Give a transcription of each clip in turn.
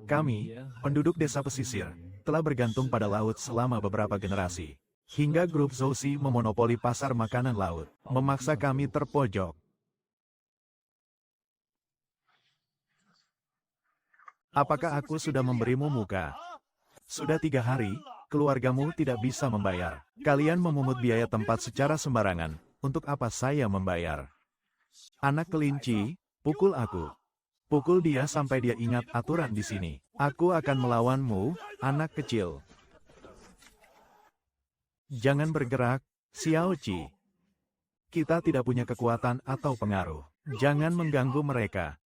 Kami, penduduk desa pesisir, telah bergantung pada laut selama beberapa generasi. Hingga grup Zouxi memonopoli pasar makanan laut, memaksa kami terpojok. Apakah aku sudah memberimu muka? Sudah 3 hari, keluargamu tidak bisa membayar. Kalian memungut biaya tempat secara sembarangan. Untuk apa saya membayar? Anak kelinci, pukul aku. Pukul dia sampai dia ingat aturan di sini. Aku akan melawanmu, anak kecil. Jangan bergerak, Xiao Qi. Kita tidak punya kekuatan atau pengaruh. Jangan mengganggu mereka.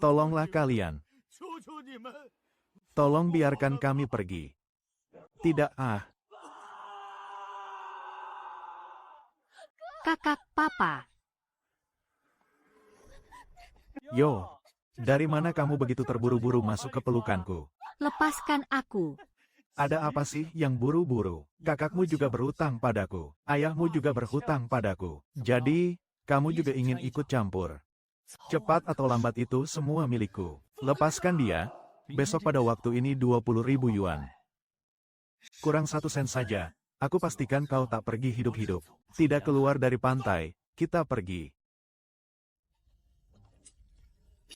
Tolonglah kalian. Tolong biarkan kami pergi. Tidak Kakak papa. Yo, dari mana kamu begitu terburu-buru masuk ke pelukanku? Lepaskan aku. Ada apa sih yang buru-buru? Kakakmu juga berhutang padaku. Ayahmu juga berhutang padaku. Jadi, kamu juga ingin ikut campur. Cepat atau lambat itu semua milikku. Lepaskan dia. Besok pada waktu ini 20.000 yuan. Kurang 1 sen saja. Aku pastikan kau tak pergi hidup-hidup. Tidak keluar dari pantai, kita pergi.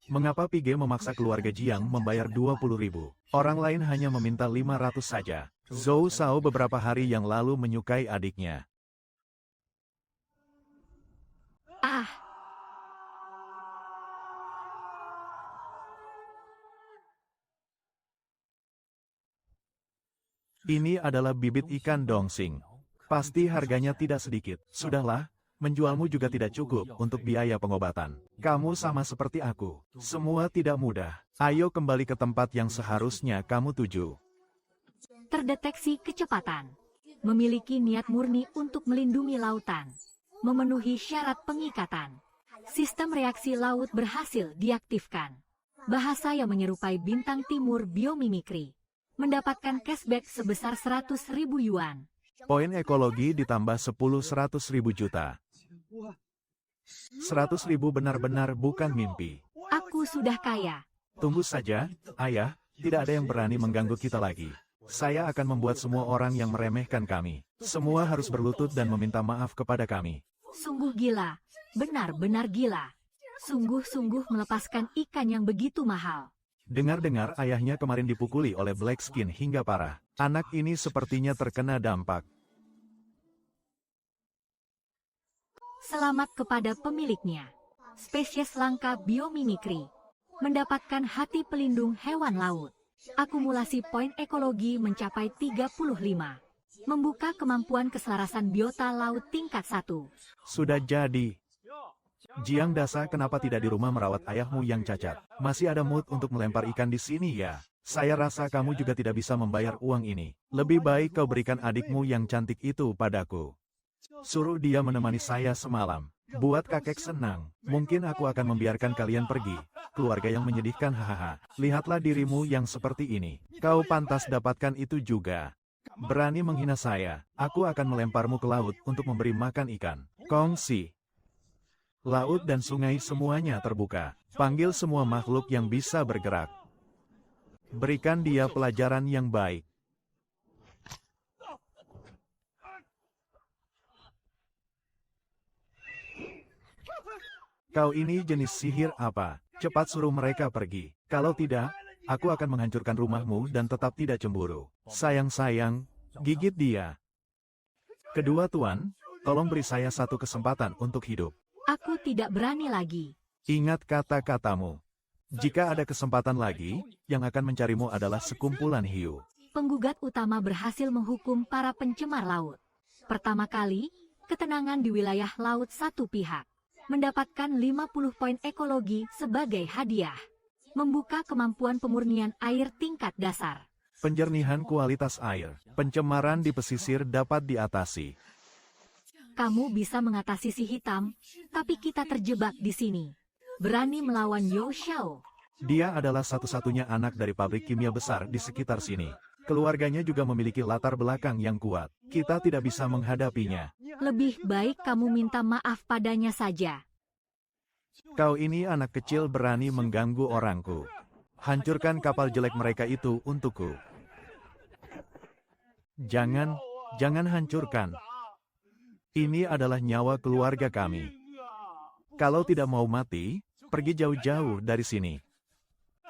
Mengapa Pige memaksa keluarga Jiang membayar 20.000? Orang lain hanya meminta 500 saja. Zhou Shao beberapa hari yang lalu menyukai adiknya. Ini adalah bibit ikan dongsing. Pasti harganya tidak sedikit. Sudahlah, menjualmu juga tidak cukup untuk biaya pengobatan. Kamu sama seperti aku. Semua tidak mudah. Ayo kembali ke tempat yang seharusnya kamu tuju. Terdeteksi kecepatan. Memiliki niat murni untuk melindungi lautan. Memenuhi syarat pengikatan. Sistem reaksi laut berhasil diaktifkan. Bahasa yang menyerupai bintang timur biomimikri. Mendapatkan cashback sebesar 100.000 yuan. Poin ekologi ditambah 100.000 juta. 100.000 benar-benar bukan mimpi. Aku sudah kaya. Tunggu saja, ayah, tidak ada yang berani mengganggu kita lagi. Saya akan membuat semua orang yang meremehkan kami. Semua harus berlutut dan meminta maaf kepada kami. Sungguh gila, benar-benar gila. Sungguh-sungguh melepaskan ikan yang begitu mahal. Dengar-dengar ayahnya kemarin dipukuli oleh Black Skin hingga parah. Anak ini sepertinya terkena dampak. Selamat kepada pemiliknya. Spesies langka biomimikri. Mendapatkan hati pelindung hewan laut. Akumulasi poin ekologi mencapai 35. Membuka kemampuan keselarasan biota laut tingkat 1. Sudah jadi. Jiang Dasa, kenapa tidak di rumah merawat ayahmu yang cacat? Masih ada mood untuk melempar ikan di sini ya? Saya rasa kamu juga tidak bisa membayar uang ini. Lebih baik kau berikan adikmu yang cantik itu padaku. Suruh dia menemani saya semalam. Buat kakek senang. Mungkin aku akan membiarkan kalian pergi. Keluarga yang menyedihkan, hahaha. Lihatlah dirimu yang seperti ini. Kau pantas dapatkan itu juga. Berani menghina saya, aku akan melemparmu ke laut untuk memberi makan ikan. Kongsi. Laut dan sungai semuanya terbuka. Panggil semua makhluk yang bisa bergerak. Berikan dia pelajaran yang baik. Kau ini jenis sihir apa? Cepat suruh mereka pergi. Kalau tidak, aku akan menghancurkan rumahmu dan tetap tidak cemburu. Sayang-sayang, gigit dia. Kedua tuan, tolong beri saya satu kesempatan untuk hidup. Aku tidak berani lagi. Ingat kata-katamu. Jika ada kesempatan lagi, yang akan mencarimu adalah sekumpulan hiu. Penggugat utama berhasil menghukum para pencemar laut. Pertama kali, ketenangan di wilayah laut satu pihak. Mendapatkan 50 poin ekologi sebagai hadiah. Membuka kemampuan pemurnian air tingkat dasar. Penjernihan kualitas air. Pencemaran di pesisir dapat diatasi. Kamu bisa mengatasi si hitam, tapi kita terjebak di sini. Berani melawan Yo Xiao. Dia adalah satu-satunya anak dari pabrik kimia besar di sekitar sini. Keluarganya juga memiliki latar belakang yang kuat. Kita tidak bisa menghadapinya. Lebih baik kamu minta maaf padanya saja. Kau ini anak kecil berani mengganggu orangku. Hancurkan kapal jelek mereka itu untukku. Jangan hancurkan. Ini adalah nyawa keluarga kami. Kalau tidak mau mati, pergi jauh-jauh dari sini.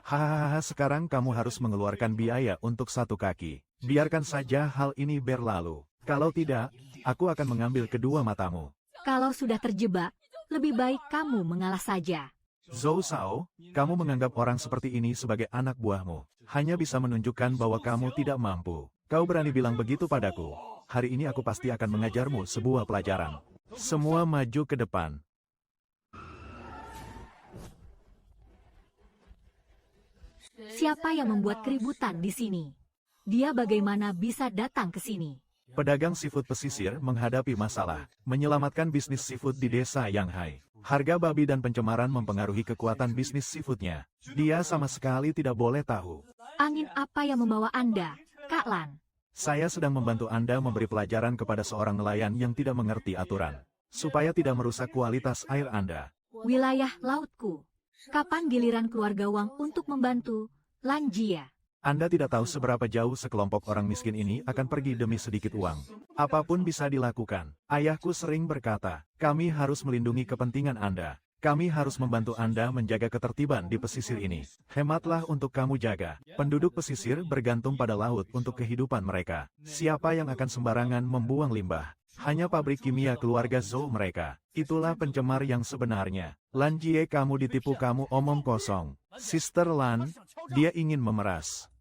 Hahaha, sekarang kamu harus mengeluarkan biaya untuk satu kaki. Biarkan saja hal ini berlalu. Kalau tidak, aku akan mengambil kedua matamu. Kalau sudah terjebak, lebih baik kamu mengalah saja. Zhou Shao, kamu menganggap orang seperti ini sebagai anak buahmu. Hanya bisa menunjukkan bahwa kamu tidak mampu. Kau berani bilang begitu padaku. Hari ini aku pasti akan mengajarmu sebuah pelajaran. Semua maju ke depan. Siapa yang membuat keributan di sini? Dia bagaimana bisa datang ke sini? Pedagang seafood pesisir menghadapi masalah. Menyelamatkan bisnis seafood di desa Yanghai. Harga babi dan pencemaran mempengaruhi kekuatan bisnis seafoodnya. Dia sama sekali tidak boleh tahu. Angin apa yang membawa Anda, Kak Lan? Saya sedang membantu Anda memberi pelajaran kepada seorang nelayan yang tidak mengerti aturan. Supaya tidak merusak kualitas air Anda. Wilayah lautku. Kapan giliran keluarga Wang untuk membantu, Lan Jia? Anda tidak tahu seberapa jauh sekelompok orang miskin ini akan pergi demi sedikit uang. Apapun bisa dilakukan. Ayahku sering berkata, kami harus melindungi kepentingan Anda. Kami harus membantu Anda menjaga ketertiban di pesisir ini. Hematlah untuk kamu jaga. Penduduk pesisir bergantung pada laut untuk kehidupan mereka. Siapa yang akan sembarangan membuang limbah? Hanya pabrik kimia keluarga Zhou mereka. Itulah pencemar yang sebenarnya. Lan Jie, kamu ditipu, kamu omong kosong. Sister Lan, dia ingin memeras.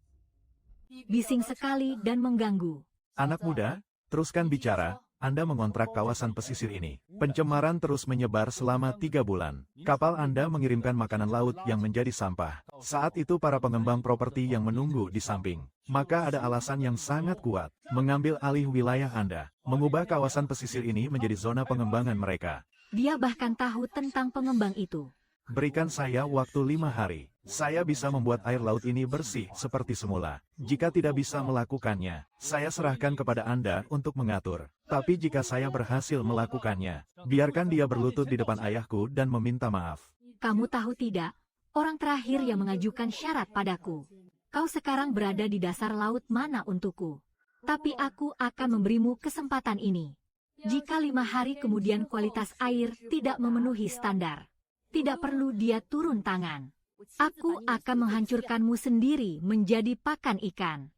Bising sekali dan mengganggu. Anak muda, teruskan bicara. Anda mengontrak kawasan pesisir ini. Pencemaran terus menyebar selama 3 bulan. Kapal Anda mengirimkan makanan laut yang menjadi sampah. Saat itu para pengembang properti yang menunggu di samping. Maka ada alasan yang sangat kuat. Mengambil alih wilayah Anda. Mengubah kawasan pesisir ini menjadi zona pengembangan mereka. Dia bahkan tahu tentang pengembang itu. Berikan saya waktu 5 hari. Saya bisa membuat air laut ini bersih seperti semula. Jika tidak bisa melakukannya, saya serahkan kepada Anda untuk mengatur. Tapi jika saya berhasil melakukannya, biarkan dia berlutut di depan ayahku dan meminta maaf. Kamu tahu tidak, orang terakhir yang mengajukan syarat padaku. Kau sekarang berada di dasar laut mana untukku. Tapi aku akan memberimu kesempatan ini. Jika 5 hari kemudian kualitas air tidak memenuhi standar, tidak perlu dia turun tangan. Aku akan menghancurkanmu sendiri menjadi pakan ikan.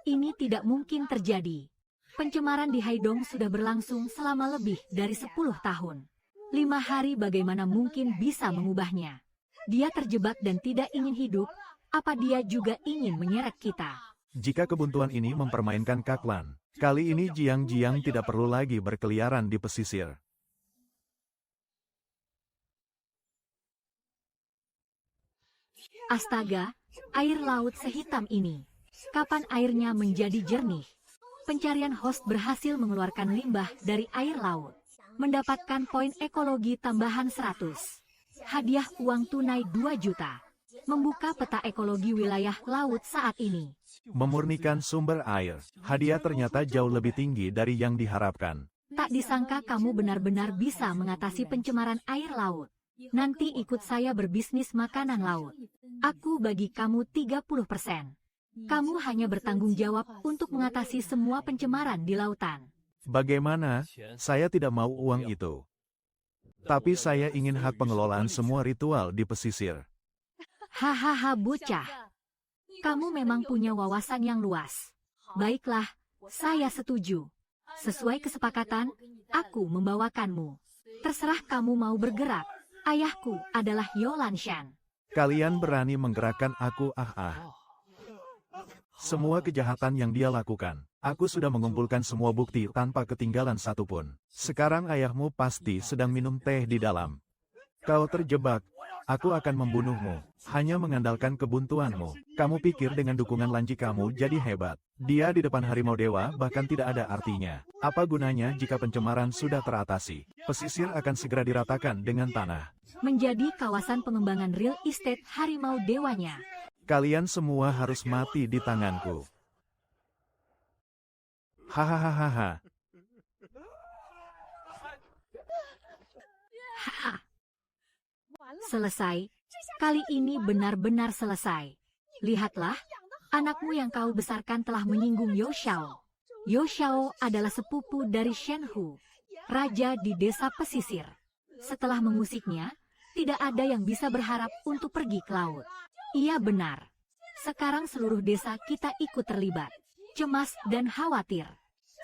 Ini tidak mungkin terjadi. Pencemaran di Haidong sudah berlangsung selama lebih dari 10 tahun. 5 hari bagaimana mungkin bisa mengubahnya? Dia terjebak dan tidak ingin hidup, apa dia juga ingin menyeret kita? Jika kebuntuan ini mempermainkan Kak Lan, kali ini Jiang tidak perlu lagi berkeliaran di pesisir. Astaga, air laut sehitam ini. Kapan airnya menjadi jernih? Pencarian host berhasil mengeluarkan limbah dari air laut. Mendapatkan poin ekologi tambahan 100. Hadiah uang tunai 2 juta. Membuka peta ekologi wilayah laut saat ini. Memurnikan sumber air. Hadiah ternyata jauh lebih tinggi dari yang diharapkan. Tak disangka kamu benar-benar bisa mengatasi pencemaran air laut. Nanti ikut saya berbisnis makanan laut. Aku bagi kamu 30%. Kamu hanya bertanggung jawab untuk mengatasi semua pencemaran di lautan. Bagaimana? Saya tidak mau uang itu. Tapi saya ingin hak pengelolaan semua ritual di pesisir. Hahaha bocah. Kamu memang punya wawasan yang luas. Baiklah, saya setuju. Sesuai kesepakatan, aku membawakanmu. Terserah kamu mau bergerak. Ayahku adalah Yolan Shan. Kalian berani menggerakkan aku Semua kejahatan yang dia lakukan. Aku sudah mengumpulkan semua bukti tanpa ketinggalan satupun. Sekarang ayahmu pasti sedang minum teh di dalam. Kau terjebak. Aku akan membunuhmu. Hanya mengandalkan kebuntuanmu. Kamu pikir dengan dukungan Lanji kamu jadi hebat. Dia di depan harimau dewa bahkan tidak ada artinya. Apa gunanya jika pencemaran sudah teratasi? Pesisir akan segera diratakan dengan tanah. Menjadi kawasan pengembangan real estate harimau dewanya. Kalian semua harus mati di tanganku. Hahaha. Selesai. Kali ini benar-benar selesai. Lihatlah, anakmu yang kau besarkan telah menyinggung Yo Xiao. Yo Xiao adalah sepupu dari Shen Hu, raja di desa pesisir. Setelah mengusiknya, tidak ada yang bisa berharap untuk pergi ke laut. Iya benar. Sekarang seluruh desa kita ikut terlibat. Cemas dan khawatir.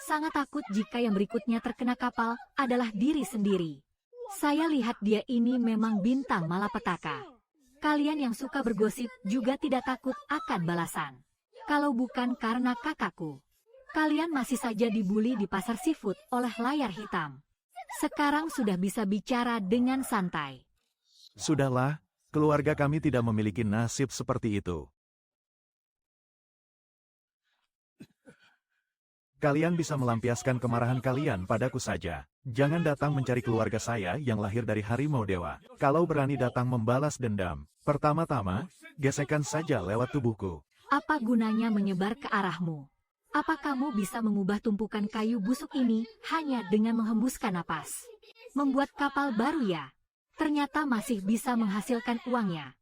Sangat takut jika yang berikutnya terkena kapal adalah diri sendiri. Saya lihat dia ini memang bintang malapetaka. Kalian yang suka bergosip juga tidak takut akan balasan. Kalau bukan karena kakakku, kalian masih saja dibully di pasar seafood oleh layar hitam. Sekarang sudah bisa bicara dengan santai. Sudahlah, keluarga kami tidak memiliki nasib seperti itu. Kalian bisa melampiaskan kemarahan kalian padaku saja. Jangan datang mencari keluarga saya yang lahir dari harimau dewa. Kalau berani datang membalas dendam, pertama-tama, gesekkan saja lewat tubuhku. Apa gunanya menyebar ke arahmu? Apa kamu bisa mengubah tumpukan kayu busuk ini hanya dengan menghembuskan napas? Membuat kapal baru ya? Ternyata masih bisa menghasilkan uangnya.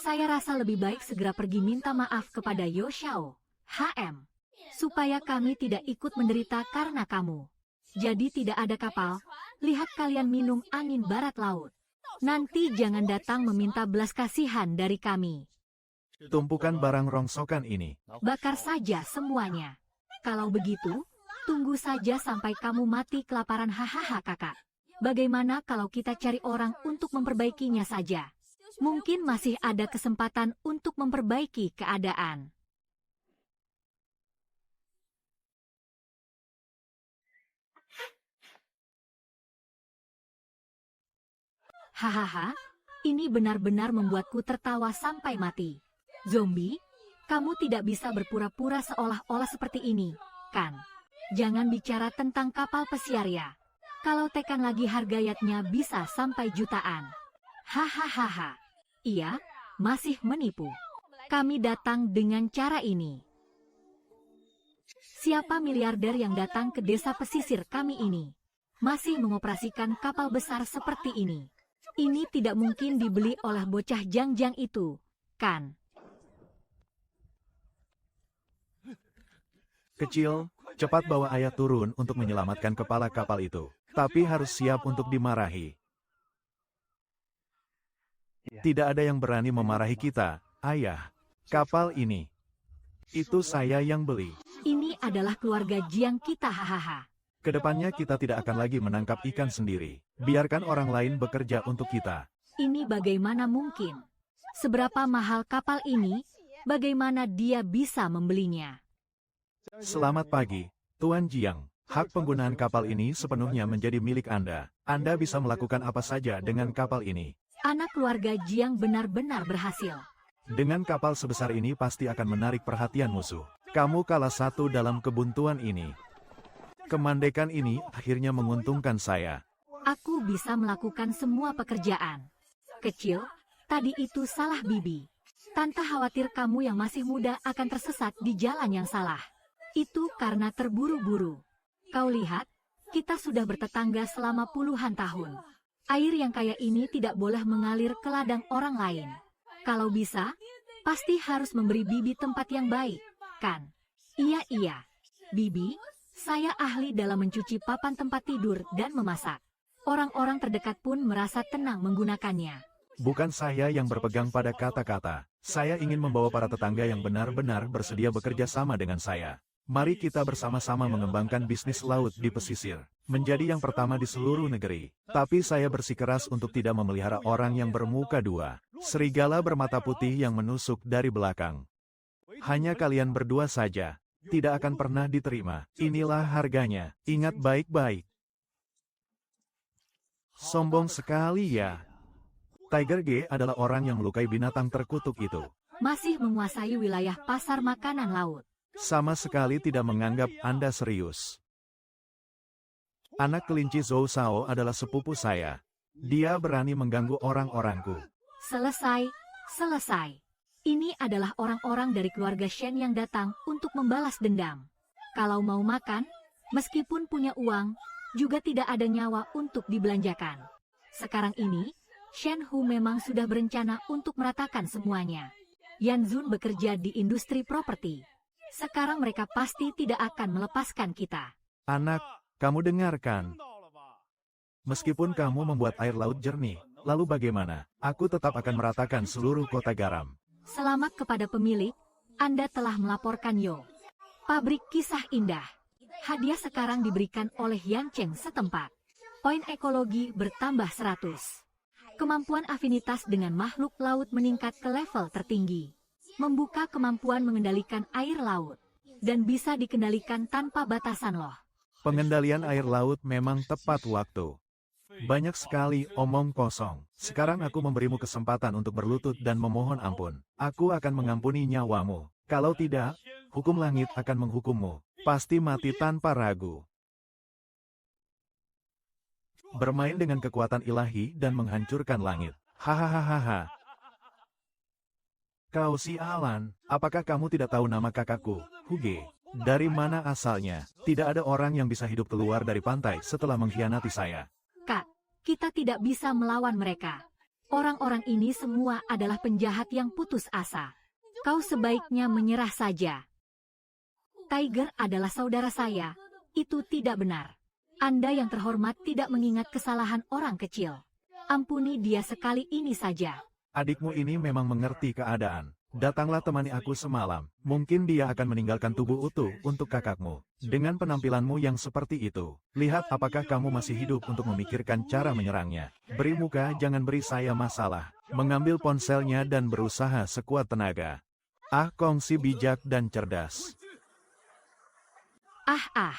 Saya rasa lebih baik segera pergi minta maaf kepada Yo Xiao, HM. Supaya kami tidak ikut menderita karena kamu. Jadi tidak ada kapal, lihat kalian minum angin barat laut. Nanti jangan datang meminta belas kasihan dari kami. Tumpukan barang rongsokan ini. Bakar saja semuanya. Kalau begitu, tunggu saja sampai kamu mati kelaparan hahaha kakak. Bagaimana kalau kita cari orang untuk memperbaikinya saja? Mungkin masih ada kesempatan untuk memperbaiki keadaan. Hahaha, ini benar-benar membuatku tertawa sampai mati. Zombie, kamu tidak bisa berpura-pura seolah-olah seperti ini, kan? Jangan bicara tentang kapal pesiar ya. Kalau tekan lagi harganya bisa sampai jutaan. Hahaha. Iya, masih menipu. Kami datang dengan cara ini. Siapa miliarder yang datang ke desa pesisir kami ini? Masih mengoperasikan kapal besar seperti ini. Ini tidak mungkin dibeli oleh bocah Jangjang itu, kan? Kecil, cepat bawa ayah turun untuk menyelamatkan kepala kapal itu. Tapi harus siap untuk dimarahi. Tidak ada yang berani memarahi kita, ayah. Kapal ini, itu saya yang beli. Ini adalah keluarga Jiang kita hahaha. Kedepannya kita tidak akan lagi menangkap ikan sendiri. Biarkan orang lain bekerja untuk kita. Ini bagaimana mungkin? Seberapa mahal kapal ini? Bagaimana dia bisa membelinya? Selamat pagi, Tuan Jiang. Hak penggunaan kapal ini sepenuhnya menjadi milik Anda. Anda bisa melakukan apa saja dengan kapal ini. Anak keluarga Jiang benar-benar berhasil. Dengan kapal sebesar ini pasti akan menarik perhatian musuh. Kamu kalah satu dalam kebuntuan ini. Kemandekan ini akhirnya menguntungkan saya. Aku bisa melakukan semua pekerjaan. Kecil, tadi itu salah bibi. Tante khawatir kamu yang masih muda akan tersesat di jalan yang salah. Itu karena terburu-buru. Kau lihat, kita sudah bertetangga selama puluhan tahun. Air yang kaya ini tidak boleh mengalir ke ladang orang lain. Kalau bisa, pasti harus memberi bibi tempat yang baik, kan? Iya. Bibi, saya ahli dalam mencuci papan tempat tidur dan memasak. Orang-orang terdekat pun merasa tenang menggunakannya. Bukan saya yang berpegang pada kata-kata. Saya ingin membawa para tetangga yang benar-benar bersedia bekerja sama dengan saya. Mari kita bersama-sama mengembangkan bisnis laut di pesisir. Menjadi yang pertama di seluruh negeri. Tapi saya bersikeras untuk tidak memelihara orang yang bermuka dua. Serigala bermata putih yang menusuk dari belakang. Hanya kalian berdua saja. Tidak akan pernah diterima. Inilah harganya. Ingat baik-baik. Sombong sekali ya. Tiger G adalah orang yang melukai binatang terkutuk itu. Masih menguasai wilayah pasar makanan laut. Sama sekali tidak menganggap Anda serius. Anak kelinci Zhou Shao adalah sepupu saya. Dia berani mengganggu orang-orangku. Selesai. Ini adalah orang-orang dari keluarga Shen yang datang untuk membalas dendam. Kalau mau makan, meskipun punya uang, juga tidak ada nyawa untuk dibelanjakan. Sekarang ini, Shen Hu memang sudah berencana untuk meratakan semuanya. Yan Zun bekerja di industri properti. Sekarang mereka pasti tidak akan melepaskan kita. Anak, kamu dengarkan. Meskipun kamu membuat air laut jernih, lalu bagaimana? Aku tetap akan meratakan seluruh kota garam. Selamat kepada pemilik, Anda telah melaporkan Yo. Pabrik kisah indah. Hadiah sekarang diberikan oleh Yang Cheng setempat. Poin ekologi bertambah 100. Kemampuan afinitas dengan makhluk laut meningkat ke level tertinggi. Membuka kemampuan mengendalikan air laut. Dan bisa dikendalikan tanpa batasan loh. Pengendalian air laut memang tepat waktu. Banyak sekali omong kosong. Sekarang aku memberimu kesempatan untuk berlutut dan memohon ampun. Aku akan mengampuni nyawamu. Kalau tidak, hukum langit akan menghukummu. Pasti mati tanpa ragu. Bermain dengan kekuatan ilahi dan menghancurkan langit. Hahaha. Kau sialan, apakah kamu tidak tahu nama kakakku, Huge? Dari mana asalnya? Tidak ada orang yang bisa hidup keluar dari pantai setelah mengkhianati saya. Kak, kita tidak bisa melawan mereka. Orang-orang ini semua adalah penjahat yang putus asa. Kau sebaiknya menyerah saja. Tiger adalah saudara saya. Itu tidak benar. Anda yang terhormat tidak mengingat kesalahan orang kecil. Ampuni dia sekali ini saja. Adikmu ini memang mengerti keadaan. Datanglah temani aku semalam. Mungkin dia akan meninggalkan tubuh utuh untuk kakakmu. Dengan penampilanmu yang seperti itu, lihat apakah kamu masih hidup untuk memikirkan cara menyerangnya. Beri muka, jangan beri saya masalah. Mengambil ponselnya dan berusaha sekuat tenaga. Ah, kongsi bijak dan cerdas. Ah.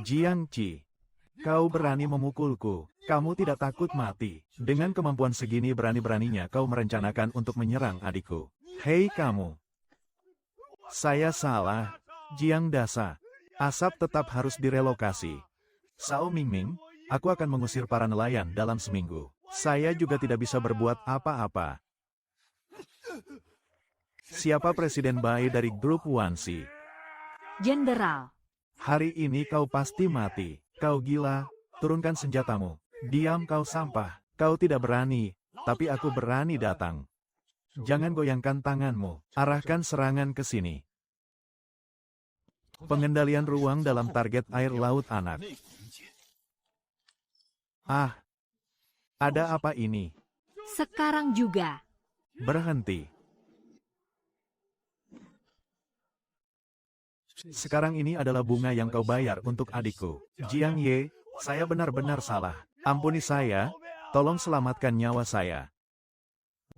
Jiang Qi, kau berani memukulku. Kamu tidak takut mati. Dengan kemampuan segini berani-beraninya kau merencanakan untuk menyerang adikku. Hei kamu. Saya salah. Jiang Dasa. Asap tetap harus direlokasi. Sao Mingming, aku akan mengusir para nelayan dalam seminggu. Saya juga tidak bisa berbuat apa-apa. Siapa Presiden Bai dari grup Wansi? Jenderal. Hari ini kau pasti mati. Kau gila, turunkan senjatamu. Diam kau sampah. Kau tidak berani, tapi aku berani datang. Jangan goyangkan tanganmu. Arahkan serangan ke sini. Pengendalian ruang dalam target air laut anak. Ah, ada apa ini? Sekarang juga. Berhenti. Sekarang ini adalah bunga yang kau bayar untuk adikku. Jiang Ye, saya benar-benar salah. Ampuni saya, tolong selamatkan nyawa saya.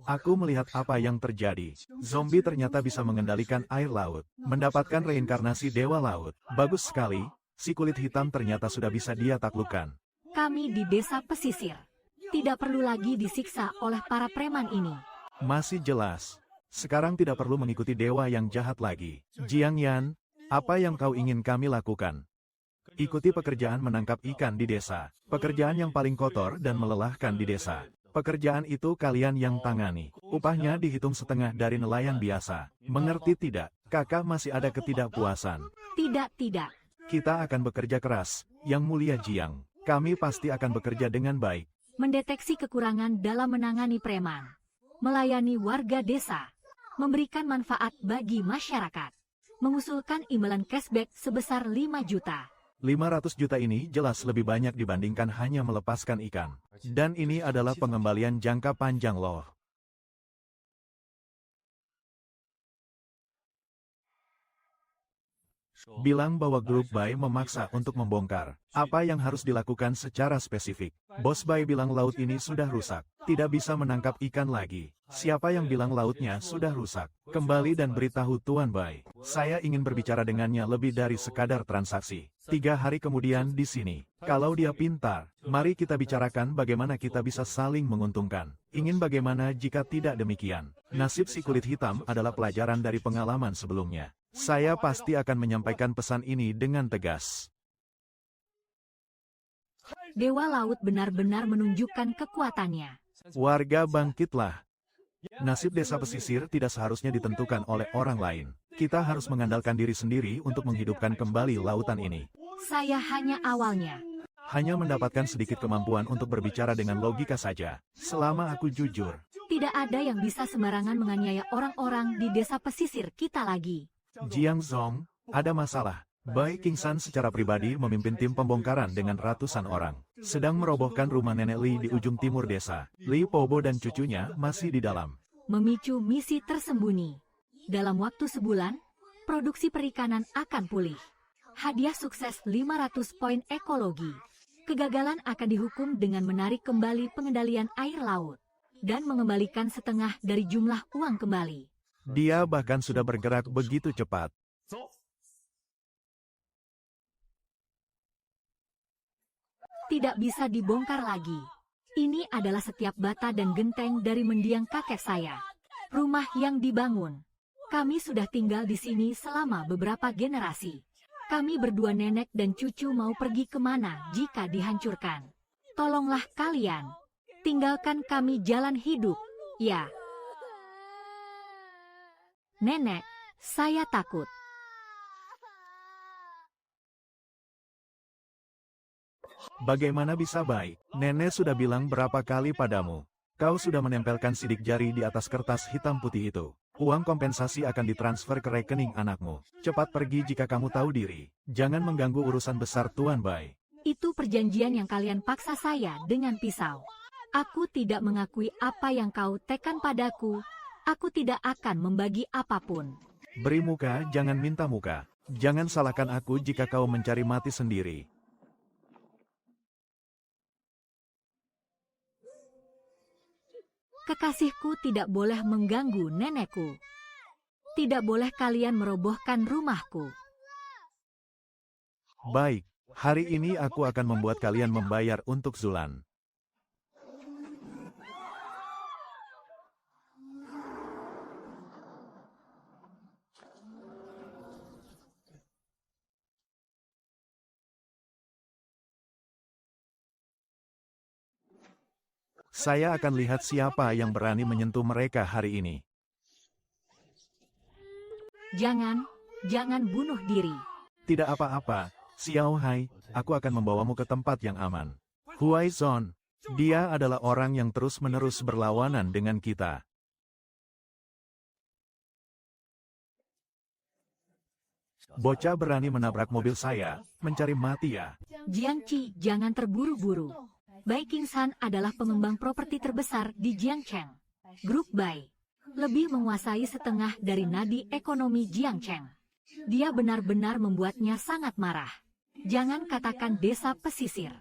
Aku melihat apa yang terjadi. Zombie ternyata bisa mengendalikan air laut. Mendapatkan reinkarnasi dewa laut. Bagus sekali, si kulit hitam ternyata sudah bisa dia taklukkan. Kami di desa pesisir. Tidak perlu lagi disiksa oleh para preman ini. Masih jelas. Sekarang tidak perlu mengikuti dewa yang jahat lagi. Jiang Yan, apa yang kau ingin kami lakukan? Ikuti pekerjaan menangkap ikan di desa. Pekerjaan yang paling kotor dan melelahkan di desa. Pekerjaan itu kalian yang tangani. Upahnya dihitung setengah dari nelayan biasa. Mengerti tidak? Kakak masih ada ketidakpuasan. Tidak. Kita akan bekerja keras. Yang mulia Jiang, kami pasti akan bekerja dengan baik. Mendeteksi kekurangan dalam menangani preman. Melayani warga desa. Memberikan manfaat bagi masyarakat. Mengusulkan imbalan cashback sebesar 5 juta. 500 juta ini jelas lebih banyak dibandingkan hanya melepaskan ikan. Dan ini adalah pengembalian jangka panjang loh. Bilang bahwa grup Bai memaksa untuk membongkar. Apa yang harus dilakukan secara spesifik? Bos Bai bilang laut ini sudah rusak. Tidak bisa menangkap ikan lagi. Siapa yang bilang lautnya sudah rusak? Kembali dan beritahu Tuan Bai. Saya ingin berbicara dengannya lebih dari sekadar transaksi. 3 hari kemudian di sini. Kalau dia pintar, mari kita bicarakan bagaimana kita bisa saling menguntungkan. Ingin bagaimana jika tidak demikian? Nasib si kulit hitam adalah pelajaran dari pengalaman sebelumnya. Saya pasti akan menyampaikan pesan ini dengan tegas. Dewa Laut benar-benar menunjukkan kekuatannya. Warga bangkitlah. Nasib desa pesisir tidak seharusnya ditentukan oleh orang lain. Kita harus mengandalkan diri sendiri untuk menghidupkan kembali lautan ini. Saya hanya awalnya. Hanya mendapatkan sedikit kemampuan untuk berbicara dengan logika saja. Selama aku jujur. Tidak ada yang bisa sembarangan menganiaya orang-orang di desa pesisir kita lagi. Jiang Zong, ada masalah. Bai Qingsan secara pribadi memimpin tim pembongkaran dengan ratusan orang. Sedang merobohkan rumah nenek Li di ujung timur desa. Li Pobo dan cucunya masih di dalam. Memicu misi tersembunyi. Dalam waktu sebulan, produksi perikanan akan pulih. Hadiah sukses 500 poin ekologi. Kegagalan akan dihukum dengan menarik kembali pengendalian air laut. Dan mengembalikan setengah dari jumlah uang kembali. Dia bahkan sudah bergerak begitu cepat. Tidak bisa dibongkar lagi. Ini adalah setiap bata dan genteng dari mendiang kakek saya. Rumah yang dibangun. Kami sudah tinggal di sini selama beberapa generasi. Kami berdua nenek dan cucu mau pergi kemana jika dihancurkan. Tolonglah kalian. Tinggalkan kami jalan hidup. Ya. Nenek, saya takut. Bagaimana bisa baik? Nenek sudah bilang berapa kali padamu. Kau sudah menempelkan sidik jari di atas kertas hitam putih itu. Uang kompensasi akan ditransfer ke rekening anakmu. Cepat pergi jika kamu tahu diri. Jangan mengganggu urusan besar Tuan Bai. Itu perjanjian yang kalian paksa saya dengan pisau. Aku tidak mengakui apa yang kau tekan padaku. Aku tidak akan membagi apapun. Beri muka, jangan minta muka. Jangan salahkan aku jika kau mencari mati sendiri. Kekasihku tidak boleh mengganggu nenekku. Tidak boleh kalian merobohkan rumahku. Baik, hari ini aku akan membuat kalian membayar untuk Zulan. Saya akan lihat siapa yang berani menyentuh mereka hari ini. Jangan bunuh diri. Tidak apa-apa, Xiao Hai, aku akan membawamu ke tempat yang aman. Huai Zon, dia adalah orang yang terus-menerus berlawanan dengan kita. Bocah berani menabrak mobil saya, mencari mati ya. Jiangqi, jangan terburu-buru. Bai Qingsan adalah pengembang properti terbesar di Jiangcheng. Grup Bai lebih menguasai setengah dari nadi ekonomi Jiangcheng. Dia benar-benar membuatnya sangat marah. Jangan katakan desa pesisir.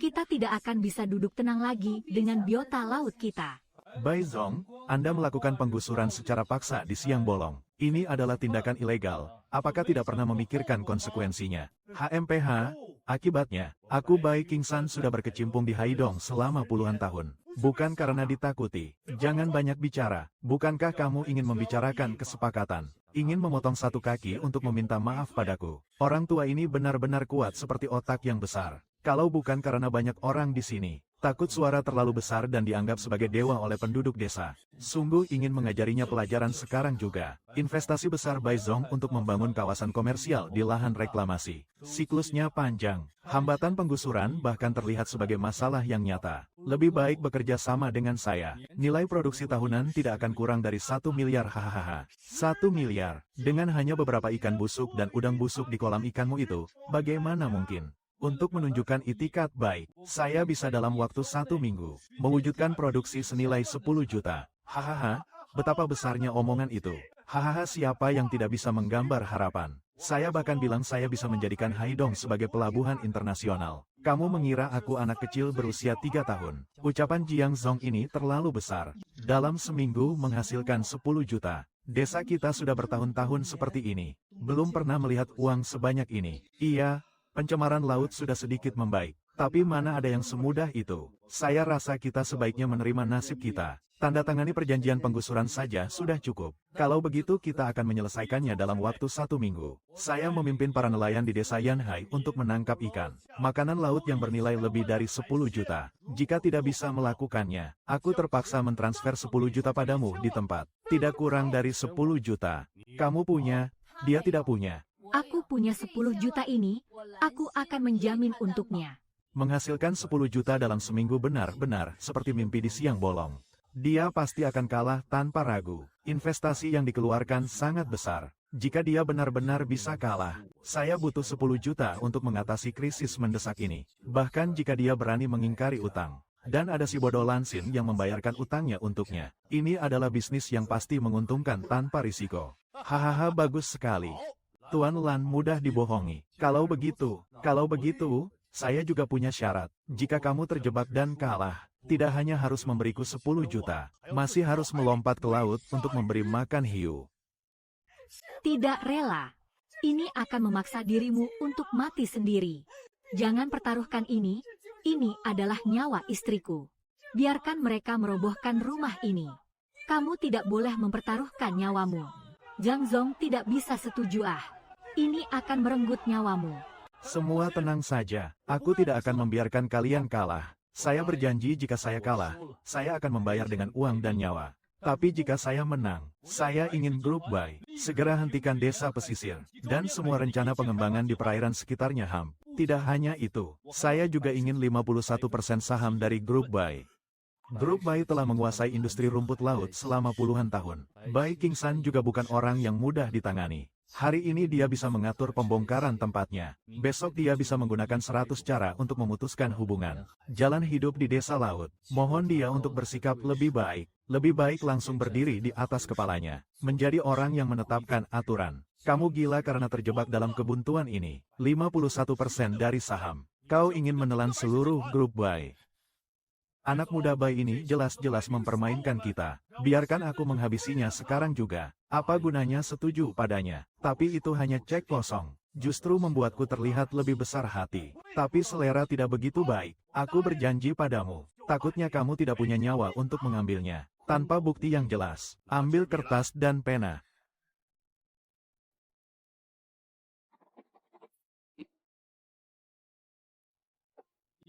Kita tidak akan bisa duduk tenang lagi dengan biota laut kita. Bai Zong, Anda melakukan penggusuran secara paksa di siang bolong. Ini adalah tindakan ilegal. Apakah tidak pernah memikirkan konsekuensinya? HMPH, akibatnya, aku Bai Qingsan sudah berkecimpung di Haidong selama puluhan tahun. Bukan karena ditakuti. Jangan banyak bicara. Bukankah kamu ingin membicarakan kesepakatan? Ingin memotong satu kaki untuk meminta maaf padaku. Orang tua ini benar-benar kuat seperti otak yang besar. Kalau bukan karena banyak orang di sini. Takut suara terlalu besar dan dianggap sebagai dewa oleh penduduk desa. Sungguh ingin mengajarinya pelajaran sekarang juga. Investasi besar Bai Zong untuk membangun kawasan komersial di lahan reklamasi. Siklusnya panjang. Hambatan penggusuran bahkan terlihat sebagai masalah yang nyata. Lebih baik bekerja sama dengan saya. Nilai produksi tahunan tidak akan kurang dari 1 miliar hahaha. 1 miliar. Dengan hanya beberapa ikan busuk dan udang busuk di kolam ikanmu itu, bagaimana mungkin? Untuk menunjukkan itikat baik, saya bisa dalam waktu 1 minggu, mewujudkan produksi senilai 10 juta. Hahaha, betapa besarnya omongan itu. Hahaha, siapa yang tidak bisa menggambar harapan? Saya bahkan bilang saya bisa menjadikan Haidong sebagai pelabuhan internasional. Kamu mengira aku anak kecil berusia 3 tahun. Ucapan Jiang Zong ini terlalu besar. Dalam seminggu menghasilkan 10 juta. Desa kita sudah bertahun-tahun seperti ini. Belum pernah melihat uang sebanyak ini. Iya. Pencemaran laut sudah sedikit membaik. Tapi mana ada yang semudah itu? Saya rasa kita sebaiknya menerima nasib kita. Tanda tangani perjanjian penggusuran saja sudah cukup. Kalau begitu kita akan menyelesaikannya dalam waktu 1 minggu. Saya memimpin para nelayan di desa Yanhai untuk menangkap ikan. Makanan laut yang bernilai lebih dari 10 juta. Jika tidak bisa melakukannya, aku terpaksa mentransfer 10 juta padamu di tempat. Tidak kurang dari 10 juta. Kamu punya, dia tidak punya. Aku punya 10 juta ini, aku akan menjamin untuknya. Menghasilkan 10 juta dalam seminggu benar-benar seperti mimpi di siang bolong. Dia pasti akan kalah tanpa ragu. Investasi yang dikeluarkan sangat besar. Jika dia benar-benar bisa kalah, saya butuh 10 juta untuk mengatasi krisis mendesak ini. Bahkan jika dia berani mengingkari utang. Dan ada si bodoh Lansin yang membayarkan utangnya untuknya. Ini adalah bisnis yang pasti menguntungkan tanpa risiko. Hahaha, bagus sekali. Tuan Lan mudah dibohongi. Kalau begitu, saya juga punya syarat. Jika kamu terjebak dan kalah, tidak hanya harus memberiku 10 juta, masih harus melompat ke laut untuk memberi makan hiu. Tidak rela. Ini akan memaksa dirimu untuk mati sendiri. Jangan pertaruhkan ini adalah nyawa istriku. Biarkan mereka merobohkan rumah ini. Kamu tidak boleh mempertaruhkan nyawamu. Zhang Zong tidak bisa setuju. Ini akan merenggut nyawamu. Semua tenang saja, aku tidak akan membiarkan kalian kalah. Saya berjanji jika saya kalah, saya akan membayar dengan uang dan nyawa. Tapi jika saya menang, saya ingin grup buy. Segera hentikan desa pesisir, dan semua rencana pengembangan di perairan sekitarnya HAM. Tidak hanya itu, saya juga ingin 51% saham dari grup buy. Grup Bai telah menguasai industri rumput laut selama puluhan tahun. Bai Kingsan juga bukan orang yang mudah ditangani. Hari ini dia bisa mengatur pembongkaran tempatnya. Besok dia bisa menggunakan 100 cara untuk memutuskan hubungan. Jalan hidup di desa laut. Mohon dia untuk bersikap lebih baik. Lebih baik langsung berdiri di atas kepalanya. Menjadi orang yang menetapkan aturan. Kamu gila karena terjebak dalam kebuntuan ini. 51% dari saham. Kau ingin menelan seluruh grup Bai. Anak muda Bai ini jelas-jelas mempermainkan kita. Biarkan aku menghabisinya sekarang juga. Apa gunanya setuju padanya? Tapi itu hanya cek kosong. Justru membuatku terlihat lebih besar hati. Tapi selera tidak begitu baik. Aku berjanji padamu. Takutnya kamu tidak punya nyawa untuk mengambilnya. Tanpa bukti yang jelas. Ambil kertas dan pena.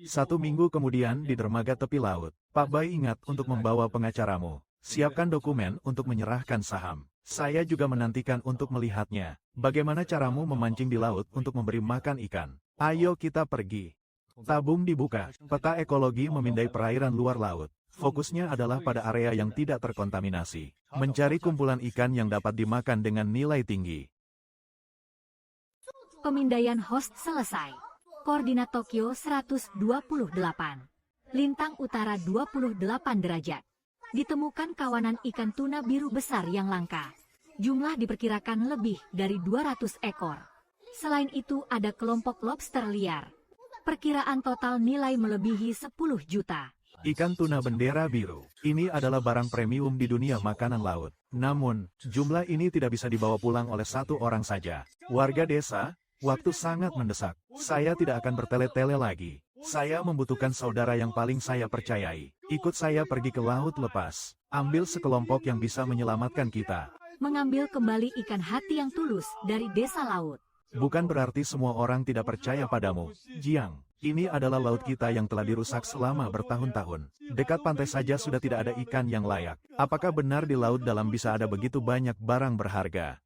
Satu minggu kemudian di dermaga tepi laut, Pak Bai ingat untuk membawa pengacaramu. Siapkan dokumen untuk menyerahkan saham. Saya juga menantikan untuk melihatnya. Bagaimana caramu memancing di laut untuk memberi makan ikan? Ayo kita pergi. Tabung dibuka. Peta ekologi memindai perairan luar laut. Fokusnya adalah pada area yang tidak terkontaminasi. Mencari kumpulan ikan yang dapat dimakan dengan nilai tinggi. Pemindaian host selesai. Koordinat Tokyo 128. Lintang utara 28 derajat. Ditemukan kawanan ikan tuna biru besar yang langka. Jumlah diperkirakan lebih dari 200 ekor. Selain itu ada kelompok lobster liar. Perkiraan total nilai melebihi 10 juta. Ikan tuna bendera biru. Ini adalah barang premium di dunia makanan laut. Namun, jumlah ini tidak bisa dibawa pulang oleh satu orang saja. Warga desa, waktu sangat mendesak. Saya tidak akan bertele-tele lagi. Saya membutuhkan saudara yang paling saya percayai. Ikut saya pergi ke laut lepas. Ambil sekelompok yang bisa menyelamatkan kita. Mengambil kembali ikan hati yang tulus dari desa laut. Bukan berarti semua orang tidak percaya padamu, Jiang. Ini adalah laut kita yang telah dirusak selama bertahun-tahun. Dekat pantai saja sudah tidak ada ikan yang layak. Apakah benar di laut dalam bisa ada begitu banyak barang berharga?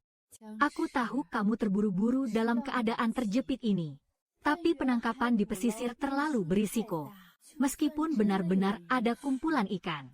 Aku tahu kamu terburu-buru dalam keadaan terjepit ini. Tapi penangkapan di pesisir terlalu berisiko. Meskipun benar-benar ada kumpulan ikan,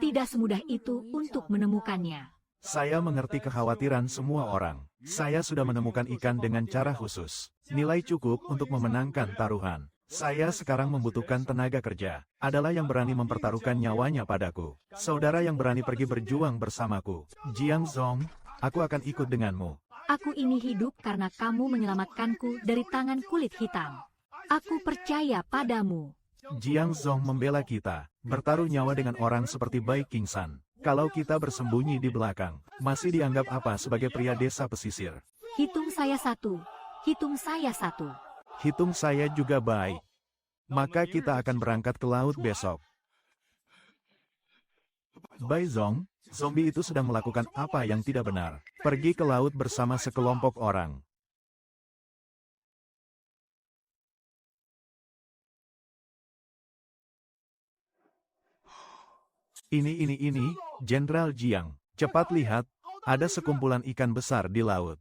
tidak semudah itu untuk menemukannya. Saya mengerti kekhawatiran semua orang. Saya sudah menemukan ikan dengan cara khusus. Nilai cukup untuk memenangkan taruhan. Saya sekarang membutuhkan tenaga kerja. Adalah yang berani mempertaruhkan nyawanya padaku. Saudara yang berani pergi berjuang bersamaku. Jiang Zong, aku akan ikut denganmu. Aku ini hidup karena kamu menyelamatkanku dari tangan kulit hitam. Aku percaya padamu. Jiang Zong membela kita. Bertaruh nyawa dengan orang seperti Bai Kingsan. Kalau kita bersembunyi di belakang, masih dianggap apa sebagai pria desa pesisir? Hitung saya satu. Hitung saya satu. Hitung saya juga baik. Maka kita akan berangkat ke laut besok. Bai Zong, zombie itu sedang melakukan apa yang tidak benar. Pergi ke laut bersama sekelompok orang. Ini, Jenderal Jiang. Cepat lihat, ada sekumpulan ikan besar di laut.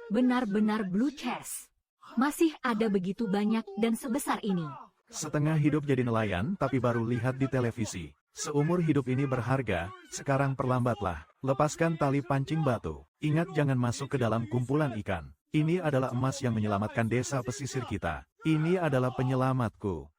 Benar-benar blue chest. Masih ada begitu banyak dan sebesar ini. Setengah hidup jadi nelayan, tapi baru lihat di televisi. Seumur hidup ini berharga, sekarang perlambatlah. Lepaskan tali pancing batu. Ingat jangan masuk ke dalam kumpulan ikan. Ini adalah emas yang menyelamatkan desa pesisir kita. Ini adalah penyelamatku.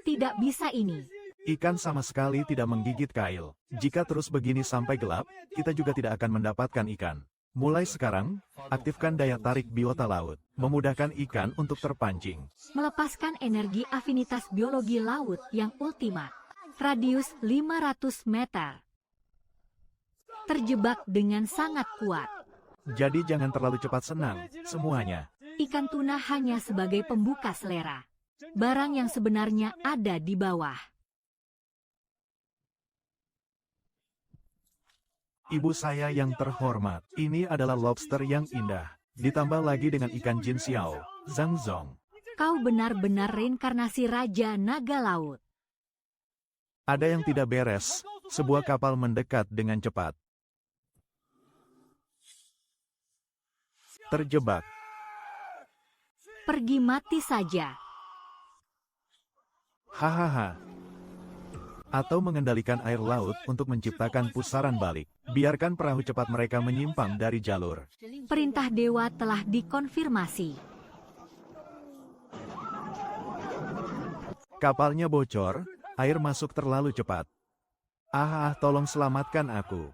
Tidak bisa ini. Ikan sama sekali tidak menggigit kail. Jika terus begini sampai gelap, kita juga tidak akan mendapatkan ikan. Mulai sekarang, aktifkan daya tarik biota laut, memudahkan ikan untuk terpancing. Melepaskan energi afinitas biologi laut yang ultima. Radius 500 meter. Terjebak dengan sangat kuat. Jadi jangan terlalu cepat senang, semuanya. Ikan tuna hanya sebagai pembuka selera. Barang yang sebenarnya ada di bawah. Ibu saya yang terhormat, ini adalah lobster yang indah. Ditambah lagi dengan ikan jin xiao, Zhang Zong. Kau benar-benar reinkarnasi Raja Naga Laut. Ada yang tidak beres, sebuah kapal mendekat dengan cepat. Terjebak. Pergi mati saja. Hahaha. Atau mengendalikan air laut untuk menciptakan pusaran balik. Biarkan perahu cepat mereka menyimpang dari jalur. Perintah dewa telah dikonfirmasi. Kapalnya bocor, air masuk terlalu cepat. Tolong selamatkan aku.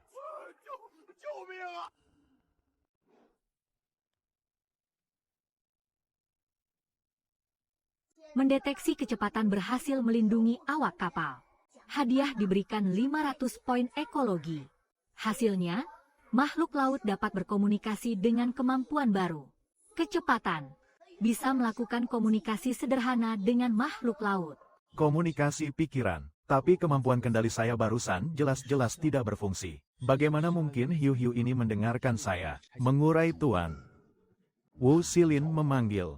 Mendeteksi kecepatan berhasil melindungi awak kapal. Hadiah diberikan 500 poin ekologi. Hasilnya, makhluk laut dapat berkomunikasi dengan kemampuan baru. Kecepatan. Bisa melakukan komunikasi sederhana dengan makhluk laut. Komunikasi pikiran. Tapi kemampuan kendali saya barusan jelas-jelas tidak berfungsi. Bagaimana mungkin hiu-hiu ini mendengarkan saya? Mengurai Tuan. Wu Xilin memanggil.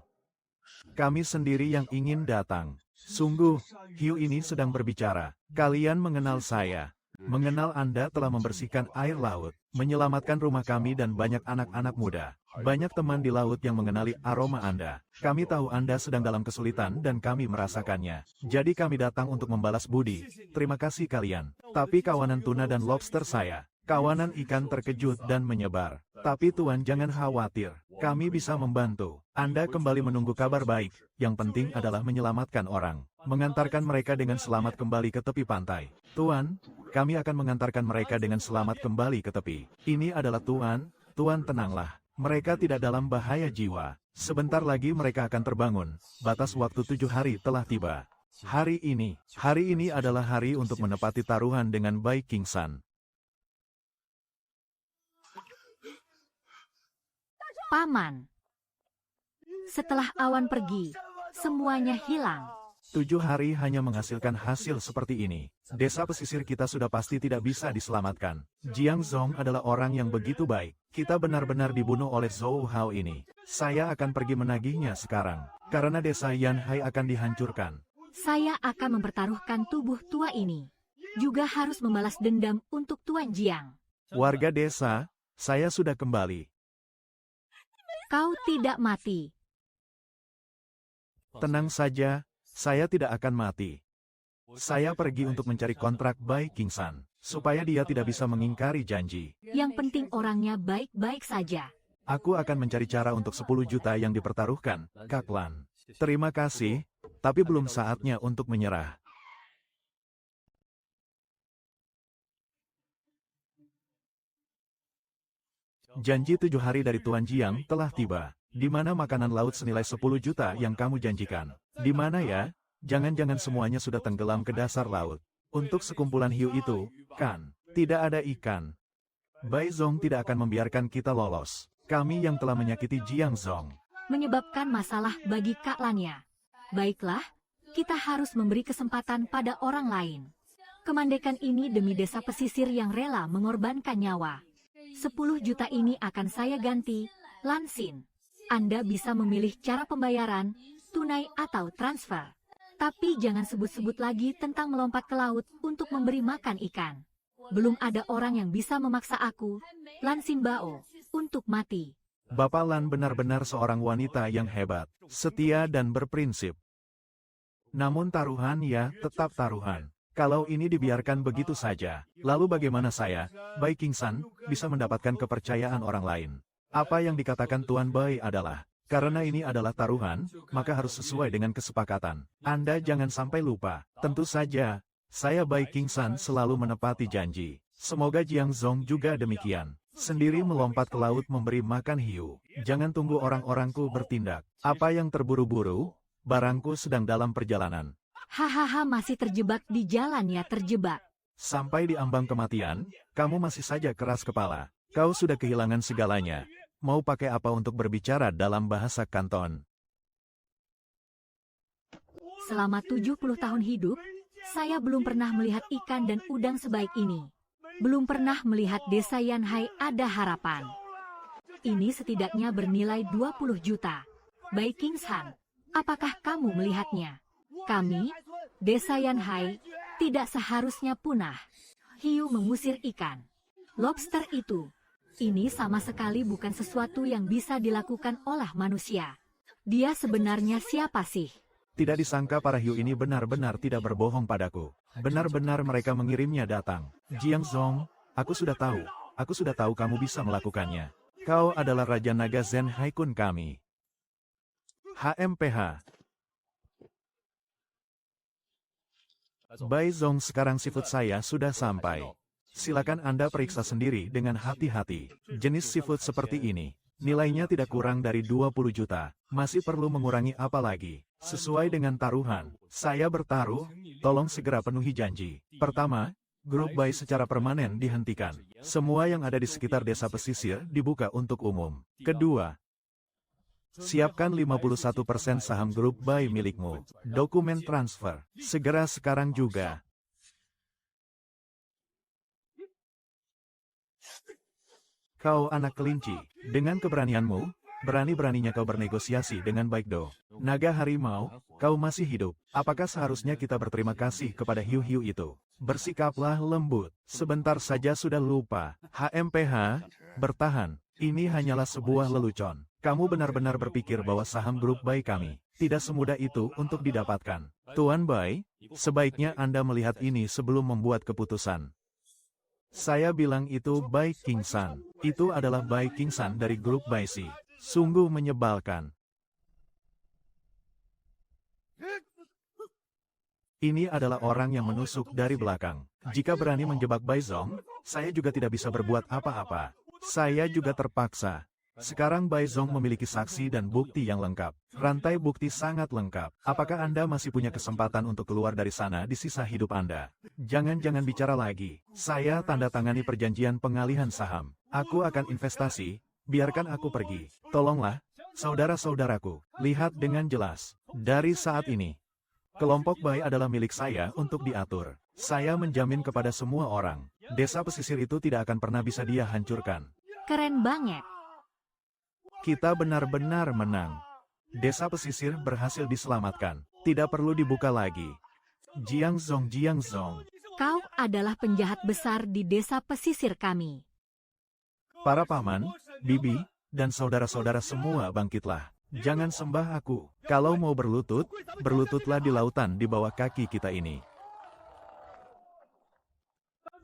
Kami sendiri yang ingin datang. Sungguh, hiu ini sedang berbicara. Kalian mengenal saya. Mengenal Anda telah membersihkan air laut, menyelamatkan rumah kami dan banyak anak-anak muda. Banyak teman di laut yang mengenali aroma Anda. Kami tahu Anda sedang dalam kesulitan dan kami merasakannya. Jadi kami datang untuk membalas budi. Terima kasih kalian. Tapi kawanan tuna dan lobster saya, kawanan ikan terkejut dan menyebar. Tapi Tuan jangan khawatir, kami bisa membantu. Anda kembali menunggu kabar baik, yang penting adalah menyelamatkan orang. Mengantarkan mereka dengan selamat kembali ke tepi pantai. Tuan, kami akan mengantarkan mereka dengan selamat kembali ke tepi. Ini adalah Tuan, Tuan tenanglah. Mereka tidak dalam bahaya jiwa. Sebentar lagi mereka akan terbangun. Batas waktu 7 hari telah tiba. Hari ini adalah hari untuk menepati taruhan dengan Bai Qingsan. Paman. Setelah awan pergi, semuanya hilang. 7 hari hanya menghasilkan hasil seperti ini. Desa pesisir kita sudah pasti tidak bisa diselamatkan. Jiang Zong adalah orang yang begitu baik. Kita benar-benar dibunuh oleh Zhou Hao ini. Saya akan pergi menagihnya sekarang. Karena desa Yanhai akan dihancurkan. Saya akan mempertaruhkan tubuh tua ini. Juga harus membalas dendam untuk Tuan Jiang. Warga desa, saya sudah kembali. Kau tidak mati. Tenang saja, saya tidak akan mati. Saya pergi untuk mencari kontrak Bai Qingsan, supaya dia tidak bisa mengingkari janji. Yang penting orangnya baik-baik saja. Aku akan mencari cara untuk 10 juta yang dipertaruhkan, Kak Lan. Terima kasih, tapi belum saatnya untuk menyerah. Janji 7 hari dari Tuan Jiang telah tiba. Di mana makanan laut senilai 10 juta yang kamu janjikan? Di mana ya? Jangan-jangan semuanya sudah tenggelam ke dasar laut. Untuk sekumpulan hiu itu, kan? Tidak ada ikan. Bai Zong tidak akan membiarkan kita lolos. Kami yang telah menyakiti Jiang Zong. Menyebabkan masalah bagi Kak Lanya. Baiklah, kita harus memberi kesempatan pada orang lain. Kemandekan ini demi desa pesisir yang rela mengorbankan nyawa. 10 juta ini akan saya ganti, Lan Xin. Anda bisa memilih cara pembayaran, tunai atau transfer. Tapi jangan sebut-sebut lagi tentang melompat ke laut untuk memberi makan ikan. Belum ada orang yang bisa memaksa aku, Lan Xin Bao, untuk mati. Bapak Lan benar-benar seorang wanita yang hebat, setia dan berprinsip. Namun taruhan ya, tetap taruhan. Kalau ini dibiarkan begitu saja, lalu bagaimana saya, Bai Qingsan, bisa mendapatkan kepercayaan orang lain? Apa yang dikatakan Tuan Bai adalah, karena ini adalah taruhan, maka harus sesuai dengan kesepakatan. Anda jangan sampai lupa, tentu saja, saya Bai Qingsan selalu menepati janji. Semoga Jiang Zong juga demikian. Sendiri melompat ke laut memberi makan hiu. Jangan tunggu orang-orangku bertindak. Apa yang terburu-buru? Barangku sedang dalam perjalanan. Hahaha, masih terjebak di jalan ya, terjebak. Sampai di ambang kematian, kamu masih saja keras kepala. Kau sudah kehilangan segalanya. Mau pakai apa untuk berbicara dalam bahasa Kanton? Selama 70 tahun hidup, saya belum pernah melihat ikan dan udang sebaik ini. Belum pernah melihat desa Yanhai ada harapan. Ini setidaknya bernilai 20 juta. Bai Qingsan, apakah kamu melihatnya? Kami, desa Yanhai, tidak seharusnya punah. Hiu mengusir ikan. Lobster itu. Ini sama sekali bukan sesuatu yang bisa dilakukan oleh manusia. Dia sebenarnya siapa sih? Tidak disangka para hiu ini benar-benar tidak berbohong padaku. Benar-benar mereka mengirimnya datang. Jiang Zong, aku sudah tahu kamu bisa melakukannya. Kau adalah Raja Naga Zen Haikun kami. HMPH. Bai Zong, sekarang seafood saya sudah sampai. Silakan Anda periksa sendiri dengan hati-hati. Jenis seafood seperti ini, nilainya tidak kurang dari 20 juta. Masih perlu mengurangi apa lagi? Sesuai dengan taruhan, saya bertaruh, tolong segera penuhi janji. Pertama, grup Bai secara permanen dihentikan. Semua yang ada di sekitar desa pesisir dibuka untuk umum. Kedua, siapkan 51% saham grup Bai milikmu. Dokumen transfer, segera sekarang juga. Kau anak kelinci, dengan keberanianmu, berani-beraninya kau bernegosiasi dengan Baik Do. Naga harimau, kau masih hidup. Apakah seharusnya kita berterima kasih kepada hiu-hiu itu? Bersikaplah lembut. Sebentar saja sudah lupa. HMPH, bertahan. Ini hanyalah sebuah lelucon. Kamu benar-benar berpikir bahwa saham grup Bai kami tidak semudah itu untuk didapatkan. Tuan Bai, sebaiknya Anda melihat ini sebelum membuat keputusan. Saya bilang itu Bai Qingsan. Itu adalah Bai Qingsan dari grup Bai Si. Sungguh menyebalkan. Ini adalah orang yang menusuk dari belakang. Jika berani menjebak Bai Zong, saya juga tidak bisa berbuat apa-apa. Saya juga terpaksa. Sekarang Bai Zong memiliki saksi dan bukti yang lengkap. Rantai bukti sangat lengkap. Apakah Anda masih punya kesempatan untuk keluar dari sana di sisa hidup Anda? Jangan bicara lagi. Saya tanda tangani perjanjian pengalihan saham. Aku akan investasi, biarkan aku pergi. Tolonglah, saudara-saudaraku, lihat dengan jelas. Dari saat ini, kelompok Bai adalah milik saya untuk diatur. Saya menjamin kepada semua orang, desa pesisir itu tidak akan pernah bisa dia hancurkan. Keren banget. Kita benar-benar menang. Desa pesisir berhasil diselamatkan. Tidak perlu dibuka lagi. Jiang Zong. Kau adalah penjahat besar di desa pesisir kami. Para paman, bibi, dan saudara-saudara semua bangkitlah. Jangan sembah aku. Kalau mau berlutut, berlututlah di lautan di bawah kaki kita ini.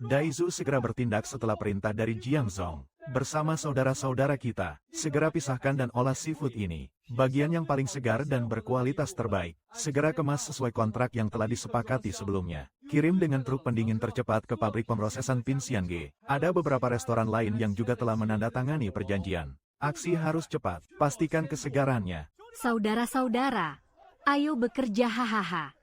Daizu segera bertindak setelah perintah dari Jiang Zong. Bersama saudara-saudara kita, segera pisahkan dan olah seafood ini. Bagian yang paling segar dan berkualitas terbaik. Segera kemas sesuai kontrak yang telah disepakati sebelumnya. Kirim dengan truk pendingin tercepat ke pabrik pemrosesan Pinsiange. Ada beberapa restoran lain yang juga telah menandatangani perjanjian. Aksi harus cepat, pastikan kesegarannya. Saudara-saudara, ayo bekerja hahaha.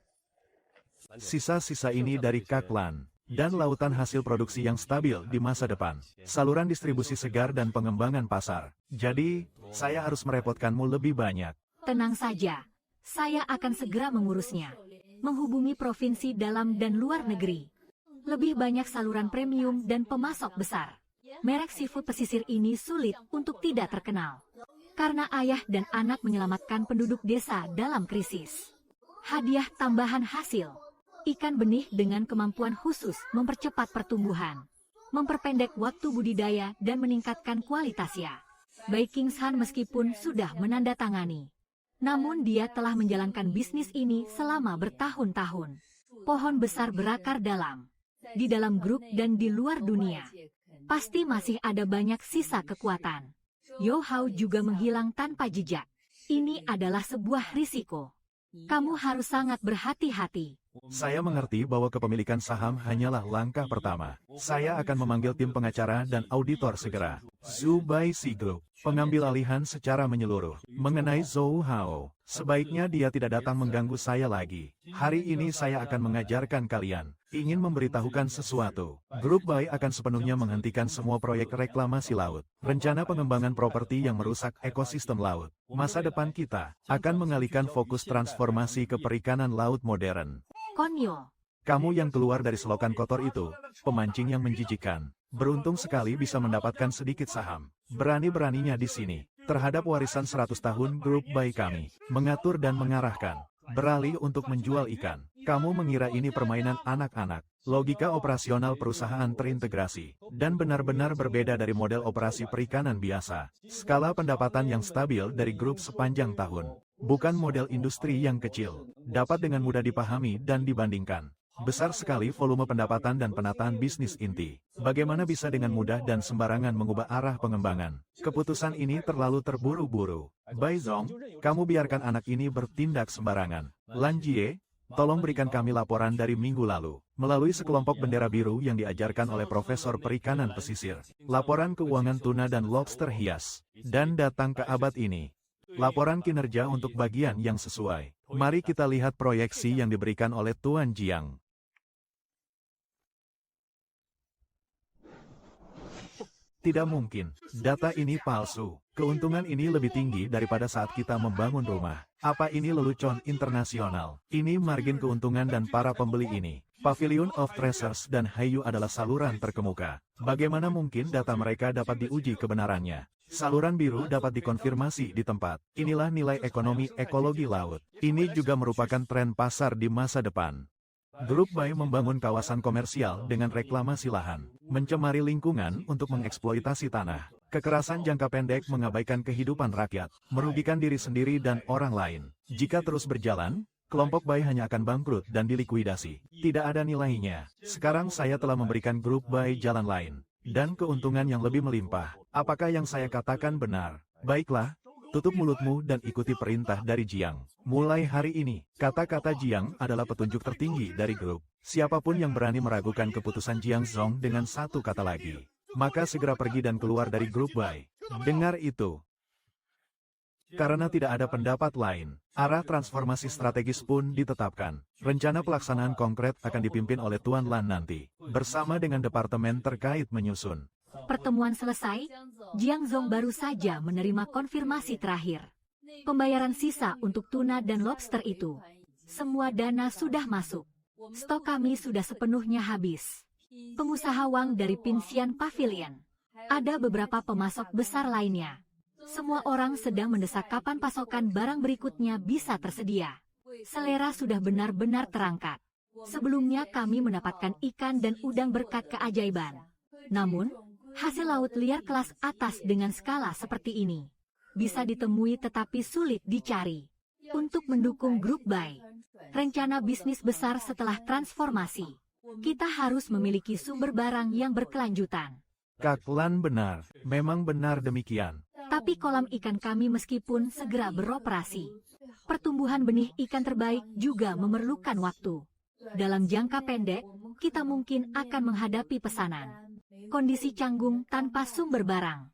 Sisa-sisa ini dari Kak Lan. dan lautan hasil produksi yang stabil di masa depan, saluran distribusi segar dan pengembangan pasar. Jadi, saya harus merepotkanmu lebih banyak. Tenang saja, saya akan segera mengurusnya. Menghubungi provinsi dalam dan luar negeri. Lebih banyak saluran premium dan pemasok besar. Merek seafood pesisir ini sulit untuk tidak terkenal. Karena ayah dan anak menyelamatkan penduduk desa dalam krisis. Hadiah tambahan hasil. Ikan benih dengan kemampuan khusus mempercepat pertumbuhan. Memperpendek waktu budidaya dan meningkatkan kualitasnya. Baik Kings Han meskipun sudah menandatangani. Namun dia telah menjalankan bisnis ini selama bertahun-tahun. Pohon besar berakar dalam. Di dalam grup dan di luar dunia. Pasti masih ada banyak sisa kekuatan. Yo Hao juga menghilang tanpa jejak. Ini adalah sebuah risiko. Kamu harus sangat berhati-hati. Saya mengerti bahwa kepemilikan saham hanyalah langkah pertama. Saya akan memanggil tim pengacara dan auditor segera. Zhu Bai Si Group, pengambil alihan secara menyeluruh. Mengenai Zhou Hao, sebaiknya dia tidak datang mengganggu saya lagi. Hari ini saya akan mengajarkan kalian. Ingin memberitahukan sesuatu. Grup Bai akan sepenuhnya menghentikan semua proyek reklamasi laut. Rencana pengembangan properti yang merusak ekosistem laut. Masa depan kita akan mengalihkan fokus transformasi ke perikanan laut modern. Konyol. Kamu yang keluar dari selokan kotor itu, pemancing yang menjijikan. Beruntung sekali bisa mendapatkan sedikit saham. Berani-beraninya di sini, terhadap warisan 100 tahun grup Bai kami, mengatur dan mengarahkan. Beralih untuk menjual ikan. Kamu mengira ini permainan anak-anak. Logika operasional perusahaan terintegrasi. Dan benar-benar berbeda dari model operasi perikanan biasa. Skala pendapatan yang stabil dari grup sepanjang tahun. Bukan model industri yang kecil. Dapat dengan mudah dipahami dan dibandingkan. Besar sekali volume pendapatan dan penataan bisnis inti. Bagaimana bisa dengan mudah dan sembarangan mengubah arah pengembangan? Keputusan ini terlalu terburu-buru. Bai Zong, kamu biarkan anak ini bertindak sembarangan. Lan Jie, tolong berikan kami laporan dari minggu lalu. Melalui sekelompok bendera biru yang diajarkan oleh Profesor Perikanan Pesisir. Laporan keuangan tuna dan lobster hias. Dan datang ke abad ini. Laporan kinerja untuk bagian yang sesuai. Mari kita lihat proyeksi yang diberikan oleh Tuan Jiang. Tidak mungkin. Data ini palsu. Keuntungan ini lebih tinggi daripada saat kita membangun rumah. Apa ini lelucon internasional? Ini margin keuntungan dan para pembeli ini. Pavilion of Treasures dan Haiyu adalah saluran terkemuka. Bagaimana mungkin data mereka dapat diuji kebenarannya? Saluran biru dapat dikonfirmasi di tempat. Inilah nilai ekonomi ekologi laut. Ini juga merupakan tren pasar di masa depan. Grup Bai membangun kawasan komersial dengan reklamasi lahan, mencemari lingkungan untuk mengeksploitasi tanah. Kekerasan jangka pendek mengabaikan kehidupan rakyat, merugikan diri sendiri dan orang lain. Jika terus berjalan, kelompok Bai hanya akan bangkrut dan dilikuidasi. Tidak ada nilainya. Sekarang saya telah memberikan grup Bai jalan lain, dan keuntungan yang lebih melimpah. Apakah yang saya katakan benar? Baiklah. Tutup mulutmu dan ikuti perintah dari Jiang. Mulai hari ini, kata-kata Jiang adalah petunjuk tertinggi dari grup. Siapapun yang berani meragukan keputusan Jiang Zong dengan satu kata lagi, maka segera pergi dan keluar dari grup Bai. Dengar itu. Karena tidak ada pendapat lain, arah transformasi strategis pun ditetapkan. Rencana pelaksanaan konkret akan dipimpin oleh Tuan Lan nanti, bersama dengan departemen terkait menyusun. Pertemuan selesai, Jiang Zong baru saja menerima konfirmasi terakhir. Pembayaran sisa untuk tuna dan lobster itu. Semua dana sudah masuk. Stok kami sudah sepenuhnya habis. Pengusaha Wang dari Pinxian Pavilion. Ada beberapa pemasok besar lainnya. Semua orang sedang mendesak kapan pasokan barang berikutnya bisa tersedia. Selera sudah benar-benar terangkat. Sebelumnya kami mendapatkan ikan dan udang berkat keajaiban. Namun, hasil laut liar kelas atas dengan skala seperti ini bisa ditemui tetapi sulit dicari. Untuk mendukung grup Bai, rencana bisnis besar setelah transformasi, kita harus memiliki sumber barang yang berkelanjutan. Kak Lan benar, memang benar demikian. Tapi kolam ikan kami meskipun segera beroperasi, pertumbuhan benih ikan terbaik juga memerlukan waktu. Dalam jangka pendek, kita mungkin akan menghadapi pesanan. Kondisi canggung tanpa sumber barang.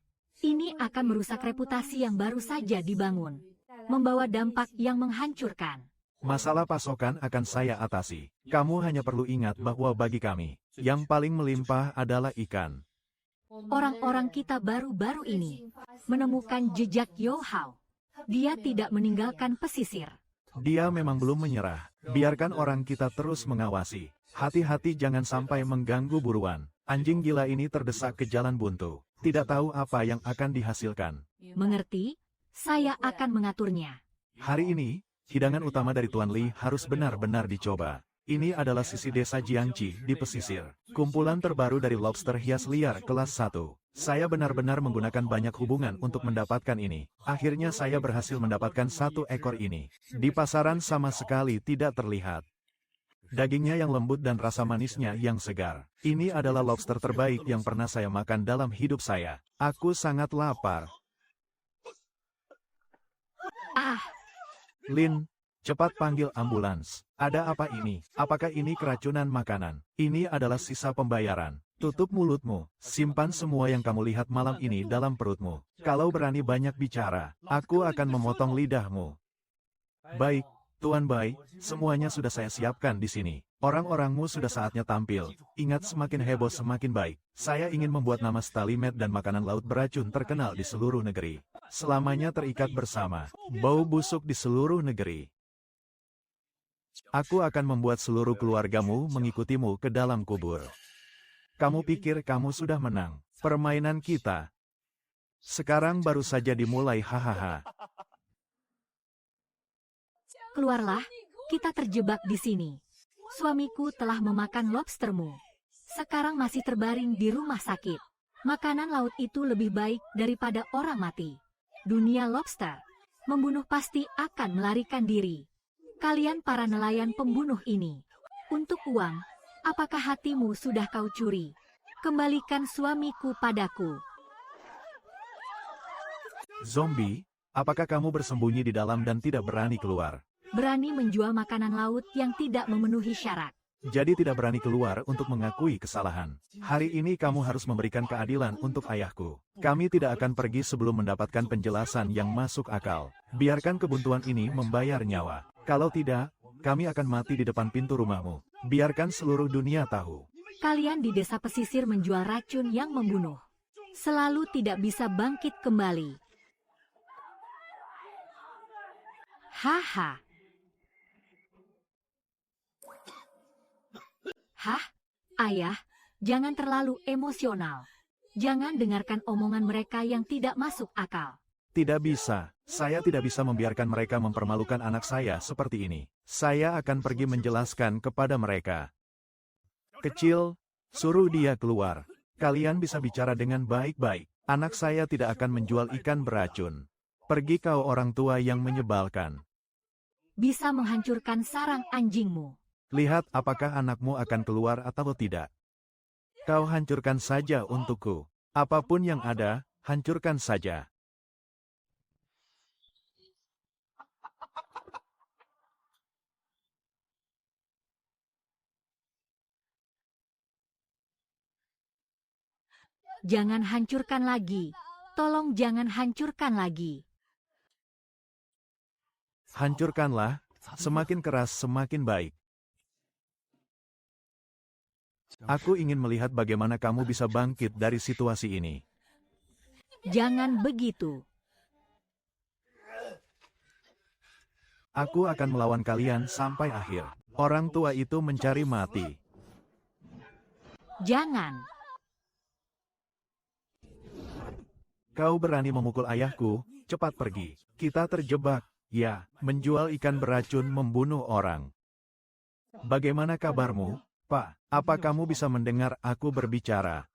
Ini akan merusak reputasi yang baru saja dibangun. Membawa dampak yang menghancurkan. Masalah pasokan akan saya atasi. Kamu hanya perlu ingat bahwa bagi kami, Yang paling melimpah adalah ikan. Orang-orang kita baru-baru ini menemukan jejak Yo Hao. Dia tidak meninggalkan pesisir. Dia memang belum menyerah. Biarkan orang kita terus mengawasi. Hati-hati jangan sampai mengganggu buruan. Anjing gila ini terdesak ke jalan buntu. Tidak tahu apa yang akan dihasilkan. Mengerti? Saya akan mengaturnya. Hari ini, hidangan utama dari Tuan Li harus benar-benar dicoba. Ini adalah sisi desa Jiangqi di pesisir. Kumpulan terbaru dari lobster hias liar kelas 1. Saya benar-benar menggunakan banyak hubungan untuk mendapatkan ini. Akhirnya saya berhasil mendapatkan 1 ekor ini. Di pasaran sama sekali tidak terlihat. Dagingnya yang lembut dan rasa manisnya yang segar. Ini adalah lobster terbaik yang pernah saya makan dalam hidup saya. Aku sangat lapar. Ah, Lin, cepat panggil ambulans. Ada apa ini? Apakah ini keracunan makanan? Ini adalah sisa pembayaran. Tutup mulutmu. Simpan semua yang kamu lihat malam ini dalam perutmu. Kalau berani banyak bicara, aku akan memotong lidahmu. Baik, Tuan Bai, semuanya sudah saya siapkan di sini. Orang-orangmu sudah saatnya tampil. Ingat, semakin heboh semakin baik. Saya ingin membuat nama Stalimet dan makanan laut beracun terkenal di seluruh negeri. Selamanya terikat bersama. Bau busuk di seluruh negeri. Aku akan membuat seluruh keluargamu mengikutimu ke dalam kubur. Kamu pikir kamu sudah menang? Permainan kita sekarang baru saja dimulai, hahaha. keluarlah, kita terjebak di sini. Suamiku telah memakan lobstermu. Sekarang masih terbaring di rumah sakit. Makanan laut itu lebih baik daripada orang mati. Dunia lobster. Membunuh pasti akan melarikan diri. Kalian para nelayan pembunuh ini. Untuk uang, apakah hatimu sudah kau curi? Kembalikan suamiku padaku. Zombie, apakah kamu bersembunyi di dalam dan tidak berani keluar? Berani menjual makanan laut yang tidak memenuhi syarat. Jadi tidak berani keluar untuk mengakui kesalahan. Hari ini kamu harus memberikan keadilan untuk ayahku. Kami tidak akan pergi sebelum mendapatkan penjelasan yang masuk akal. Biarkan kebuntuan ini membayar nyawa. Kalau tidak, kami akan mati di depan pintu rumahmu. Biarkan seluruh dunia tahu. Kalian di desa pesisir menjual racun yang membunuh. Selalu tidak bisa bangkit kembali. Haha. Hah? Ayah, jangan terlalu emosional. Jangan dengarkan omongan mereka yang tidak masuk akal. Tidak bisa. Saya tidak bisa membiarkan mereka mempermalukan anak saya seperti ini. Saya akan pergi menjelaskan kepada mereka. Kecil, suruh dia keluar. Kalian bisa bicara dengan baik-baik. Anak saya tidak akan menjual ikan beracun. Pergi kau orang tua yang menyebalkan. Bisa menghancurkan sarang anjingmu. Lihat apakah anakmu akan keluar atau tidak. Kau hancurkan saja untukku. Apapun yang ada, hancurkan saja. Jangan hancurkan lagi. Tolong jangan hancurkan lagi. Hancurkanlah, semakin keras semakin baik. Aku ingin melihat bagaimana kamu bisa bangkit dari situasi ini. Jangan begitu. Aku akan melawan kalian sampai akhir. Orang tua itu mencari mati. Jangan. Kau berani memukul ayahku, cepat pergi. Kita terjebak, ya, menjual ikan beracun membunuh orang. Bagaimana kabarmu, Pak? Apa kamu bisa mendengar aku berbicara?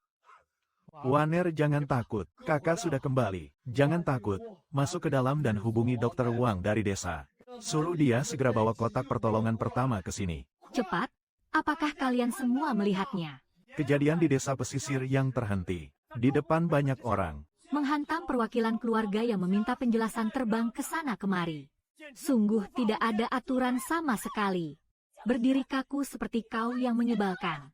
Waner, jangan takut, kakak sudah kembali. Jangan takut, masuk ke dalam dan hubungi Dokter Wang dari desa. Suruh dia segera bawa kotak pertolongan pertama ke sini. Cepat, apakah kalian semua melihatnya? Kejadian di desa pesisir yang terhenti. Di depan banyak orang. Menghantam perwakilan keluarga yang meminta penjelasan terbang ke sana kemari. Sungguh tidak ada aturan sama sekali. Berdiri kaku seperti kau yang menyebalkan.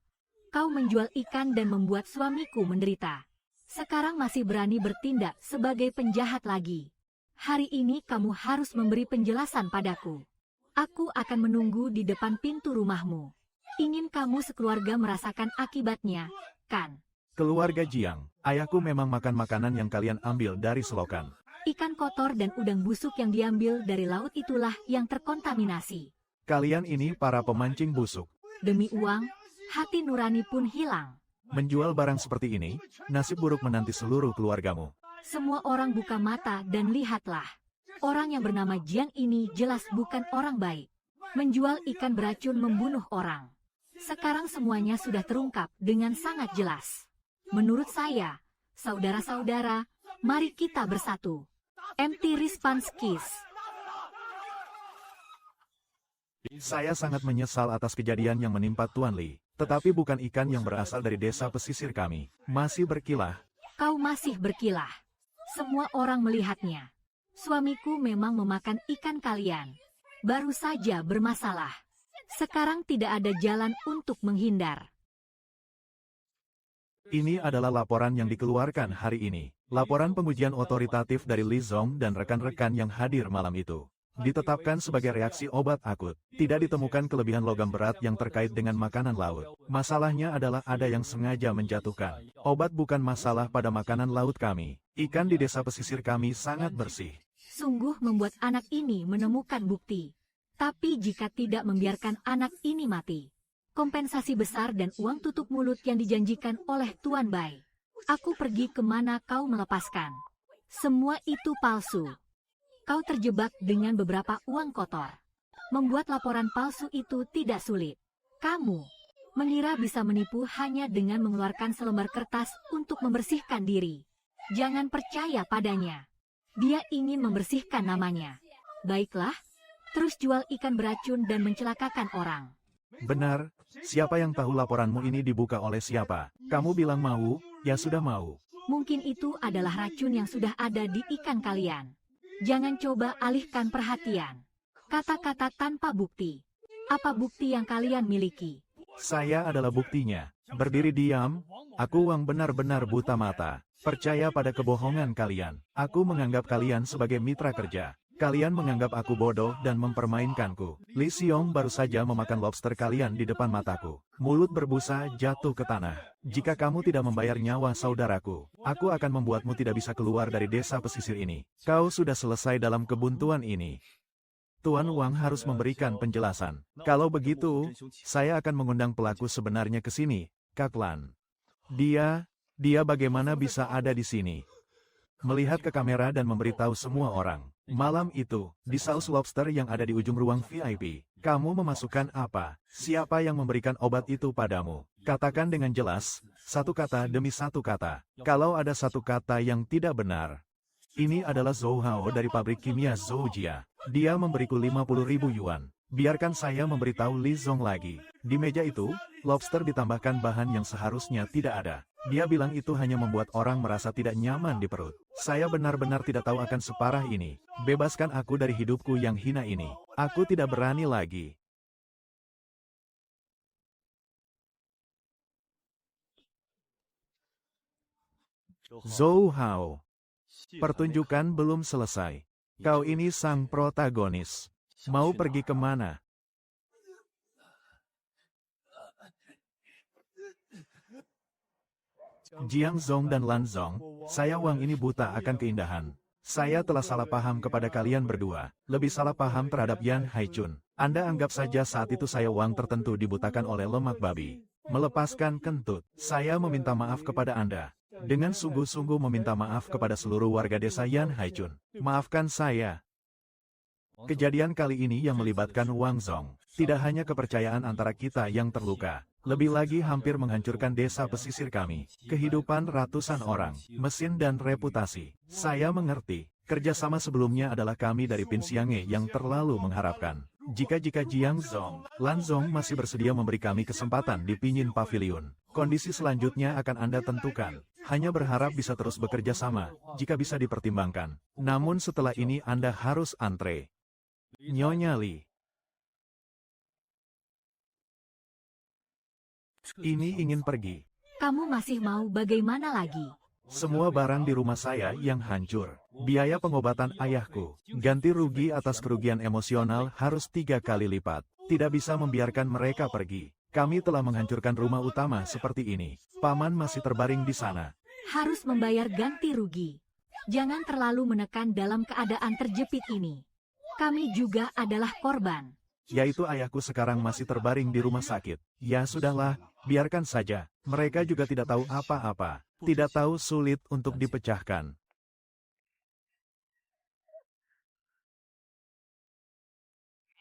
Kau menjual ikan dan membuat suamiku menderita. Sekarang masih berani bertindak sebagai penjahat lagi. Hari ini kamu harus memberi penjelasan padaku. Aku akan menunggu di depan pintu rumahmu. Ingin kamu sekeluarga merasakan akibatnya, kan? Keluarga Jiang, ayahku memang makan makanan yang kalian ambil dari selokan. Ikan kotor dan udang busuk yang diambil dari laut itulah yang terkontaminasi. Kalian ini para pemancing busuk. Demi uang, hati nurani pun hilang. Menjual barang seperti ini, nasib buruk menanti seluruh keluargamu. Semua orang buka mata dan lihatlah. Orang yang bernama Jiang ini jelas bukan orang baik. Menjual ikan beracun membunuh orang. Sekarang semuanya sudah terungkap dengan sangat jelas. Menurut saya, saudara-saudara, mari kita bersatu. MT Rispanskis. Saya sangat menyesal atas kejadian yang menimpa Tuan Li. Tetapi bukan ikan yang berasal dari desa pesisir kami. Masih berkilah. Kau masih berkilah. Semua orang melihatnya. Suamiku memang memakan ikan kalian. Baru saja bermasalah. Sekarang tidak ada jalan untuk menghindar. Ini adalah laporan yang dikeluarkan hari ini. Laporan pengujian otoritatif dari Li Zong dan rekan-rekan yang hadir malam itu. Ditetapkan sebagai reaksi obat akut. Tidak ditemukan kelebihan logam berat yang terkait dengan makanan laut. Masalahnya adalah ada yang sengaja menjatuhkan. Obat bukan masalah pada makanan laut kami. Ikan di desa pesisir kami sangat bersih. Sungguh membuat anak ini menemukan bukti. Tapi jika tidak membiarkan anak ini mati, kompensasi besar dan uang tutup mulut yang dijanjikan oleh Tuan Bai. Aku pergi kemana kau melepaskan. Semua itu palsu. Kau terjebak dengan beberapa uang kotor. Membuat laporan palsu itu tidak sulit. Kamu mengira bisa menipu hanya dengan mengeluarkan selembar kertas untuk membersihkan diri. Jangan percaya padanya. Dia ingin membersihkan namanya. Baiklah, terus jual ikan beracun dan mencelakakan orang. Benar, siapa yang tahu laporanmu ini dibuka oleh siapa? Kamu bilang mau, ya sudah mau. Mungkin itu adalah racun yang sudah ada di ikan kalian. Jangan coba alihkan perhatian. Kata-kata tanpa bukti. Apa bukti yang kalian miliki? Saya adalah buktinya. Berdiri diam, aku Wang benar-benar buta mata. Percaya pada kebohongan kalian. Aku menganggap kalian sebagai mitra kerja. Kalian menganggap aku bodoh dan mempermainkanku. Li Xiong baru saja memakan lobster kalian di depan mataku. Mulut berbusa jatuh ke tanah. Jika kamu tidak membayar nyawa saudaraku, aku akan membuatmu tidak bisa keluar dari desa pesisir ini. Kau sudah selesai dalam kebuntuan ini. Tuan Wang harus memberikan penjelasan. Kalau begitu, saya akan mengundang pelaku sebenarnya ke sini, Kak Lan. Dia bagaimana bisa ada di sini? Melihat ke kamera dan memberitahu semua orang. Malam itu, di saus lobster yang ada di ujung ruang VIP, kamu memasukkan apa? Siapa yang memberikan obat itu padamu? Katakan dengan jelas, satu kata demi satu kata. Kalau ada satu kata yang tidak benar. Ini adalah Zhou Hao dari pabrik kimia Zhoujia. Dia memberiku 50.000 yuan. Biarkan saya memberitahu Li Zong lagi. Di meja itu, lobster ditambahkan bahan yang seharusnya tidak ada. Dia bilang itu hanya membuat orang merasa tidak nyaman di perut. Saya benar-benar tidak tahu akan separah ini. Bebaskan aku dari hidupku yang hina ini. Aku tidak berani lagi. Zhou Hao. Pertunjukan belum selesai. Kau ini sang protagonis. Mau pergi kemana? Jiang Zong dan Lan Zong, saya Wang ini buta akan keindahan. Saya telah salah paham kepada kalian berdua. Lebih salah paham terhadap Yan Haichun. Anda anggap saja saat itu saya Wang tertentu dibutakan oleh lemak babi. Melepaskan kentut. Saya meminta maaf kepada Anda. Dengan sungguh-sungguh meminta maaf kepada seluruh warga desa Yan Haichun. Maafkan saya. Kejadian kali ini yang melibatkan Wang Zong. Tidak hanya kepercayaan antara kita yang terluka. Lebih lagi hampir menghancurkan desa pesisir kami. Kehidupan ratusan orang, mesin dan reputasi. Saya mengerti. Kerjasama sebelumnya adalah kami dari Pinsiange yang terlalu mengharapkan. Jika Jiang Zong, Lan Zong masih bersedia memberi kami kesempatan di Pinyin Pavilion. Kondisi selanjutnya akan Anda tentukan. Hanya berharap bisa terus bekerja sama, jika bisa dipertimbangkan. Namun setelah ini Anda harus antre. Nyonya Li. Ini ingin pergi. Kamu masih mau bagaimana lagi? Semua barang di rumah saya yang hancur. Biaya pengobatan ayahku. Ganti rugi atas kerugian emosional harus 3 kali lipat. Tidak bisa membiarkan mereka pergi. Kami telah menghancurkan rumah utama seperti ini. Paman masih terbaring di sana. Harus membayar ganti rugi. Jangan terlalu menekan dalam keadaan terjepit ini. Kami juga adalah korban. Yaitu ayahku sekarang masih terbaring di rumah sakit. Ya sudahlah, biarkan saja. Mereka juga tidak tahu apa-apa. Tidak tahu sulit untuk dipecahkan.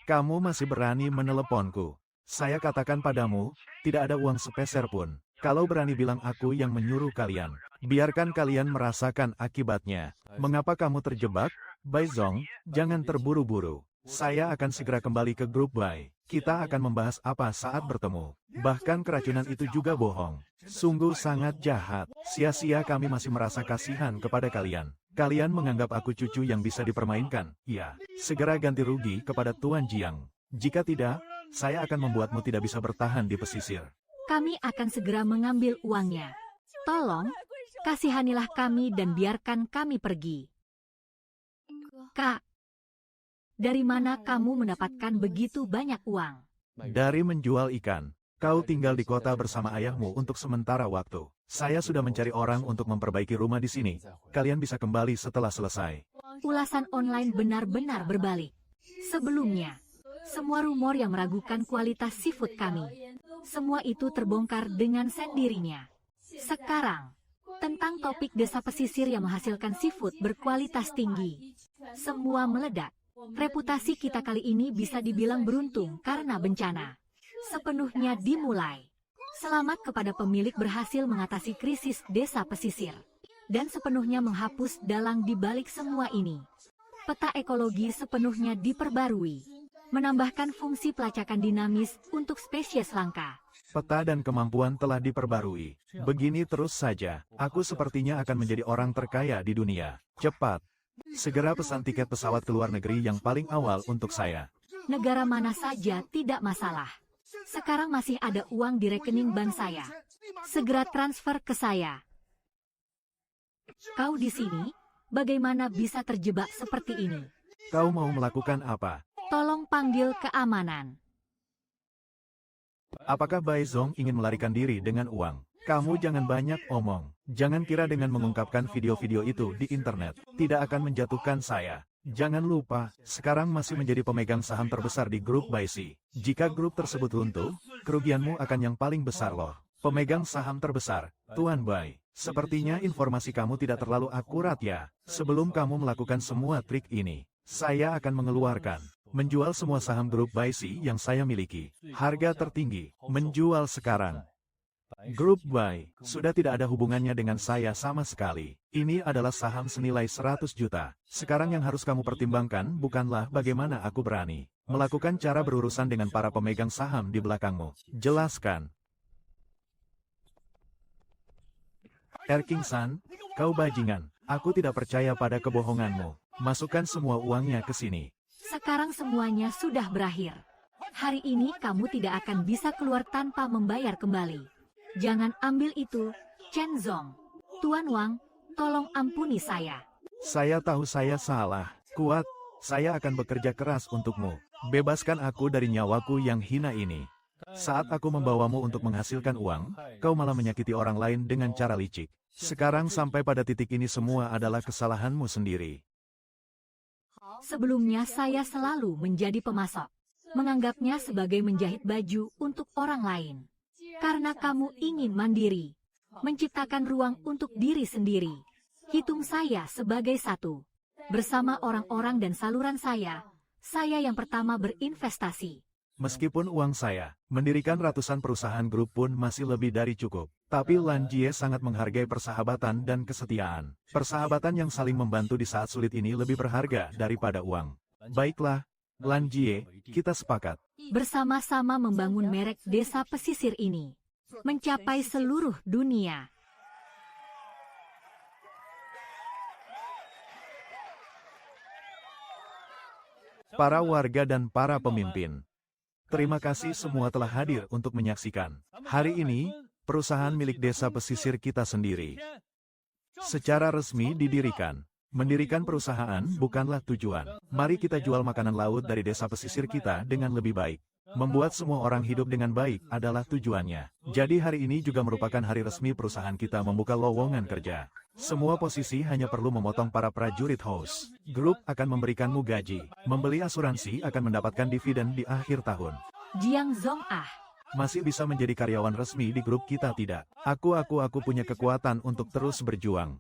Kamu masih berani meneleponku. Saya katakan padamu, tidak ada uang sepeser pun. Kalau berani bilang aku yang menyuruh kalian. Biarkan kalian merasakan akibatnya. Mengapa kamu terjebak? Bai Zong, jangan terburu-buru. Saya akan segera kembali ke grup Bai. Kita akan membahas apa saat bertemu. Bahkan keracunan itu juga bohong. Sungguh sangat jahat. Sia-sia kami masih merasa kasihan kepada kalian. Kalian menganggap aku cucu yang bisa dipermainkan. Ya, segera ganti rugi kepada Tuan Jiang. Jika tidak, saya akan membuatmu tidak bisa bertahan di pesisir. Kami akan segera mengambil uangnya. Tolong, kasihanilah kami dan biarkan kami pergi. Kak, dari mana kamu mendapatkan begitu banyak uang? Dari menjual ikan. Kau tinggal di kota bersama ayahmu untuk sementara waktu. Saya sudah mencari orang untuk memperbaiki rumah di sini. Kalian bisa kembali setelah selesai. Ulasan online benar-benar berbalik. Sebelumnya, semua rumor yang meragukan kualitas seafood kami, semua itu terbongkar dengan sendirinya. Sekarang, tentang topik desa pesisir yang menghasilkan seafood berkualitas tinggi, semua meledak. Reputasi kita kali ini bisa dibilang beruntung karena bencana sepenuhnya dimulai. Selamat kepada pemilik berhasil mengatasi krisis desa pesisir dan sepenuhnya menghapus dalang di balik semua ini. Peta ekologi sepenuhnya diperbarui, menambahkan fungsi pelacakan dinamis untuk spesies langka. Peta dan kemampuan telah diperbarui. Begini terus saja, aku sepertinya akan menjadi orang terkaya di dunia. Cepat, segera pesan tiket pesawat ke luar negeri yang paling awal untuk saya. Negara mana saja tidak masalah. Sekarang masih ada uang di rekening bank saya. Segera transfer ke saya. Kau di sini, bagaimana bisa terjebak seperti ini? Kau mau melakukan apa? Tolong panggil keamanan. Apakah Bai Zong ingin melarikan diri dengan uang? Kamu jangan banyak omong. Jangan kira dengan mengungkapkan video-video itu di internet, tidak akan menjatuhkan saya. Jangan lupa, sekarang masih menjadi pemegang saham terbesar di grup Baisi. Jika grup tersebut runtuh, kerugianmu akan yang paling besar loh. Pemegang saham terbesar, Tuan Bai. Sepertinya informasi kamu tidak terlalu akurat ya. Sebelum kamu melakukan semua trik ini, saya akan menjual semua saham grup Baisi yang saya miliki. Harga tertinggi, menjual sekarang. Grup Bai sudah tidak ada hubungannya dengan saya sama sekali. Ini adalah saham senilai 100 juta. Sekarang yang harus kamu pertimbangkan bukanlah bagaimana aku berani melakukan cara berurusan dengan para pemegang saham di belakangmu. Jelaskan. Erking-san, kau bajingan. Aku tidak percaya pada kebohonganmu. Masukkan semua uangnya ke sini. Sekarang semuanya sudah berakhir. Hari ini kamu tidak akan bisa keluar tanpa membayar kembali. Jangan ambil itu, Chen Zong. Tuan Wang, tolong ampuni saya. Saya tahu saya salah. Kuat, saya akan bekerja keras untukmu. Bebaskan aku dari nyawaku yang hina ini. Saat aku membawamu untuk menghasilkan uang, kau malah menyakiti orang lain dengan cara licik. Sekarang sampai pada titik ini semua adalah kesalahanmu sendiri. Sebelumnya saya selalu menjadi pemasok, menganggapnya sebagai menjahit baju untuk orang lain. Karena kamu ingin mandiri, menciptakan ruang untuk diri sendiri. Hitung saya sebagai satu. Bersama orang-orang dan saluran saya yang pertama berinvestasi. Meskipun uang saya, mendirikan ratusan perusahaan grup pun masih lebih dari cukup. Tapi Lan Jie sangat menghargai persahabatan dan kesetiaan. Persahabatan yang saling membantu di saat sulit ini lebih berharga daripada uang. Baiklah, Lan Jie, kita sepakat. Bersama-sama membangun merek desa pesisir ini. Mencapai seluruh dunia. Para warga dan para pemimpin. Terima kasih semua telah hadir untuk menyaksikan. Hari ini, perusahaan milik desa pesisir kita sendiri secara resmi didirikan. Mendirikan perusahaan bukanlah tujuan. Mari kita jual makanan laut dari desa pesisir kita dengan lebih baik. Membuat semua orang hidup dengan baik adalah tujuannya. Jadi hari ini juga merupakan hari resmi perusahaan kita membuka lowongan kerja. Semua posisi hanya perlu memotong para prajurit host. Grup akan memberikanmu gaji. Membeli asuransi akan mendapatkan dividen di akhir tahun. Jiang Zong ah. Masih bisa menjadi karyawan resmi di grup kita tidak? Aku punya kekuatan untuk terus berjuang.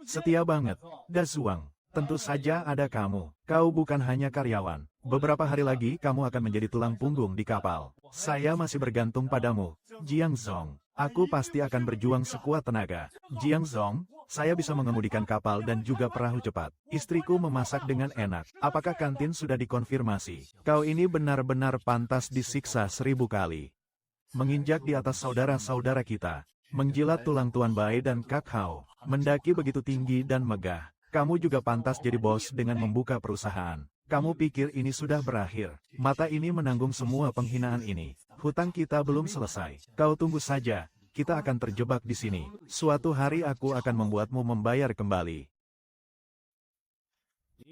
Setia banget. Dazuang. Tentu saja ada kamu. Kau bukan hanya karyawan. Beberapa hari lagi kamu akan menjadi tulang punggung di kapal. Saya masih bergantung padamu, Jiang Zong. Aku pasti akan berjuang sekuat tenaga. Jiang Zong, saya bisa mengemudikan kapal dan juga perahu cepat. Istriku memasak dengan enak. Apakah kantin sudah dikonfirmasi? Kau ini benar-benar pantas disiksa 1000 kali. Menginjak di atas saudara-saudara kita. Menjilat tulang Tuan Bai dan Kak Hao. Mendaki begitu tinggi dan megah. Kamu juga pantas jadi bos dengan membuka perusahaan. Kamu pikir ini sudah berakhir? Mata ini menanggung semua penghinaan ini. Hutang kita belum selesai. Kau tunggu saja. Kita akan terjebak di sini. Suatu hari aku akan membuatmu membayar kembali.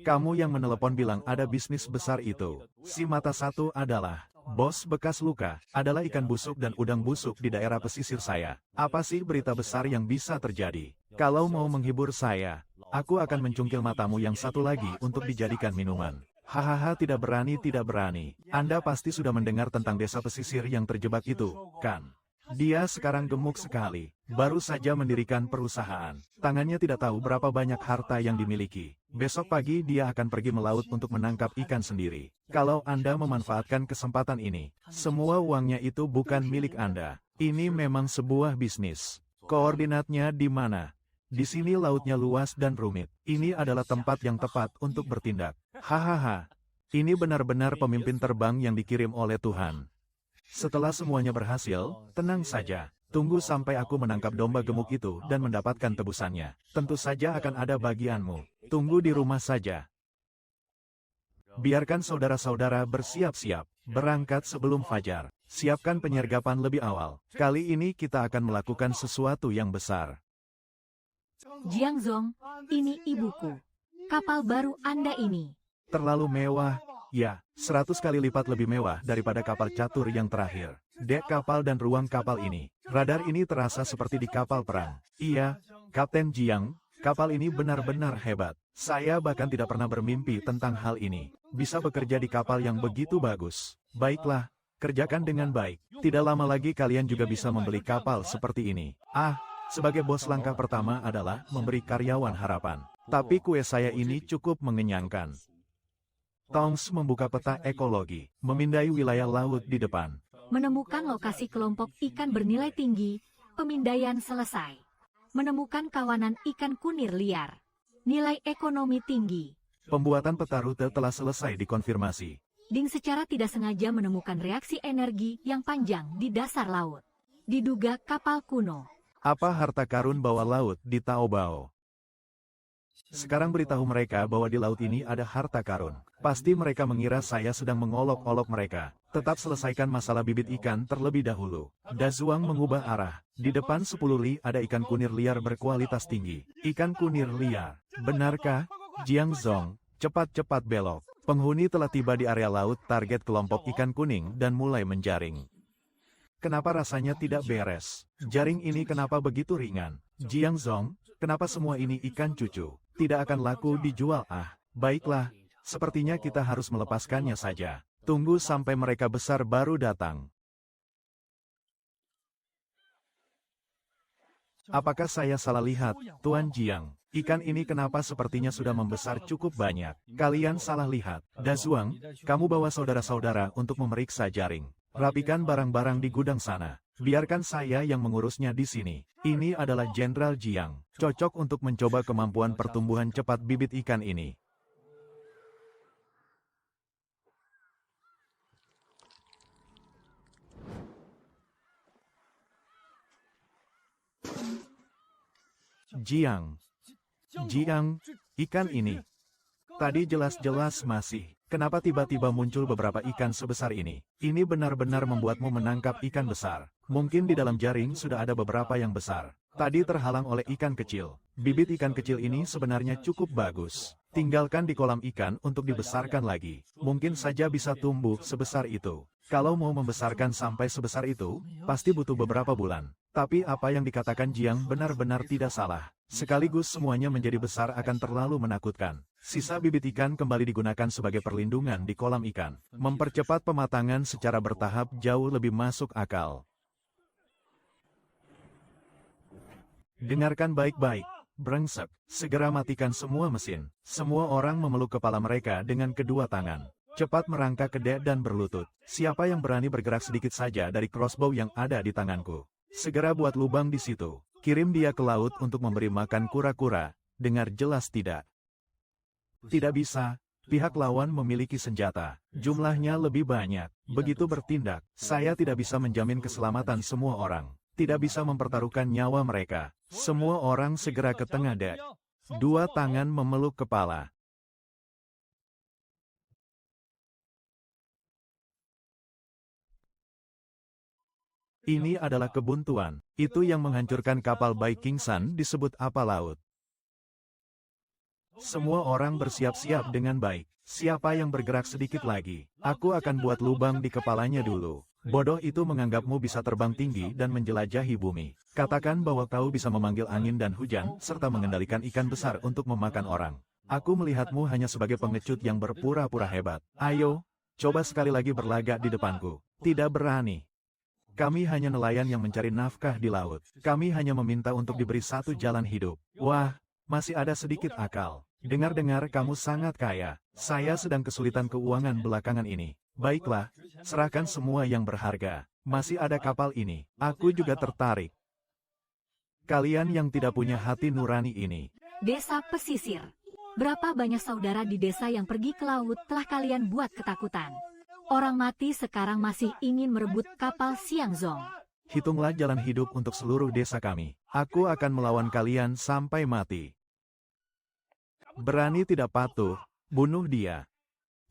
Kamu yang menelepon bilang ada bisnis besar itu. Si mata satu adalah bos bekas luka, adalah ikan busuk dan udang busuk di daerah pesisir saya. Apa sih berita besar yang bisa terjadi? Kalau mau menghibur saya, aku akan mencungkil matamu yang satu lagi untuk dijadikan minuman. Hahaha, tidak berani. Anda pasti sudah mendengar tentang desa pesisir yang terjebak itu, kan? Dia sekarang gemuk sekali, baru saja mendirikan perusahaan. Tangannya tidak tahu berapa banyak harta yang dimiliki. Besok pagi dia akan pergi melaut untuk menangkap ikan sendiri. Kalau Anda memanfaatkan kesempatan ini, semua uangnya itu bukan milik Anda. Ini memang sebuah bisnis. Koordinatnya di mana? Di sini lautnya luas dan rumit. Ini adalah tempat yang tepat untuk bertindak. Hahaha. Ini benar-benar pemimpin terbang yang dikirim oleh Tuhan. Setelah semuanya berhasil, tenang saja. Tunggu sampai aku menangkap domba gemuk itu dan mendapatkan tebusannya. Tentu saja akan ada bagianmu. Tunggu di rumah saja. Biarkan saudara-saudara bersiap-siap. Berangkat sebelum fajar. Siapkan penyergapan lebih awal. Kali ini kita akan melakukan sesuatu yang besar. Jiang Zong, ini ibuku. Kapal baru Anda ini. Terlalu mewah. Ya, 100 kali lipat lebih mewah daripada kapal catur yang terakhir. Dek kapal dan ruang kapal ini. Radar ini terasa seperti di kapal perang. Iya, Kapten Jiang, kapal ini benar-benar hebat. Saya bahkan tidak pernah bermimpi tentang hal ini. Bisa bekerja di kapal yang begitu bagus. Baiklah, kerjakan dengan baik. Tidak lama lagi kalian juga bisa membeli kapal seperti ini. Sebagai bos langkah pertama adalah memberi karyawan harapan. Tapi kue saya ini cukup mengenyangkan. Tongs membuka peta ekologi, memindai wilayah laut di depan. Menemukan lokasi kelompok ikan bernilai tinggi, pemindaian selesai. Menemukan kawanan ikan kunir liar. Nilai ekonomi tinggi. Pembuatan peta rute telah selesai dikonfirmasi. Ding secara tidak sengaja menemukan reaksi energi yang panjang di dasar laut. Diduga kapal kuno. Apa harta karun bawah laut di Taobao? Sekarang beritahu mereka bahwa di laut ini ada harta karun. Pasti mereka mengira saya sedang mengolok-olok mereka. Tetap selesaikan masalah bibit ikan terlebih dahulu. Dazuang mengubah arah. Di depan 10 li ada ikan kunir liar berkualitas tinggi. Ikan kunir liar. Benarkah? Jiang Zong, cepat-cepat belok. Penghuni telah tiba di area laut target kelompok ikan kuning dan mulai menjaring. Kenapa rasanya tidak beres? Jaring ini kenapa begitu ringan? Jiang Zong, kenapa semua ini ikan cucu? Tidak akan laku dijual. Baiklah, sepertinya kita harus melepaskannya saja. Tunggu sampai mereka besar baru datang. Apakah saya salah lihat, Tuan Jiang? Ikan ini kenapa sepertinya sudah membesar cukup banyak? Kalian salah lihat. Dazuang, kamu bawa saudara-saudara untuk memeriksa jaring. Rapikan barang-barang di gudang sana. Biarkan saya yang mengurusnya di sini. Ini adalah Jenderal Jiang. Cocok untuk mencoba kemampuan pertumbuhan cepat bibit ikan ini. Jiang, ikan ini. Tadi jelas-jelas masih. Kenapa tiba-tiba muncul beberapa ikan sebesar ini? Ini benar-benar membuatmu menangkap ikan besar. Mungkin di dalam jaring sudah ada beberapa yang besar. Tadi terhalang oleh ikan kecil. Bibit ikan kecil ini sebenarnya cukup bagus. Tinggalkan di kolam ikan untuk dibesarkan lagi. Mungkin saja bisa tumbuh sebesar itu. Kalau mau membesarkan sampai sebesar itu, pasti butuh beberapa bulan. Tapi apa yang dikatakan Jiang benar-benar tidak salah. Sekaligus semuanya menjadi besar akan terlalu menakutkan. Sisa bibit ikan kembali digunakan sebagai perlindungan di kolam ikan. Mempercepat pematangan secara bertahap jauh lebih masuk akal. Dengarkan baik-baik. Brengsek, segera matikan semua mesin. Semua orang memeluk kepala mereka dengan kedua tangan. Cepat merangkak ke dek dan berlutut. Siapa yang berani bergerak sedikit saja dari crossbow yang ada di tanganku? Segera buat lubang di situ. Kirim dia ke laut untuk memberi makan kura-kura. Dengar jelas tidak? Tidak bisa. Pihak lawan memiliki senjata. Jumlahnya lebih banyak. Begitu bertindak, saya tidak bisa menjamin keselamatan semua orang. Tidak bisa mempertaruhkan nyawa mereka. Semua orang segera ke tengah dek. Dua tangan memeluk kepala. Ini adalah kebuntuan. Itu yang menghancurkan kapal baik King Sun disebut apa laut. Semua orang bersiap-siap dengan baik. Siapa yang bergerak sedikit lagi, aku akan buat lubang di kepalanya dulu. Bodoh itu menganggapmu bisa terbang tinggi dan menjelajahi bumi. Katakan bahwa kau bisa memanggil angin dan hujan, serta mengendalikan ikan besar untuk memakan orang. Aku melihatmu hanya sebagai pengecut yang berpura-pura hebat. Ayo, coba sekali lagi berlagak di depanku. Tidak berani. Kami hanya nelayan yang mencari nafkah di laut. Kami hanya meminta untuk diberi satu jalan hidup. Wah, masih ada sedikit akal. Dengar-dengar kamu sangat kaya. Saya sedang kesulitan keuangan belakangan ini. Baiklah, serahkan semua yang berharga. Masih ada kapal ini. Aku juga tertarik. Kalian yang tidak punya hati nurani ini. Desa pesisir. Berapa banyak saudara di desa yang pergi ke laut telah kalian buat ketakutan. Orang mati sekarang masih ingin merebut kapal Xiangzong. Hitunglah jalan hidup untuk seluruh desa kami. Aku akan melawan kalian sampai mati. Berani tidak patuh, bunuh dia.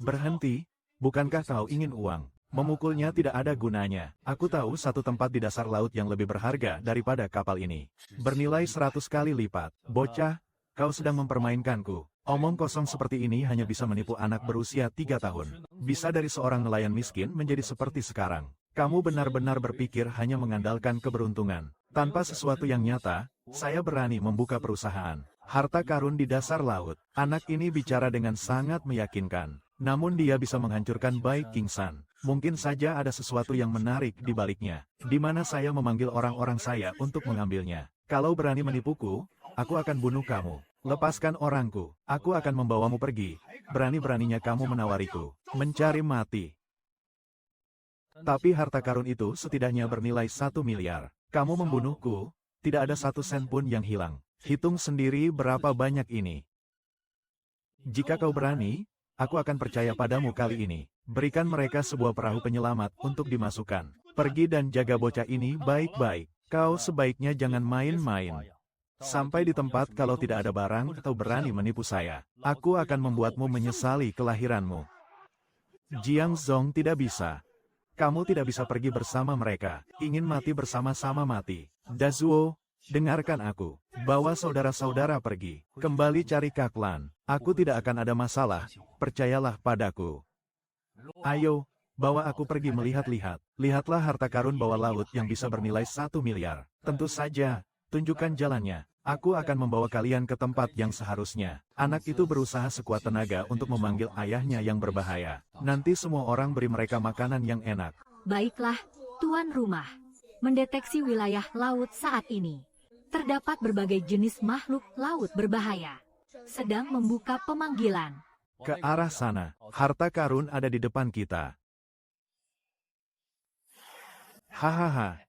Berhenti, bukankah kau ingin uang? Memukulnya tidak ada gunanya. Aku tahu satu tempat di dasar laut yang lebih berharga daripada kapal ini. Bernilai 100 kali lipat. Bocah, kau sedang mempermainkanku. Omong kosong seperti ini hanya bisa menipu anak berusia 3 tahun. Bisa dari seorang nelayan miskin menjadi seperti sekarang. Kamu benar-benar berpikir hanya mengandalkan keberuntungan. Tanpa sesuatu yang nyata, saya berani membuka perusahaan. Harta karun di dasar laut. Anak ini bicara dengan sangat meyakinkan. Namun dia bisa menghancurkan baik King Sun. Mungkin saja ada sesuatu yang menarik di baliknya. Di mana saya memanggil orang-orang saya untuk mengambilnya. Kalau berani menipuku, aku akan bunuh kamu. Lepaskan orangku, aku akan membawamu pergi. Berani-beraninya kamu menawariku, mencari mati. Tapi harta karun itu setidaknya bernilai 1 miliar. Kamu membunuhku, tidak ada 1 sen pun yang hilang. Hitung sendiri berapa banyak ini. Jika kau berani, aku akan percaya padamu kali ini. Berikan mereka sebuah perahu penyelamat untuk dimasukkan. Pergi dan jaga bocah ini baik-baik. Kau sebaiknya jangan main-main. Sampai di tempat kalau tidak ada barang atau berani menipu saya. Aku akan membuatmu menyesali kelahiranmu. Jiang Zong tidak bisa. Kamu tidak bisa pergi bersama mereka. Ingin mati bersama-sama mati. Dazuo, dengarkan aku. Bawa saudara-saudara pergi. Kembali cari Kaklan. Aku tidak akan ada masalah. Percayalah padaku. Ayo, bawa aku pergi melihat-lihat. Lihatlah harta karun bawah laut yang bisa bernilai 1 miliar. Tentu saja, tunjukkan jalannya. Aku akan membawa kalian ke tempat yang seharusnya. Anak itu berusaha sekuat tenaga untuk memanggil ayahnya yang berbahaya. Nanti semua orang beri mereka makanan yang enak. Baiklah, tuan rumah. Mendeteksi wilayah laut saat ini. Terdapat berbagai jenis makhluk laut berbahaya. Sedang membuka pemanggilan. Ke arah sana, harta karun ada di depan kita. Hahaha.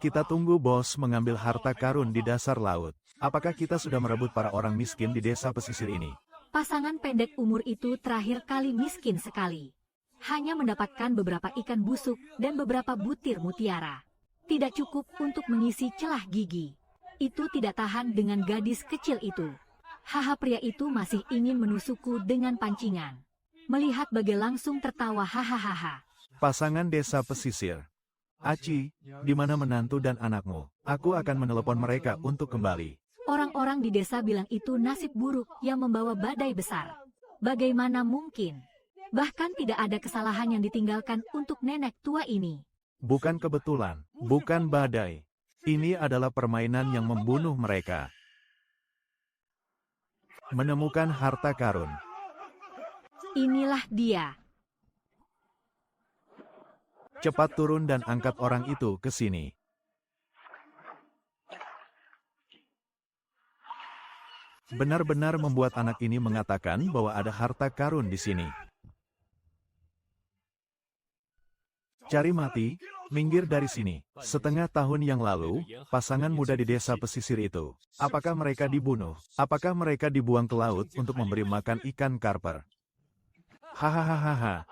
Kita tunggu bos mengambil harta karun di dasar laut. Apakah kita sudah merebut para orang miskin di desa pesisir ini? Pasangan pendek umur itu terakhir kali miskin sekali. Hanya mendapatkan beberapa ikan busuk dan beberapa butir mutiara. Tidak cukup untuk mengisi celah gigi. Itu tidak tahan dengan gadis kecil itu. Haha, pria itu masih ingin menusukku dengan pancingan. Melihat Bage langsung tertawa hahaha. Pasangan desa pesisir. Aci, di mana menantu dan anakmu? Aku akan menelepon mereka untuk kembali. Orang-orang di desa bilang itu nasib buruk yang membawa badai besar. Bagaimana mungkin? Bahkan tidak ada kesalahan yang ditinggalkan untuk nenek tua ini. Bukan kebetulan, bukan badai. Ini adalah permainan yang membunuh mereka. Menemukan harta karun. Inilah dia. Cepat turun dan angkat orang itu ke sini. Benar-benar membuat anak ini mengatakan bahwa ada harta karun di sini. Cari mati, minggir dari sini. Setengah tahun yang lalu, pasangan muda di desa pesisir itu. Apakah mereka dibunuh? Apakah mereka dibuang ke laut untuk memberi makan ikan karper? Hahaha.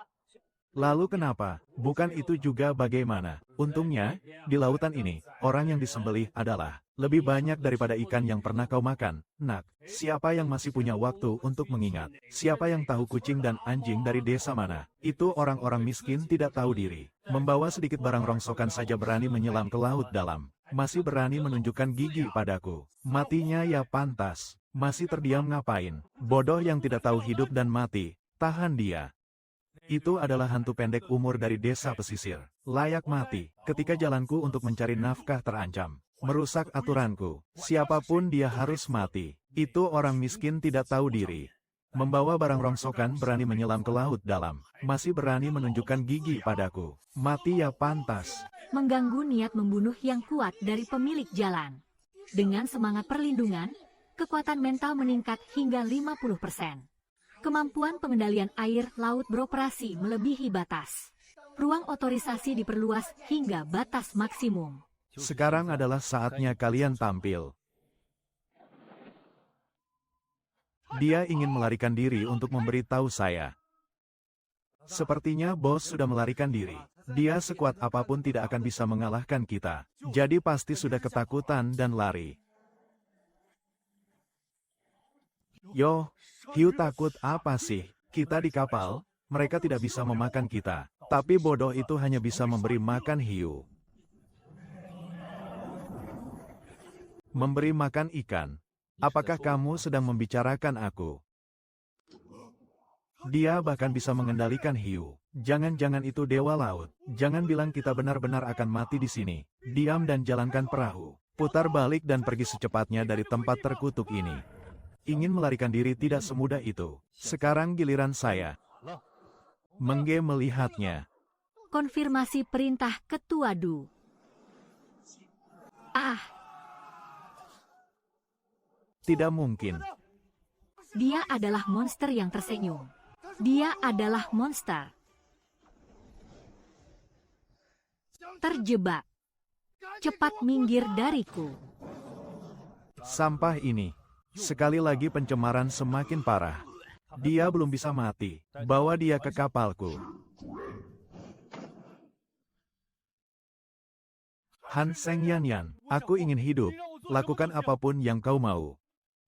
Lalu kenapa? Bukan itu juga bagaimana? Untungnya, di lautan ini, orang yang disembelih adalah lebih banyak daripada ikan yang pernah kau makan. Nak, siapa yang masih punya waktu untuk mengingat? Siapa yang tahu kucing dan anjing dari desa mana? Itu orang-orang miskin tidak tahu diri. Membawa sedikit barang rongsokan saja berani menyelam ke laut dalam. Masih berani menunjukkan gigi padaku. Matinya ya pantas. Masih terdiam ngapain? Bodoh yang tidak tahu hidup dan mati. Tahan dia. Itu adalah hantu pendek umur dari desa pesisir. Layak mati, ketika jalanku untuk mencari nafkah terancam. Merusak aturanku. Siapapun dia harus mati. Itu orang miskin tidak tahu diri. Membawa barang rongsokan berani menyelam ke laut dalam. Masih berani menunjukkan gigi padaku. Mati ya pantas. Mengganggu niat membunuh yang kuat dari pemilik jalan. Dengan semangat perlindungan, kekuatan mental meningkat hingga 50%. Kemampuan pengendalian air laut beroperasi melebihi batas. Ruang otorisasi diperluas hingga batas maksimum. Sekarang adalah saatnya kalian tampil. Dia ingin melarikan diri untuk memberitahu saya. Sepertinya bos sudah melarikan diri. Dia sekuat apapun tidak akan bisa mengalahkan kita. Jadi pasti sudah ketakutan dan lari. Yo, hiu takut apa sih? Kita di kapal, mereka tidak bisa memakan kita. Tapi bodoh itu hanya bisa memberi makan hiu. Memberi makan ikan. Apakah kamu sedang membicarakan aku? Dia bahkan bisa mengendalikan hiu. Jangan-jangan itu dewa laut. Jangan bilang kita benar-benar akan mati di sini. Diam dan jalankan perahu. Putar balik dan pergi secepatnya dari tempat terkutuk ini. Ingin melarikan diri tidak semudah itu. Sekarang giliran saya. Mengge melihatnya. Konfirmasi perintah Ketua Du. Tidak mungkin. Dia adalah monster yang tersenyum. Dia adalah monster. Terjebak. Cepat minggir dariku. Sampah ini. Sekali lagi pencemaran semakin parah. Dia belum bisa mati. Bawa dia ke kapalku. Han Seng Yan, aku ingin hidup. Lakukan apapun yang kau mau.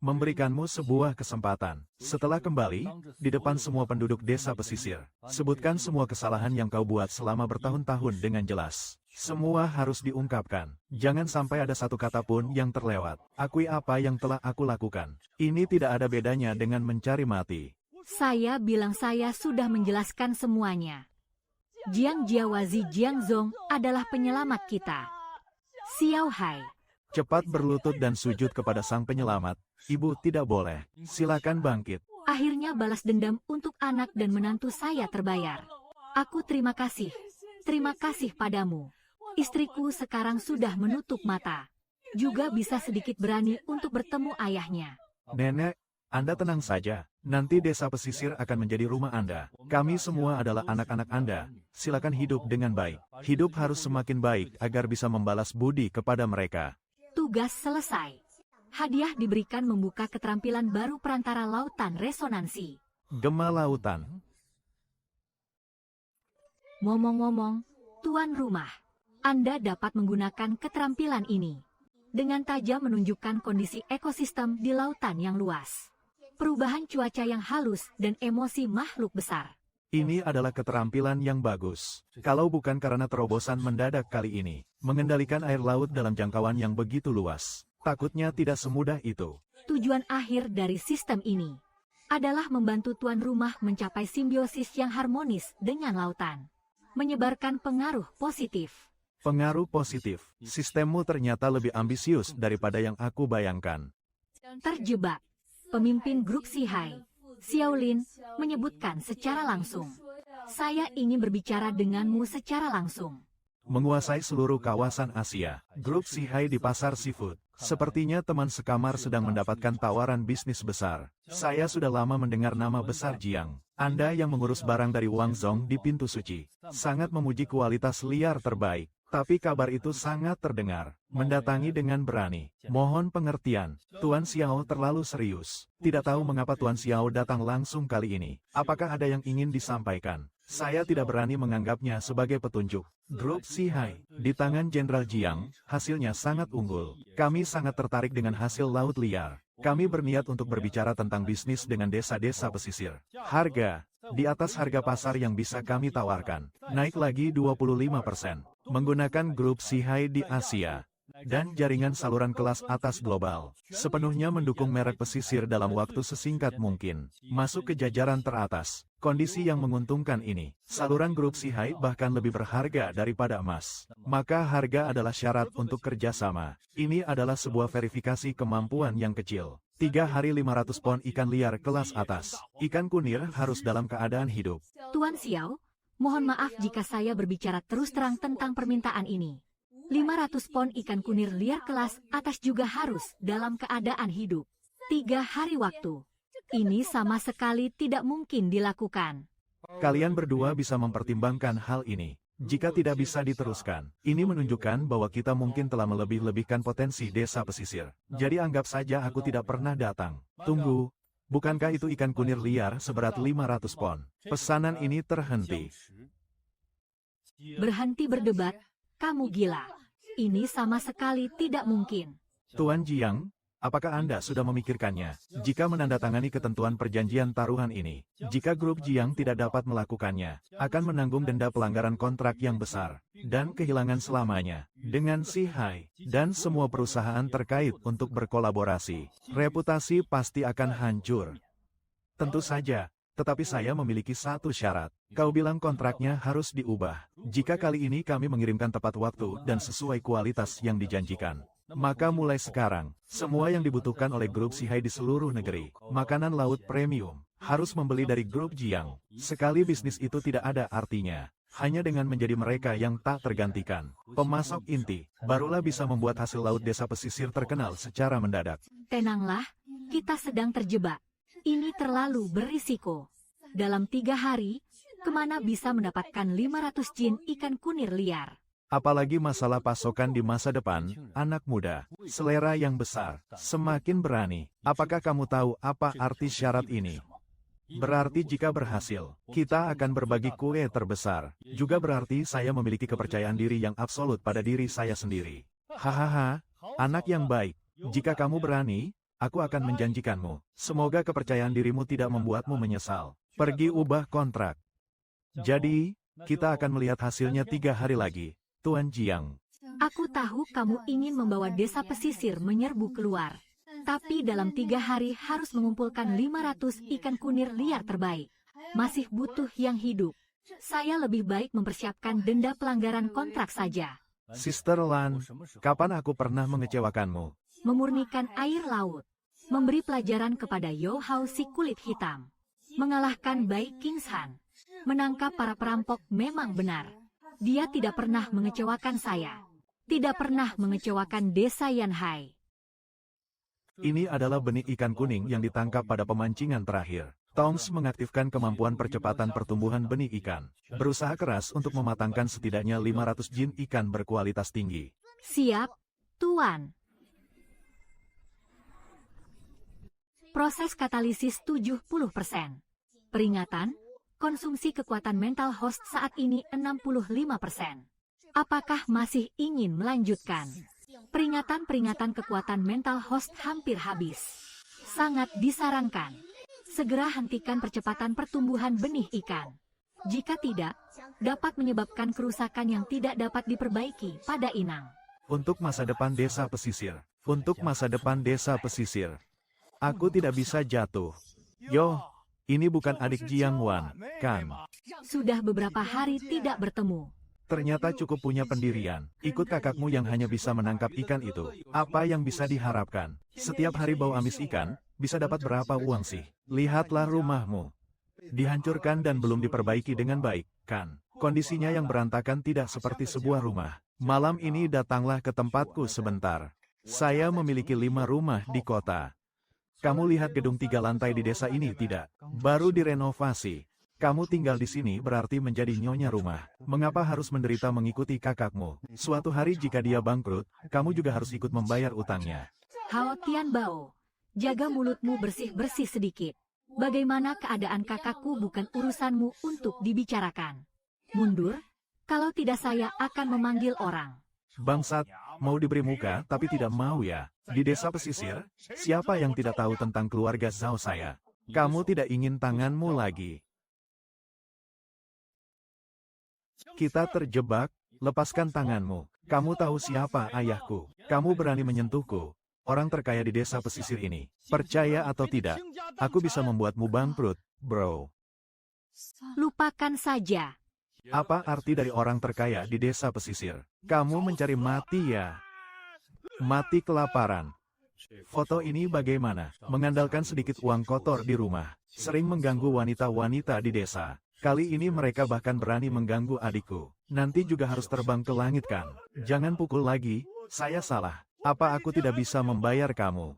Memberikanmu sebuah kesempatan. Setelah kembali, di depan semua penduduk desa pesisir, sebutkan semua kesalahan yang kau buat selama bertahun-tahun dengan jelas. Semua harus diungkapkan. Jangan sampai ada satu kata pun yang terlewat. Akui apa yang telah aku lakukan. Ini tidak ada bedanya dengan mencari mati. Saya bilang saya sudah menjelaskan semuanya. Jiang Jiawazi Jiangzong adalah penyelamat kita. Xiao Hai. Cepat berlutut dan sujud kepada sang penyelamat. Ibu tidak boleh. Silakan bangkit. Akhirnya balas dendam untuk anak dan menantu saya terbayar. Aku terima kasih. Terima kasih padamu. Istriku sekarang sudah menutup mata. Juga bisa sedikit berani untuk bertemu ayahnya. Nenek, Anda tenang saja. Nanti desa pesisir akan menjadi rumah Anda. Kami semua adalah anak-anak Anda. Silakan hidup dengan baik. Hidup harus semakin baik agar bisa membalas budi kepada mereka. Tugas selesai. Hadiah diberikan membuka keterampilan baru perantara lautan resonansi. Gema lautan. Ngomong-ngomong, tuan rumah, Anda dapat menggunakan keterampilan ini. Dengan tajam menunjukkan kondisi ekosistem di lautan yang luas. Perubahan cuaca yang halus dan emosi makhluk besar. Ini adalah keterampilan yang bagus. Kalau bukan karena terobosan mendadak kali ini, mengendalikan air laut dalam jangkauan yang begitu luas. Takutnya tidak semudah itu. Tujuan akhir dari sistem ini adalah membantu tuan rumah mencapai simbiosis yang harmonis dengan lautan, menyebarkan pengaruh positif. Pengaruh positif. Sistemmu ternyata lebih ambisius daripada yang aku bayangkan. Terjebak. Pemimpin grup Sihai, Xiaolin, menyebutkan secara langsung. Saya ingin berbicara denganmu secara langsung. Menguasai seluruh kawasan Asia. Grup Sihai di pasar seafood. Sepertinya teman sekamar sedang mendapatkan tawaran bisnis besar. Saya sudah lama mendengar nama besar Jiang. Anda yang mengurus barang dari Wangzhong di pintu suci. Sangat memuji kualitas liar terbaik. Tapi kabar itu sangat terdengar. Mendatangi dengan berani. Mohon pengertian. Tuan Xiao terlalu serius. Tidak tahu mengapa Tuan Xiao datang langsung kali ini. Apakah ada yang ingin disampaikan? Saya tidak berani menganggapnya sebagai petunjuk. Grup Sihai, di tangan Jenderal Jiang, hasilnya sangat unggul. Kami sangat tertarik dengan hasil laut liar. Kami berniat untuk berbicara tentang bisnis dengan desa-desa pesisir. Harga, di atas harga pasar yang bisa kami tawarkan. Naik lagi 25%. Menggunakan grup Sihai di Asia. Dan jaringan saluran kelas atas global. Sepenuhnya mendukung merek pesisir dalam waktu sesingkat mungkin. Masuk ke jajaran teratas. Kondisi yang menguntungkan ini. Saluran grup Sihai bahkan lebih berharga daripada emas. Maka harga adalah syarat untuk kerjasama. Ini adalah sebuah verifikasi kemampuan yang kecil. 3 hari 500 pon ikan liar kelas atas. Ikan kunir harus dalam keadaan hidup. Tuan Xiao, mohon maaf jika saya berbicara terus terang tentang permintaan ini. 500 pon ikan kunir liar kelas atas juga harus dalam keadaan hidup. 3 hari waktu. Ini sama sekali tidak mungkin dilakukan. Kalian berdua bisa mempertimbangkan hal ini. Jika tidak bisa diteruskan, ini menunjukkan bahwa kita mungkin telah melebih-lebihkan potensi desa pesisir. Jadi anggap saja aku tidak pernah datang. Tunggu, bukankah itu ikan kunir liar seberat 500 pon? Pesanan ini terhenti. Berhenti berdebat, kamu gila. Ini sama sekali tidak mungkin. Tuan Jiang, apakah Anda sudah memikirkannya? Jika menandatangani ketentuan perjanjian taruhan ini, jika grup Jiang tidak dapat melakukannya, akan menanggung denda pelanggaran kontrak yang besar, dan kehilangan selamanya, dengan Sihai, dan semua perusahaan terkait untuk berkolaborasi. Reputasi pasti akan hancur. Tentu saja. Tetapi saya memiliki satu syarat. Kau bilang kontraknya harus diubah. Jika kali ini kami mengirimkan tepat waktu dan sesuai kualitas yang dijanjikan, maka mulai sekarang, semua yang dibutuhkan oleh grup Sihai di seluruh negeri, makanan laut premium, harus membeli dari grup Jiang. Sekali bisnis itu tidak ada artinya. Hanya dengan menjadi mereka yang tak tergantikan, pemasok inti, barulah bisa membuat hasil laut desa pesisir terkenal secara mendadak. Tenanglah, kita sedang terjebak. Ini terlalu berisiko. Dalam 3 hari, kemana bisa mendapatkan 500 jin ikan kunir liar? Apalagi masalah pasokan di masa depan, anak muda, selera yang besar, semakin berani. Apakah kamu tahu apa arti syarat ini? Berarti jika berhasil, kita akan berbagi kue terbesar. Juga berarti saya memiliki kepercayaan diri yang absolut pada diri saya sendiri. Hahaha, anak yang baik. Jika kamu berani, aku akan menjanjikanmu. Semoga kepercayaan dirimu tidak membuatmu menyesal. Pergi ubah kontrak. Jadi, kita akan melihat hasilnya 3 hari lagi, Tuan Jiang. Aku tahu kamu ingin membawa desa pesisir menyerbu keluar. Tapi dalam 3 hari harus mengumpulkan 500 ikan kunir liar terbaik. Masih butuh yang hidup. Saya lebih baik mempersiapkan denda pelanggaran kontrak saja. Sister Lan, kapan aku pernah mengecewakanmu? Memurnikan air laut. Memberi pelajaran kepada Yo Hao si kulit hitam. Mengalahkan Bai Kingshan. Menangkap para perampok memang benar. Dia tidak pernah mengecewakan saya. Tidak pernah mengecewakan desa Yanhai. Ini adalah benih ikan kuning yang ditangkap pada pemancingan terakhir. Tongs mengaktifkan kemampuan percepatan pertumbuhan benih ikan. Berusaha keras untuk mematangkan setidaknya 500 jin ikan berkualitas tinggi. Siap, Tuan. Proses katalisis 70%. Peringatan, konsumsi kekuatan mental host saat ini 65%. Apakah masih ingin melanjutkan? Peringatan kekuatan mental host hampir habis. Sangat disarankan. Segera hentikan percepatan pertumbuhan benih ikan. Jika tidak, dapat menyebabkan kerusakan yang tidak dapat diperbaiki pada inang. Untuk masa depan desa pesisir, Untuk masa depan desa pesisir. Aku tidak bisa jatuh. Yo, ini bukan adik Jiang Wan, kan? Sudah beberapa hari tidak bertemu. Ternyata cukup punya pendirian. Ikut kakakmu yang hanya bisa menangkap ikan itu. Apa yang bisa diharapkan? Setiap hari bau amis ikan, bisa dapat berapa uang sih? Lihatlah rumahmu. Dihancurkan dan belum diperbaiki dengan baik, kan? Kondisinya yang berantakan tidak seperti sebuah rumah. Malam ini datanglah ke tempatku sebentar. Saya memiliki 5 rumah di kota. Kamu lihat gedung 3 lantai di desa ini tidak? Baru direnovasi. Kamu tinggal di sini berarti menjadi nyonya rumah. Mengapa harus menderita mengikuti kakakmu? Suatu hari jika dia bangkrut, kamu juga harus ikut membayar utangnya. Hao Tianbao, jaga mulutmu bersih-bersih sedikit. Bagaimana keadaan kakakku bukan urusanmu untuk dibicarakan. Mundur, kalau tidak saya akan memanggil orang. Bangsat, mau diberi muka tapi tidak mau ya. Di desa pesisir, siapa yang tidak tahu tentang keluarga Zhao saya? Kamu tidak ingin tanganmu lagi. Kita terjebak, lepaskan tanganmu. Kamu tahu siapa ayahku. Kamu berani menyentuhku. Orang terkaya di desa pesisir ini. Percaya atau tidak, aku bisa membuatmu bangkrut, bro. Lupakan saja. Apa arti dari orang terkaya di desa pesisir? Kamu mencari mati ya? Mati kelaparan. Foto ini bagaimana? Mengandalkan sedikit uang kotor di rumah. Sering mengganggu wanita-wanita di desa. Kali ini mereka bahkan berani mengganggu adikku. Nanti juga harus terbang ke langit kan? Jangan pukul lagi, saya salah. Apa aku tidak bisa membayar kamu?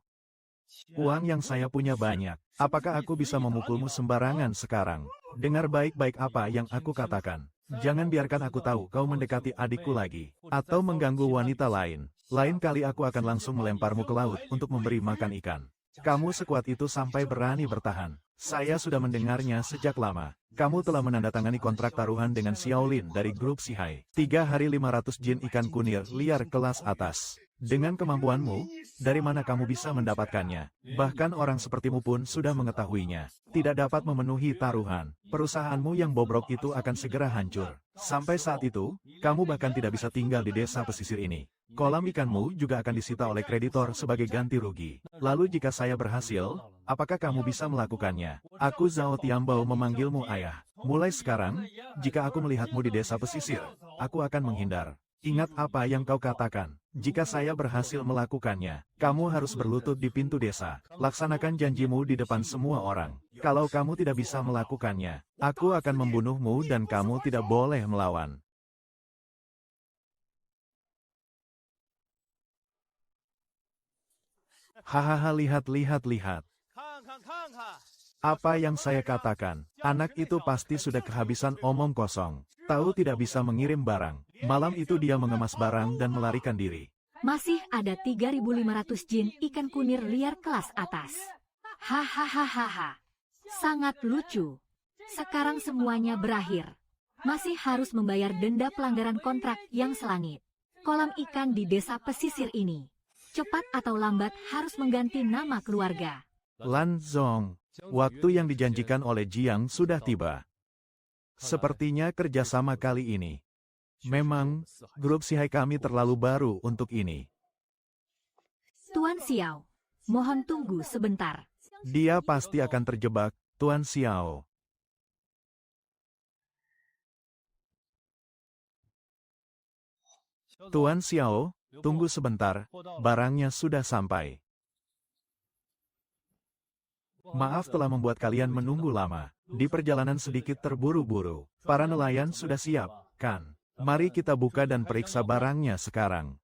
Uang yang saya punya banyak. Apakah aku bisa memukulmu sembarangan sekarang? Dengar baik-baik apa yang aku katakan. Jangan biarkan aku tahu kau mendekati adikku lagi. Atau mengganggu wanita lain. Lain kali aku akan langsung melemparmu ke laut untuk memberi makan ikan. Kamu sekuat itu sampai berani bertahan. Saya sudah mendengarnya sejak lama. Kamu telah menandatangani kontrak taruhan dengan Xiaolin dari grup Sihai. 3 hari 500 jin ikan kunir liar kelas atas. Dengan kemampuanmu, dari mana kamu bisa mendapatkannya? Bahkan orang sepertimu pun sudah mengetahuinya. Tidak dapat memenuhi taruhan. Perusahaanmu yang bobrok itu akan segera hancur. Sampai saat itu, kamu bahkan tidak bisa tinggal di desa pesisir ini. Kolam ikanmu juga akan disita oleh kreditor sebagai ganti rugi. Lalu jika saya berhasil, apakah kamu bisa melakukannya? Aku Zhao Tianbao memanggilmu ayah. Mulai sekarang, jika aku melihatmu di desa pesisir, aku akan menghindar. Ingat apa yang kau katakan. Jika saya berhasil melakukannya, kamu harus berlutut di pintu desa. Laksanakan janjimu di depan semua orang. Kalau kamu tidak bisa melakukannya, aku akan membunuhmu dan kamu tidak boleh melawan. Hahaha, lihat. Apa yang saya katakan, anak itu pasti sudah kehabisan omong kosong. Tahu tidak bisa mengirim barang. Malam itu dia mengemas barang dan melarikan diri. Masih ada 3.500 jin ikan kunir liar kelas atas. Hahaha. Sangat lucu. Sekarang semuanya berakhir. Masih harus membayar denda pelanggaran kontrak yang selangit. Kolam ikan di desa pesisir ini. Cepat atau lambat harus mengganti nama keluarga. Lan Zong, waktu yang dijanjikan oleh Jiang sudah tiba. Sepertinya kerjasama kali ini. Memang, grup Sihai kami terlalu baru untuk ini. Tuan Xiao, mohon tunggu sebentar. Dia pasti akan terjebak, Tuan Xiao. Tuan Xiao, tunggu sebentar, barangnya sudah sampai. Maaf telah membuat kalian menunggu lama. Di perjalanan sedikit terburu-buru. Para nelayan sudah siap, kan? Mari kita buka dan periksa barangnya sekarang.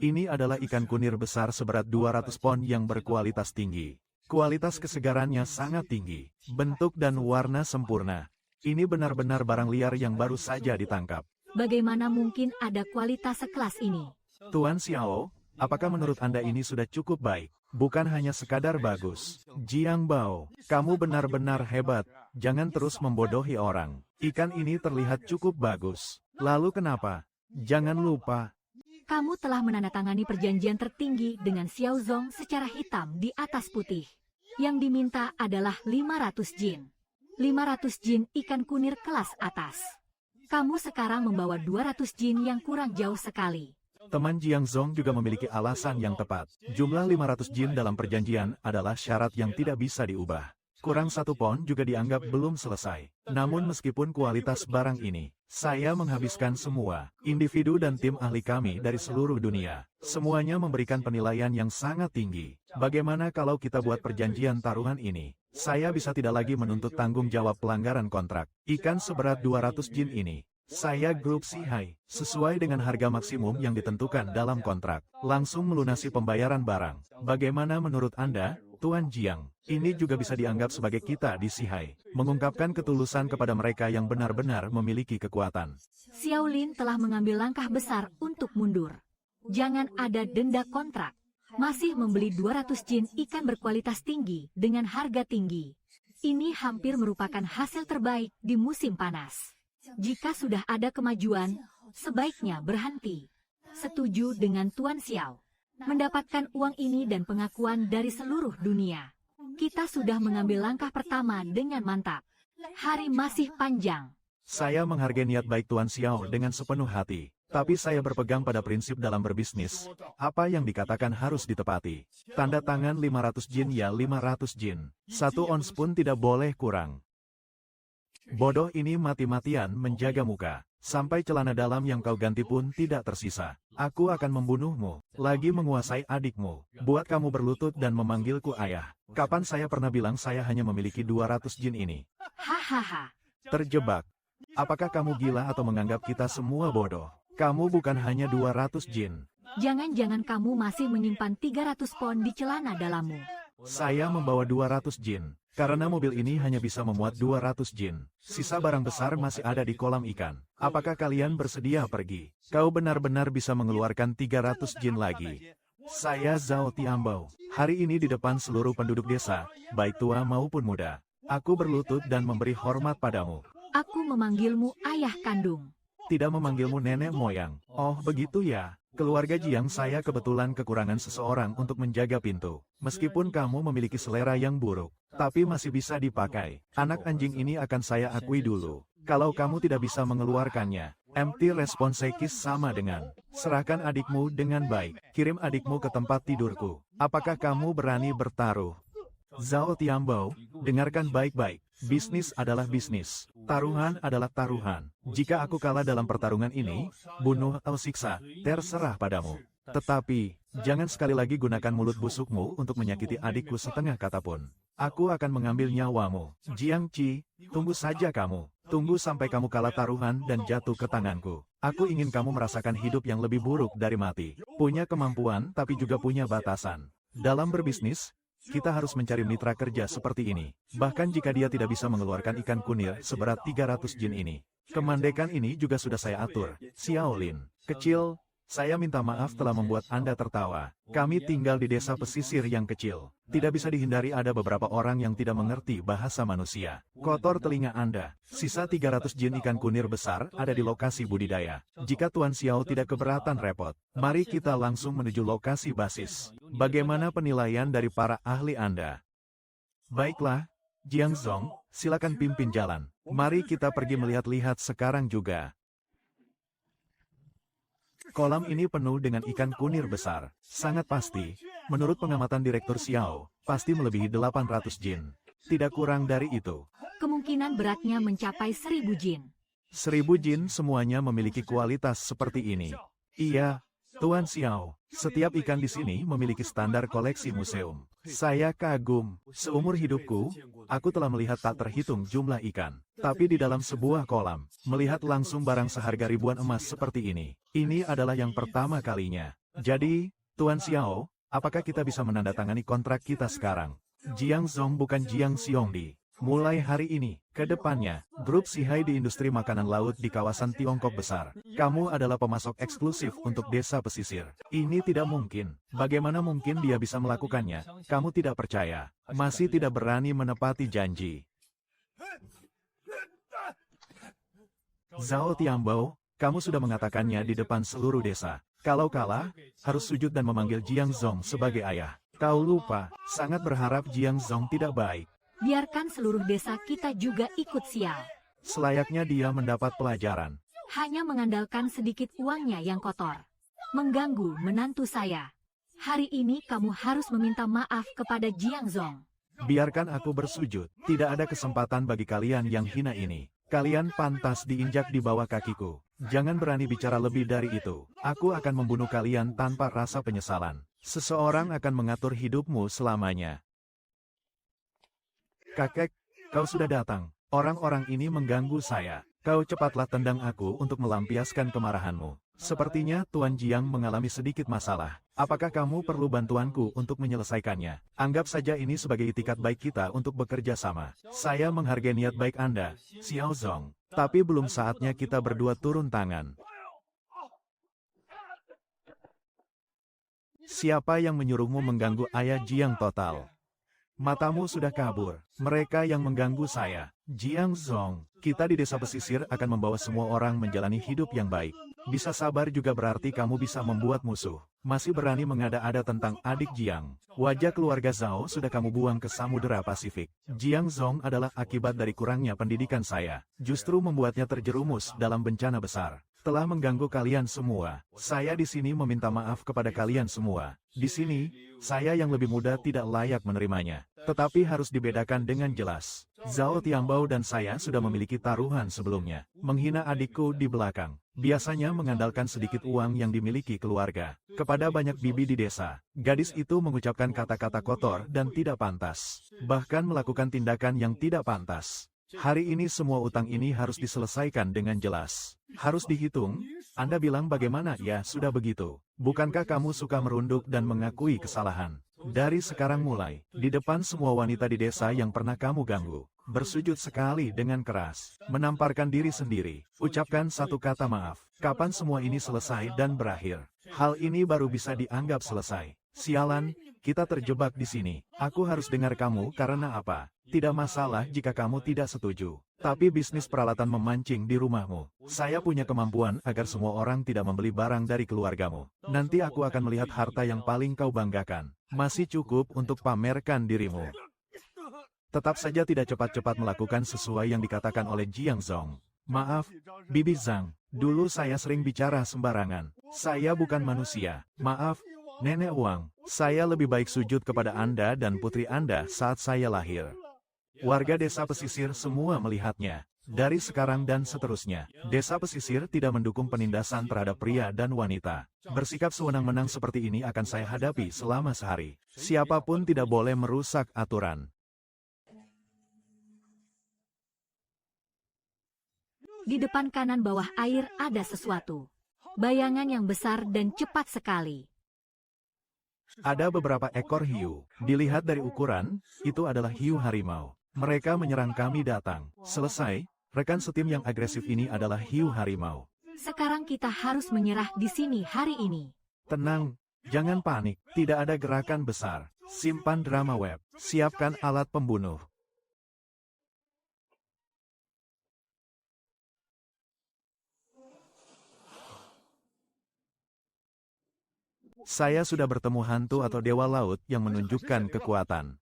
Ini adalah ikan kunir besar seberat 200 pon yang berkualitas tinggi. Kualitas kesegarannya sangat tinggi. Bentuk dan warna sempurna. Ini benar-benar barang liar yang baru saja ditangkap. Bagaimana mungkin ada kualitas sekelas ini? Tuan Xiao, apakah menurut Anda ini sudah cukup baik? Bukan hanya sekadar bagus. Jiang Bao, kamu benar-benar hebat. Jangan terus membodohi orang. Ikan ini terlihat cukup bagus. Lalu kenapa? Jangan lupa. Kamu telah menandatangani perjanjian tertinggi dengan Xiao Zong secara hitam di atas putih. Yang diminta adalah 500 jin. 500 jin ikan kunir kelas atas. Kamu sekarang membawa 200 jin yang kurang jauh sekali. Teman Jiang Zong juga memiliki alasan yang tepat. Jumlah 500 jin dalam perjanjian adalah syarat yang tidak bisa diubah. Kurang 1 pon juga dianggap belum selesai. Namun meskipun kualitas barang ini, saya menghabiskan semua, individu dan tim ahli kami dari seluruh dunia. Semuanya memberikan penilaian yang sangat tinggi. Bagaimana kalau kita buat perjanjian taruhan ini? Saya bisa tidak lagi menuntut tanggung jawab pelanggaran kontrak. Ikan seberat 200 jin ini, saya grup Sihai, sesuai dengan harga maksimum yang ditentukan dalam kontrak. Langsung melunasi pembayaran barang. Bagaimana menurut Anda, Tuan Jiang? Ini juga bisa dianggap sebagai kita di Sihai, mengungkapkan ketulusan kepada mereka yang benar-benar memiliki kekuatan. Xiaolin telah mengambil langkah besar untuk mundur. Jangan ada denda kontrak. Masih membeli 200 jin ikan berkualitas tinggi dengan harga tinggi. Ini hampir merupakan hasil terbaik di musim panas. Jika sudah ada kemajuan, sebaiknya berhenti. Setuju dengan Tuan Xiao. Mendapatkan uang ini dan pengakuan dari seluruh dunia. Kita sudah mengambil langkah pertama dengan mantap. Hari masih panjang. Saya menghargai niat baik Tuan Xiao dengan sepenuh hati. Tapi saya berpegang pada prinsip dalam berbisnis. Apa yang dikatakan harus ditepati. Tanda tangan 500 jin ya 500 jin. 1 ons pun tidak boleh kurang. Bodoh ini mati-matian menjaga muka. Sampai celana dalam yang kau ganti pun tidak tersisa. Aku akan membunuhmu. Lagi menguasai adikmu. Buat kamu berlutut dan memanggilku ayah. Kapan saya pernah bilang saya hanya memiliki 200 jin ini? Hahaha. Terjebak. Apakah kamu gila atau menganggap kita semua bodoh? Kamu bukan hanya 200 jin. Jangan-jangan kamu masih menyimpan 300 pon di celana dalammu. Saya membawa 200 jin. Karena mobil ini hanya bisa memuat 200 jin. Sisa barang besar masih ada di kolam ikan. Apakah kalian bersedia pergi? Kau benar-benar bisa mengeluarkan 300 jin lagi. Saya Zhao Tiambao. Hari ini di depan seluruh penduduk desa, baik tua maupun muda. Aku berlutut dan memberi hormat padamu. Aku memanggilmu ayah kandung. Tidak memanggilmu nenek moyang. Oh begitu ya. Keluarga Jiang saya kebetulan kekurangan seseorang untuk menjaga pintu. Meskipun kamu memiliki selera yang buruk, tapi masih bisa dipakai. Anak anjing ini akan saya akui dulu. Kalau kamu tidak bisa mengeluarkannya, empty responsekis sama dengan, serahkan adikmu dengan baik. Kirim adikmu ke tempat tidurku. Apakah kamu berani bertaruh? Zhao Tiambao, dengarkan baik-baik. Bisnis adalah bisnis. Taruhan adalah taruhan. Jika aku kalah dalam pertarungan ini, bunuh atau siksa, terserah padamu. Tetapi, jangan sekali lagi gunakan mulut busukmu untuk menyakiti adikku setengah kata pun. Aku akan mengambil nyawamu. Jiang Qi, tunggu saja kamu. Tunggu sampai kamu kalah taruhan dan jatuh ke tanganku. Aku ingin kamu merasakan hidup yang lebih buruk dari mati. Punya kemampuan tapi juga punya batasan. Dalam berbisnis, kita harus mencari mitra kerja seperti ini. Bahkan jika dia tidak bisa mengeluarkan ikan kunir seberat 300 jin ini. Kemandekan ini juga sudah saya atur. Xiaolin, kecil, saya minta maaf telah membuat Anda tertawa. Kami tinggal di desa pesisir yang kecil. Tidak bisa dihindari ada beberapa orang yang tidak mengerti bahasa manusia. Kotor telinga Anda. Sisa 300 jin ikan kunir besar ada di lokasi budidaya. Jika Tuan Xiao tidak keberatan repot, mari kita langsung menuju lokasi basis. Bagaimana penilaian dari para ahli Anda? Baiklah, Jiang Zong, silakan pimpin jalan. Mari kita pergi melihat-lihat sekarang juga. Kolam ini penuh dengan ikan kunir besar. Sangat pasti, menurut pengamatan Direktur Xiao, pasti melebihi 800 jin. Tidak kurang dari itu. Kemungkinan beratnya mencapai 1000 jin. 1000 jin semuanya memiliki kualitas seperti ini. Iya, Tuan Xiao, setiap ikan di sini memiliki standar koleksi museum. Saya kagum. Seumur hidupku, aku telah melihat tak terhitung jumlah ikan. Tapi di dalam sebuah kolam, melihat langsung barang seharga ribuan emas seperti ini. Ini adalah yang pertama kalinya. Jadi, Tuan Xiao, apakah kita bisa menandatangani kontrak kita sekarang? Jiang Zong bukan Jiang Xiongdi. Mulai hari ini, ke depannya, grup Sihai di industri makanan laut di kawasan Tiongkok besar. Kamu adalah pemasok eksklusif untuk desa pesisir. Ini tidak mungkin. Bagaimana mungkin dia bisa melakukannya? Kamu tidak percaya. Masih tidak berani menepati janji. Zhao Tiambao, kamu sudah mengatakannya di depan seluruh desa. Kalau kalah, harus sujud dan memanggil Jiang Zong sebagai ayah. Kau lupa, sangat berharap Jiang Zong tidak baik. Biarkan seluruh desa kita juga ikut sial. Selayaknya dia mendapat pelajaran. Hanya mengandalkan sedikit uangnya yang kotor. Mengganggu menantu saya. Hari ini kamu harus meminta maaf kepada Jiang Zong. Biarkan aku bersujud. Tidak ada kesempatan bagi kalian yang hina ini. Kalian pantas diinjak di bawah kakiku. Jangan berani bicara lebih dari itu. Aku akan membunuh kalian tanpa rasa penyesalan. Seseorang akan mengatur hidupmu selamanya. Kakek, kau sudah datang. Orang-orang ini mengganggu saya. Kau cepatlah tendang aku untuk melampiaskan kemarahanmu. Sepertinya Tuan Jiang mengalami sedikit masalah. Apakah kamu perlu bantuanku untuk menyelesaikannya? Anggap saja ini sebagai itikat baik kita untuk bekerja sama. Saya menghargai niat baik Anda, Xiao Zong. Tapi belum saatnya kita berdua turun tangan. Siapa yang menyuruhmu mengganggu ayah Jiang total? Matamu sudah kabur. Mereka yang mengganggu saya. Jiang Zong, kita di desa pesisir akan membawa semua orang menjalani hidup yang baik. Bisa sabar juga berarti kamu bisa membuat musuh. Masih berani mengada-ada tentang adik Jiang. Wajah keluarga Zhao sudah kamu buang ke Samudera Pasifik. Jiang Zong adalah akibat dari kurangnya pendidikan saya. Justru membuatnya terjerumus dalam bencana besar. Telah mengganggu kalian semua. Saya di sini meminta maaf kepada kalian semua. Di sini, saya yang lebih muda tidak layak menerimanya. Tetapi harus dibedakan dengan jelas. Zhao Tianbao dan saya sudah memiliki taruhan sebelumnya. Menghina adikku di belakang. Biasanya mengandalkan sedikit uang yang dimiliki keluarga. Kepada banyak bibi di desa, gadis itu mengucapkan kata-kata kotor dan tidak pantas. Bahkan melakukan tindakan yang tidak pantas. Hari ini semua utang ini harus diselesaikan dengan jelas. Harus dihitung. Anda bilang bagaimana? Ya, sudah begitu. Bukankah kamu suka merunduk dan mengakui kesalahan? Dari sekarang mulai, di depan semua wanita di desa yang pernah kamu ganggu, bersujud sekali dengan keras, menamparkan diri sendiri, ucapkan satu kata maaf. Kapan semua ini selesai dan berakhir? Hal ini baru bisa dianggap selesai. Sialan, kita terjebak di sini. Aku harus dengar kamu karena apa? Tidak masalah jika kamu tidak setuju. Tapi bisnis peralatan memancing di rumahmu. Saya punya kemampuan agar semua orang tidak membeli barang dari keluargamu. Nanti aku akan melihat harta yang paling kau banggakan. Masih cukup untuk pamerkan dirimu. Tetap saja tidak cepat-cepat melakukan sesuai yang dikatakan oleh Jiang Zong. Maaf, Bibi Zhang. Dulu saya sering bicara sembarangan. Saya bukan manusia. Maaf, Nenek Wang. Saya lebih baik sujud kepada Anda dan putri Anda saat saya lahir. Warga desa pesisir semua melihatnya. Dari sekarang dan seterusnya, desa pesisir tidak mendukung penindasan terhadap pria dan wanita. Bersikap sewenang-wenang seperti ini akan saya hadapi selama sehari. Siapapun tidak boleh merusak aturan. Di depan kanan bawah air ada sesuatu. Bayangan yang besar dan cepat sekali. Ada beberapa ekor hiu. Dilihat dari ukuran, itu adalah hiu harimau. Mereka menyerang kami datang. Selesai, rekan setim yang agresif ini adalah hiu harimau. Sekarang kita harus menyerah di sini hari ini. Tenang, jangan panik. Tidak ada gerakan besar. Simpan drama web. Siapkan alat pembunuh. Saya sudah bertemu hantu atau dewa laut yang menunjukkan kekuatan.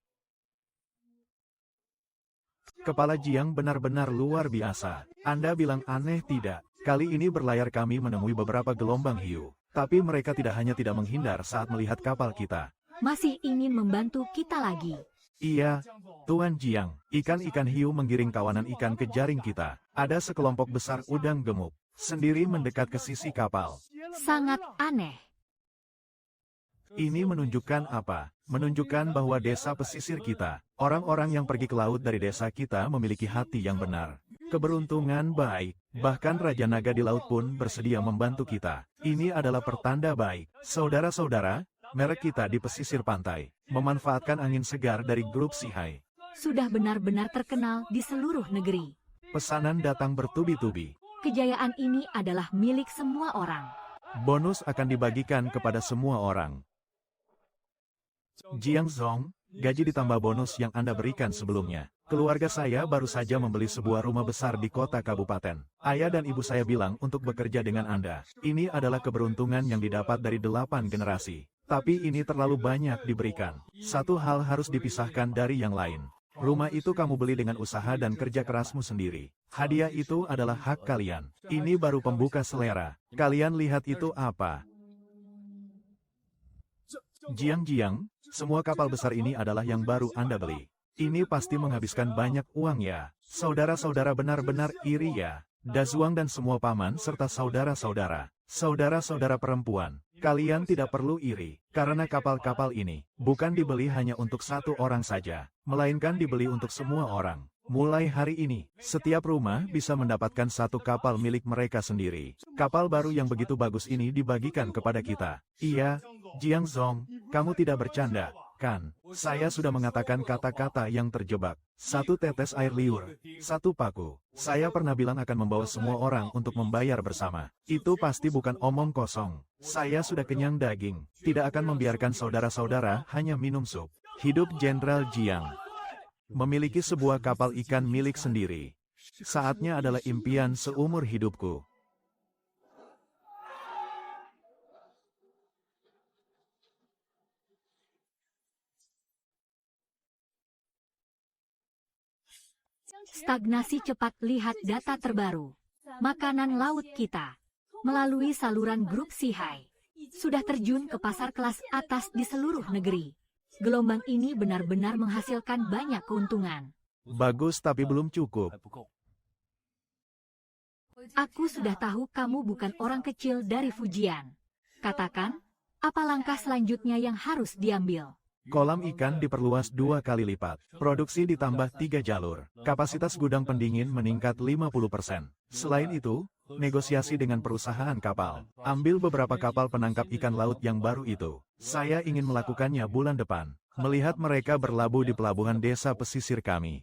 Kepala Jiang benar-benar luar biasa. Anda bilang aneh tidak? Kali ini berlayar kami menemui beberapa gelombang hiu. Tapi mereka tidak hanya tidak menghindar saat melihat kapal kita. Masih ingin membantu kita lagi. Iya, Tuan Jiang. Ikan-ikan hiu menggiring kawanan ikan ke jaring kita. Ada sekelompok besar udang gemuk. Sendiri mendekat ke sisi kapal. Sangat aneh. Ini menunjukkan apa? Menunjukkan bahwa desa pesisir kita, orang-orang yang pergi ke laut dari desa kita memiliki hati yang benar. Keberuntungan baik, bahkan Raja Naga di laut pun bersedia membantu kita. Ini adalah pertanda baik. Saudara-saudara, merek kita di pesisir pantai, memanfaatkan angin segar dari grup Sihai. Sudah benar-benar terkenal di seluruh negeri. Pesanan datang bertubi-tubi. Kejayaan ini adalah milik semua orang. Bonus akan dibagikan kepada semua orang. Jiang Zong, gaji ditambah bonus yang Anda berikan sebelumnya. Keluarga saya baru saja membeli sebuah rumah besar di kota kabupaten. Ayah dan ibu saya bilang untuk bekerja dengan Anda. Ini adalah keberuntungan yang didapat dari 8 generasi. Tapi ini terlalu banyak diberikan. Satu hal harus dipisahkan dari yang lain. Rumah itu kamu beli dengan usaha dan kerja kerasmu sendiri. Hadiah itu adalah hak kalian. Ini baru pembuka selera. Kalian lihat itu apa? Jiang, semua kapal besar ini adalah yang baru Anda beli. Ini pasti menghabiskan banyak uang ya. Saudara-saudara benar-benar iri ya. Dazuang dan semua paman serta saudara-saudara. Saudara-saudara perempuan, kalian tidak perlu iri, karena kapal-kapal ini bukan dibeli hanya untuk satu orang saja, melainkan dibeli untuk semua orang. Mulai hari ini, setiap rumah bisa mendapatkan satu kapal milik mereka sendiri. Kapal baru yang begitu bagus ini dibagikan kepada kita. Iya, Jiang Zong, kamu tidak bercanda, kan? Saya sudah mengatakan kata-kata yang terjebak. Satu tetes air liur, satu paku. Saya pernah bilang akan membawa semua orang untuk membayar bersama. Itu pasti bukan omong kosong. Saya sudah kenyang daging. Tidak akan membiarkan saudara-saudara hanya minum sup. Hidup Jenderal Jiang. Memiliki sebuah kapal ikan milik sendiri. Saatnya adalah impian seumur hidupku. Stagnasi cepat. Lihat data terbaru. Makanan laut kita, melalui saluran grup Sihai, sudah terjun ke pasar kelas atas di seluruh negeri. Gelombang ini benar-benar menghasilkan banyak keuntungan. Bagus tapi belum cukup. Aku sudah tahu kamu bukan orang kecil dari Fujian. Katakan, apa langkah selanjutnya yang harus diambil? Kolam ikan diperluas 2 kali lipat. Produksi ditambah 3 jalur. Kapasitas gudang pendingin meningkat 50%. Selain itu, negosiasi dengan perusahaan kapal. Ambil beberapa kapal penangkap ikan laut yang baru itu. Saya ingin melakukannya bulan depan. Melihat mereka berlabuh di pelabuhan desa pesisir kami.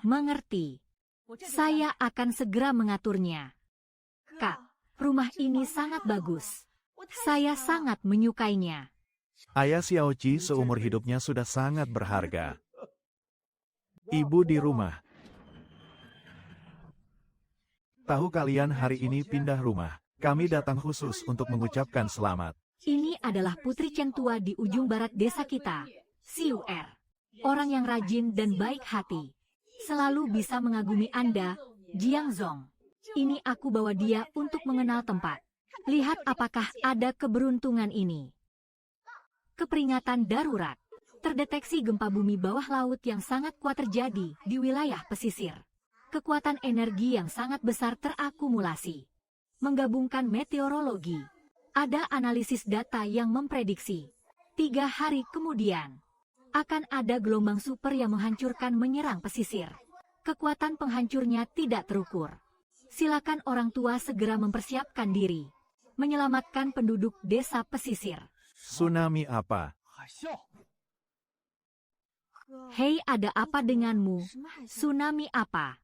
Mengerti. Saya akan segera mengaturnya. Kak, rumah ini sangat bagus. Saya sangat menyukainya. Ayah Xiaoqi seumur hidupnya sudah sangat berharga. Ibu di rumah. Tahu kalian hari ini pindah rumah. Kami datang khusus untuk mengucapkan selamat. Ini adalah putri Centua di ujung barat desa kita, Siu Er. Orang yang rajin dan baik hati. Selalu bisa mengagumi Anda, Jiang Zong. Ini aku bawa dia untuk mengenal tempat. Lihat apakah ada keberuntungan ini. Keperingatan darurat. Terdeteksi gempa bumi bawah laut yang sangat kuat terjadi di wilayah pesisir. Kekuatan energi yang sangat besar terakumulasi. Menggabungkan meteorologi. Ada analisis data yang memprediksi 3 hari kemudian akan ada gelombang super yang menghancurkan menyerang pesisir. Kekuatan penghancurnya tidak terukur. Silakan orang tua segera mempersiapkan diri. Menyelamatkan penduduk desa pesisir. Tsunami apa? Hei, ada apa denganmu? Tsunami apa?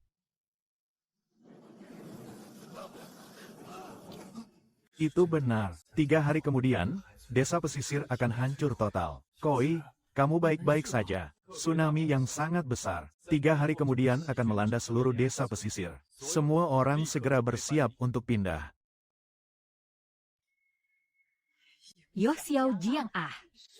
Itu benar. 3 hari kemudian, desa pesisir akan hancur total. Koi, kamu baik-baik saja. Tsunami yang sangat besar. 3 hari kemudian akan melanda seluruh desa pesisir. Semua orang segera bersiap untuk pindah. Yoh Xiao Jiang ah,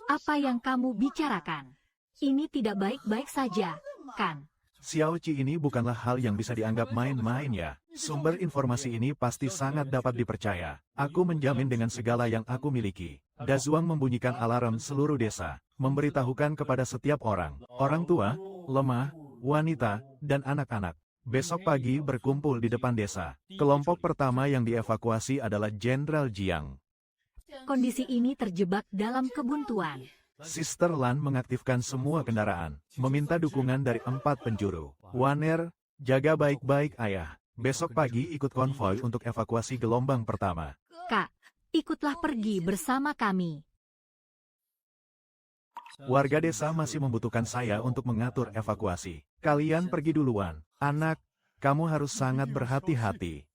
apa yang kamu bicarakan? Ini tidak baik-baik saja, kan? Xiaoqi ini bukanlah hal yang bisa dianggap main-main ya. Sumber informasi ini pasti sangat dapat dipercaya. Aku menjamin dengan segala yang aku miliki. Dazuang membunyikan alarm seluruh desa, memberitahukan kepada setiap orang, orang tua, lemah, wanita, dan anak-anak. Besok pagi berkumpul di depan desa. Kelompok pertama yang dievakuasi adalah Jenderal Jiang. Kondisi ini terjebak dalam kebuntuan. Sister Lan mengaktifkan semua kendaraan, meminta dukungan dari 4 penjuru. Waner, jaga baik-baik ayah. Besok pagi ikut konvoi untuk evakuasi gelombang pertama. Kak, ikutlah pergi bersama kami. Warga desa masih membutuhkan saya untuk mengatur evakuasi. Kalian pergi duluan. Anak, kamu harus sangat berhati-hati.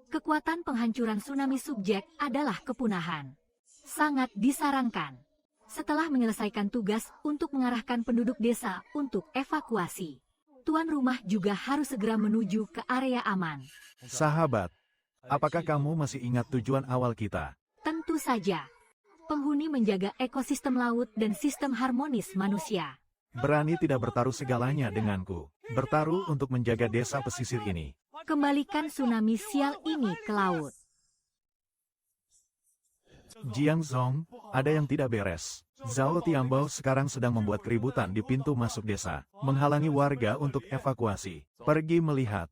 Kekuatan penghancuran tsunami subjek adalah kepunahan. Sangat disarankan. Setelah menyelesaikan tugas untuk mengarahkan penduduk desa untuk evakuasi, tuan rumah juga harus segera menuju ke area aman. Sahabat, apakah kamu masih ingat tujuan awal kita? Tentu saja. Penghuni menjaga ekosistem laut dan sistem harmonis manusia. Berani tidak bertaruh segalanya denganku. Bertaruh untuk menjaga desa pesisir ini. Kembalikan tsunami sial ini ke laut. Jiang Zong, ada yang tidak beres. Zhao Tianbao sekarang sedang membuat keributan di pintu masuk desa, menghalangi warga untuk evakuasi. Pergi melihat.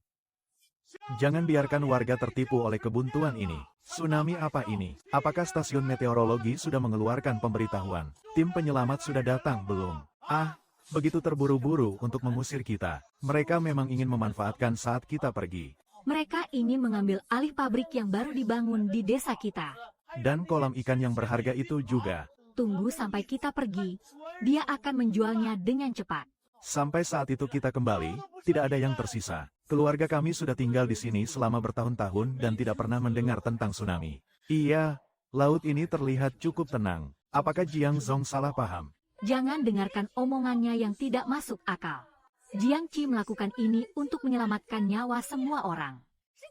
Jangan biarkan warga tertipu oleh kebuntuan ini. Tsunami apa ini? Apakah stasiun meteorologi sudah mengeluarkan pemberitahuan? Tim penyelamat sudah datang belum? Ah, begitu terburu-buru untuk mengusir kita. Mereka memang ingin memanfaatkan saat kita pergi. Mereka ingin mengambil alih pabrik yang baru dibangun di desa kita. Dan kolam ikan yang berharga itu juga. Tunggu sampai kita pergi, dia akan menjualnya dengan cepat. Sampai saat itu kita kembali, tidak ada yang tersisa. Keluarga kami sudah tinggal di sini selama bertahun-tahun dan tidak pernah mendengar tentang tsunami. Iya, laut ini terlihat cukup tenang. Apakah Jiang Zong salah paham? Jangan dengarkan omongannya yang tidak masuk akal. Jiang Qi melakukan ini untuk menyelamatkan nyawa semua orang.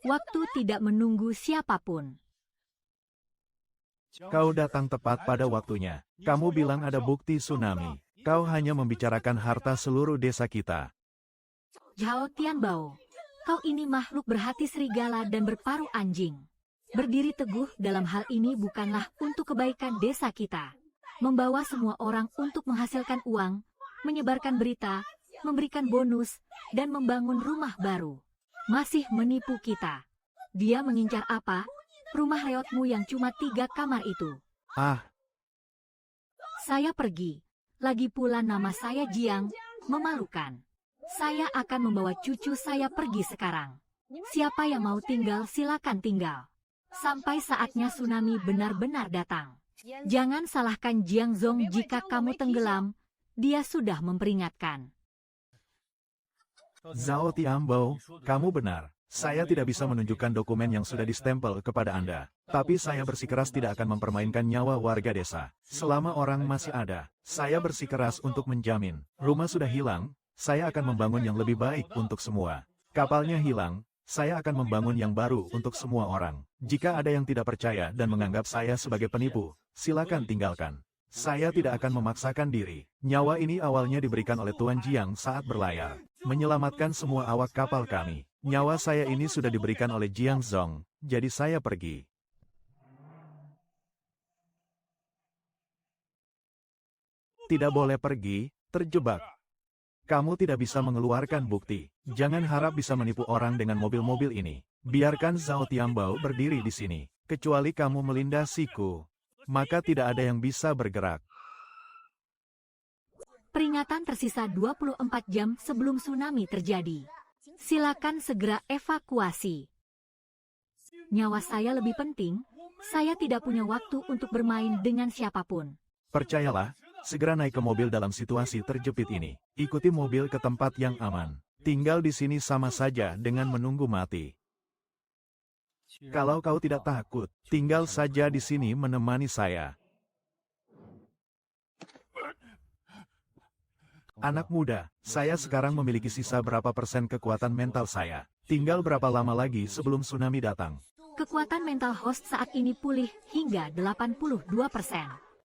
Waktu tidak menunggu siapapun. Kau datang tepat pada waktunya. Kamu bilang ada bukti tsunami. Kau hanya membicarakan harta seluruh desa kita. Zhao Tianbao, kau ini makhluk berhati serigala dan berparuh anjing. Berdiri teguh dalam hal ini bukanlah untuk kebaikan desa kita. Membawa semua orang untuk menghasilkan uang, menyebarkan berita, memberikan bonus, dan membangun rumah baru. Masih menipu kita. Dia mengincar apa? Rumah reotmu yang cuma 3 kamar itu. Ah, Saya pergi. Lagi pula nama saya Jiang, memalukan. Saya akan membawa cucu saya pergi sekarang. Siapa yang mau tinggal silakan tinggal. Sampai saatnya tsunami benar-benar datang. Jangan salahkan Jiang Zong jika kamu tenggelam. Dia sudah memperingatkan. Zhao Tianbao, kamu benar. Saya tidak bisa menunjukkan dokumen yang sudah distempel kepada Anda. Tapi saya bersikeras tidak akan mempermainkan nyawa warga desa. Selama orang masih ada, saya bersikeras untuk menjamin. Rumah sudah hilang, saya akan membangun yang lebih baik untuk semua. Kapalnya hilang, saya akan membangun yang baru untuk semua orang. Jika ada yang tidak percaya dan menganggap saya sebagai penipu, silakan tinggalkan. Saya tidak akan memaksakan diri. Nyawa ini awalnya diberikan oleh Tuan Jiang saat berlayar, menyelamatkan semua awak kapal kami. Nyawa saya ini sudah diberikan oleh Jiang Zong, jadi saya pergi. Tidak boleh pergi, terjebak. Kamu tidak bisa mengeluarkan bukti. Jangan harap bisa menipu orang dengan mobil-mobil ini. Biarkan Zhao Tianbao berdiri di sini. Kecuali kamu melindasiku, maka tidak ada yang bisa bergerak. Peringatan tersisa 24 jam sebelum tsunami terjadi. Silakan segera evakuasi. Nyawa saya lebih penting. Saya tidak punya waktu untuk bermain dengan siapapun. Percayalah, segera naik ke mobil dalam situasi terjepit ini. Ikuti mobil ke tempat yang aman. Tinggal di sini sama saja dengan menunggu mati. Kalau kau tidak takut, tinggal saja di sini menemani saya. Anak muda, saya sekarang memiliki sisa berapa persen kekuatan mental saya. Tinggal berapa lama lagi sebelum tsunami datang? Kekuatan mental host saat ini pulih hingga 82%.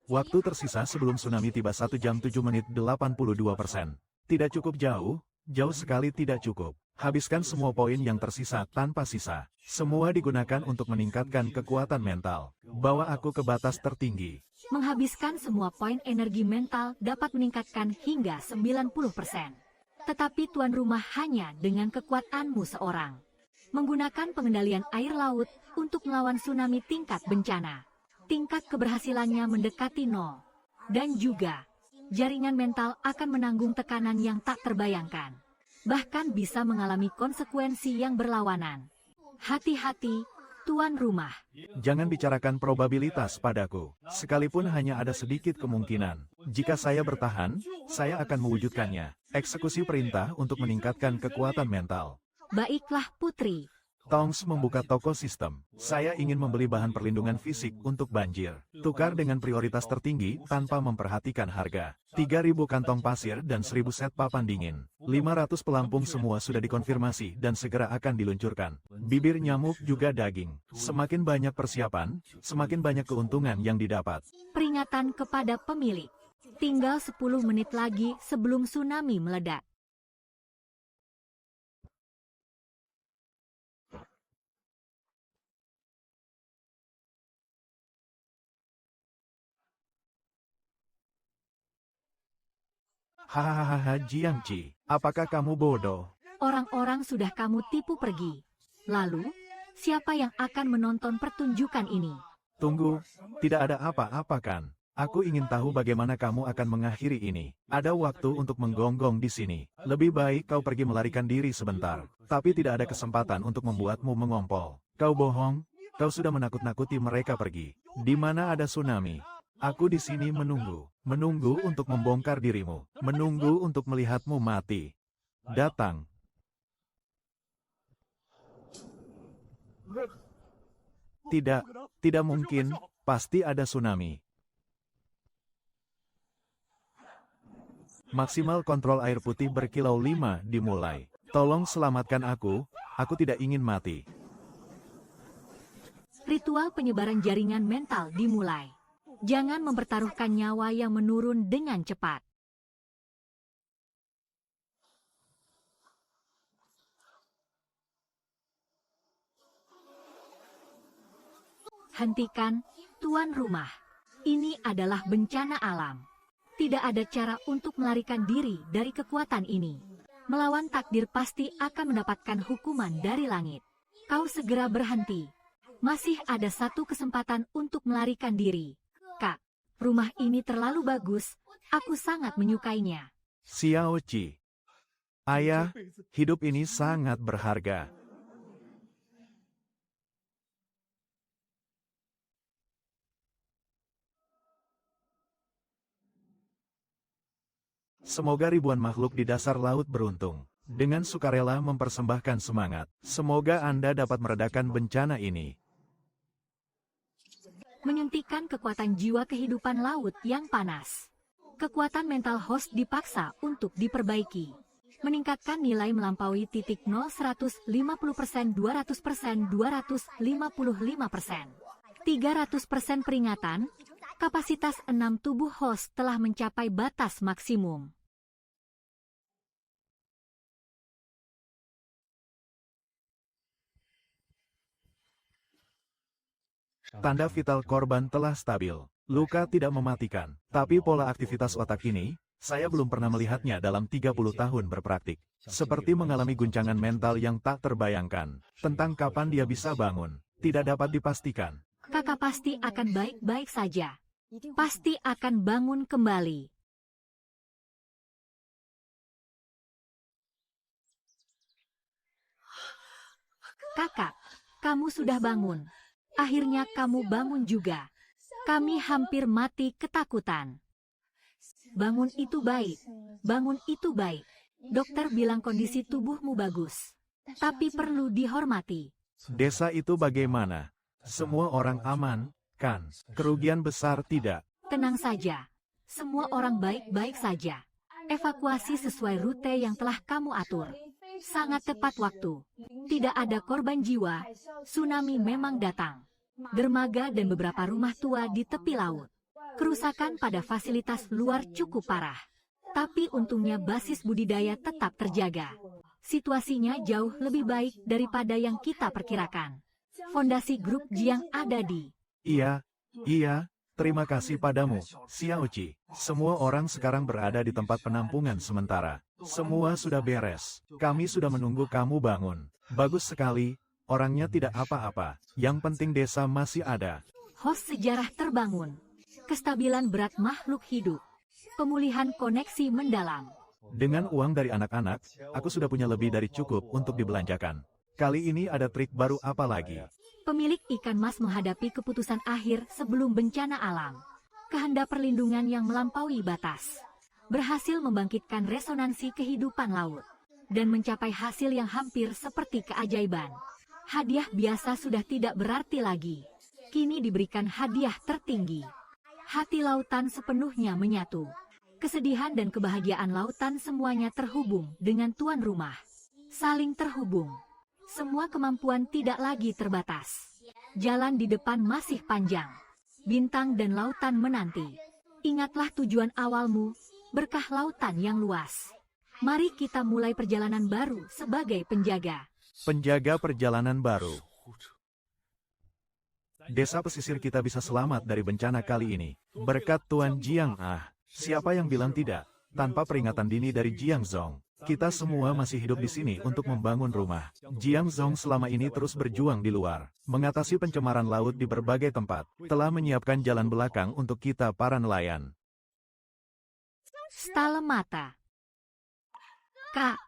Waktu tersisa sebelum tsunami tiba 1 jam 7 menit 82%. Tidak cukup jauh, jauh sekali tidak cukup. Habiskan semua poin yang tersisa tanpa sisa. Semua digunakan untuk meningkatkan kekuatan mental. Bawa aku ke batas tertinggi. Menghabiskan semua poin energi mental dapat meningkatkan hingga 90%. Tetapi tuan rumah hanya dengan kekuatanmu seorang. Menggunakan pengendalian air laut untuk melawan tsunami tingkat bencana. Tingkat keberhasilannya mendekati 0. Dan juga, jaringan mental akan menanggung tekanan yang tak terbayangkan. Bahkan bisa mengalami konsekuensi yang berlawanan. Hati-hati, tuan rumah. Jangan bicarakan probabilitas padaku. Sekalipun hanya ada sedikit kemungkinan. Jika saya bertahan, saya akan mewujudkannya. Eksekusi perintah untuk meningkatkan kekuatan mental. Baiklah putri. Tongs membuka toko sistem. Saya ingin membeli bahan perlindungan fisik untuk banjir. Tukar dengan prioritas tertinggi tanpa memperhatikan harga. 3.000 kantong pasir dan 1.000 set papan dingin. 500 pelampung semua sudah dikonfirmasi dan segera akan diluncurkan. Bibir nyamuk juga daging. Semakin banyak persiapan, semakin banyak keuntungan yang didapat. Peringatan kepada pemilik. Tinggal 10 menit lagi sebelum tsunami meledak. Hahaha Jiangci, apakah kamu bodoh? Orang-orang sudah kamu tipu pergi. Lalu, siapa yang akan menonton pertunjukan ini? Tunggu, tidak ada apa-apa kan? Aku ingin tahu bagaimana kamu akan mengakhiri ini. Ada waktu untuk menggonggong di sini. Lebih baik kau pergi melarikan diri sebentar. Tapi tidak ada kesempatan untuk membuatmu mengompol. Kau bohong, kau sudah menakut-nakuti mereka pergi. Di mana ada tsunami? Aku di sini menunggu. Menunggu untuk membongkar dirimu. Menunggu untuk melihatmu mati. Datang. Tidak mungkin. Pasti ada tsunami. Maksimal kontrol air putih berkilau 5 dimulai. Tolong selamatkan aku tidak ingin mati. Ritual penyebaran jaringan mental dimulai. Jangan mempertaruhkan nyawa yang menurun dengan cepat. Hentikan, tuan rumah. Ini adalah bencana alam. Tidak ada cara untuk melarikan diri dari kekuatan ini. Melawan takdir pasti akan mendapatkan hukuman dari langit. Kau segera berhenti. Masih ada satu kesempatan untuk melarikan diri. Kak, rumah ini terlalu bagus. Aku sangat menyukainya. Xiao Qi. Ayah, hidup ini sangat berharga. Semoga ribuan makhluk di dasar laut beruntung. Dengan sukarela mempersembahkan semangat. Semoga Anda dapat meredakan bencana ini. Menyuntikkan kekuatan jiwa kehidupan laut yang panas. Kekuatan mental host dipaksa untuk diperbaiki. Meningkatkan nilai melampaui titik 0, 150%, 200%, 255%. 300% peringatan, kapasitas 6 tubuh host telah mencapai batas maksimum. Tanda vital korban telah stabil. Luka tidak mematikan. Tapi pola aktivitas otak ini, saya belum pernah melihatnya dalam 30 tahun berpraktik. Seperti mengalami guncangan mental yang tak terbayangkan. Tentang kapan dia bisa bangun, tidak dapat dipastikan. Kakak pasti akan baik-baik saja. Pasti akan bangun kembali. Kakak, kamu sudah bangun. Akhirnya kamu bangun juga. Kami hampir mati ketakutan. Bangun itu baik. Bangun itu baik. Dokter bilang kondisi tubuhmu bagus. Tapi perlu dihormati. Desa itu bagaimana? Semua orang aman, kan? Kerugian besar tidak? Tenang saja. Semua orang baik-baik saja. Evakuasi sesuai rute yang telah kamu atur. Sangat tepat waktu. Tidak ada korban jiwa. Tsunami memang datang. Dermaga dan beberapa rumah tua di tepi laut. Kerusakan pada fasilitas luar cukup parah. Tapi untungnya basis budidaya tetap terjaga. Situasinya jauh lebih baik daripada yang kita perkirakan. Fondasi grup Jiang ada di... Iya, terima kasih padamu, Xiao Qi. Semua orang sekarang berada di tempat penampungan sementara. Semua sudah beres. Kami sudah menunggu kamu bangun. Bagus sekali. Orangnya tidak apa-apa. Yang penting desa masih ada. Host sejarah terbangun. Kestabilan berat makhluk hidup. Pemulihan koneksi mendalam. Dengan uang dari anak-anak, aku sudah punya lebih dari cukup untuk dibelanjakan. Kali ini ada trik baru apa lagi? Pemilik ikan mas menghadapi keputusan akhir sebelum bencana alam. Kehendak perlindungan yang melampaui batas. Berhasil membangkitkan resonansi kehidupan laut. Dan mencapai hasil yang hampir seperti keajaiban. Hadiah biasa sudah tidak berarti lagi. Kini diberikan hadiah tertinggi. Hati lautan sepenuhnya menyatu. Kesedihan dan kebahagiaan lautan semuanya terhubung dengan tuan rumah. Saling terhubung. Semua kemampuan tidak lagi terbatas. Jalan di depan masih panjang. Bintang dan lautan menanti. Ingatlah tujuan awalmu, berkah lautan yang luas. Mari kita mulai perjalanan baru sebagai penjaga. Penjaga perjalanan baru. Desa pesisir kita bisa selamat dari bencana kali ini. Berkat Tuan Jiang. Siapa yang bilang tidak? Tanpa peringatan dini dari Jiang Zong, kita semua masih hidup di sini untuk membangun rumah. Jiang Zong selama ini terus berjuang di luar, mengatasi pencemaran laut di berbagai tempat, telah menyiapkan jalan belakang untuk kita para nelayan. Stala mata. Kak,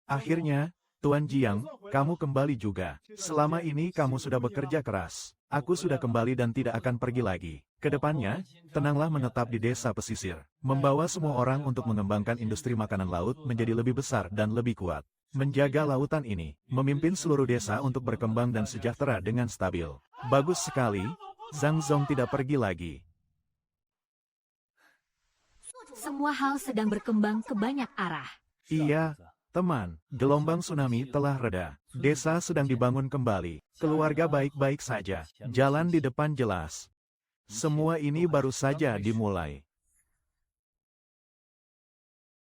Akhirnya, Tuan Jiang, kamu kembali juga. Selama ini kamu sudah bekerja keras. Aku sudah kembali dan tidak akan pergi lagi. Kedepannya, tenanglah menetap di desa pesisir. Membawa semua orang untuk mengembangkan industri makanan laut menjadi lebih besar dan lebih kuat. Menjaga lautan ini, memimpin seluruh desa untuk berkembang dan sejahtera dengan stabil. Bagus sekali, Zhang Zong tidak pergi lagi. semua hal sedang berkembang ke banyak arah. Iya, teman, gelombang tsunami telah reda. Desa sedang dibangun kembali. Keluarga baik-baik saja. Jalan di depan jelas. Semua ini baru saja dimulai.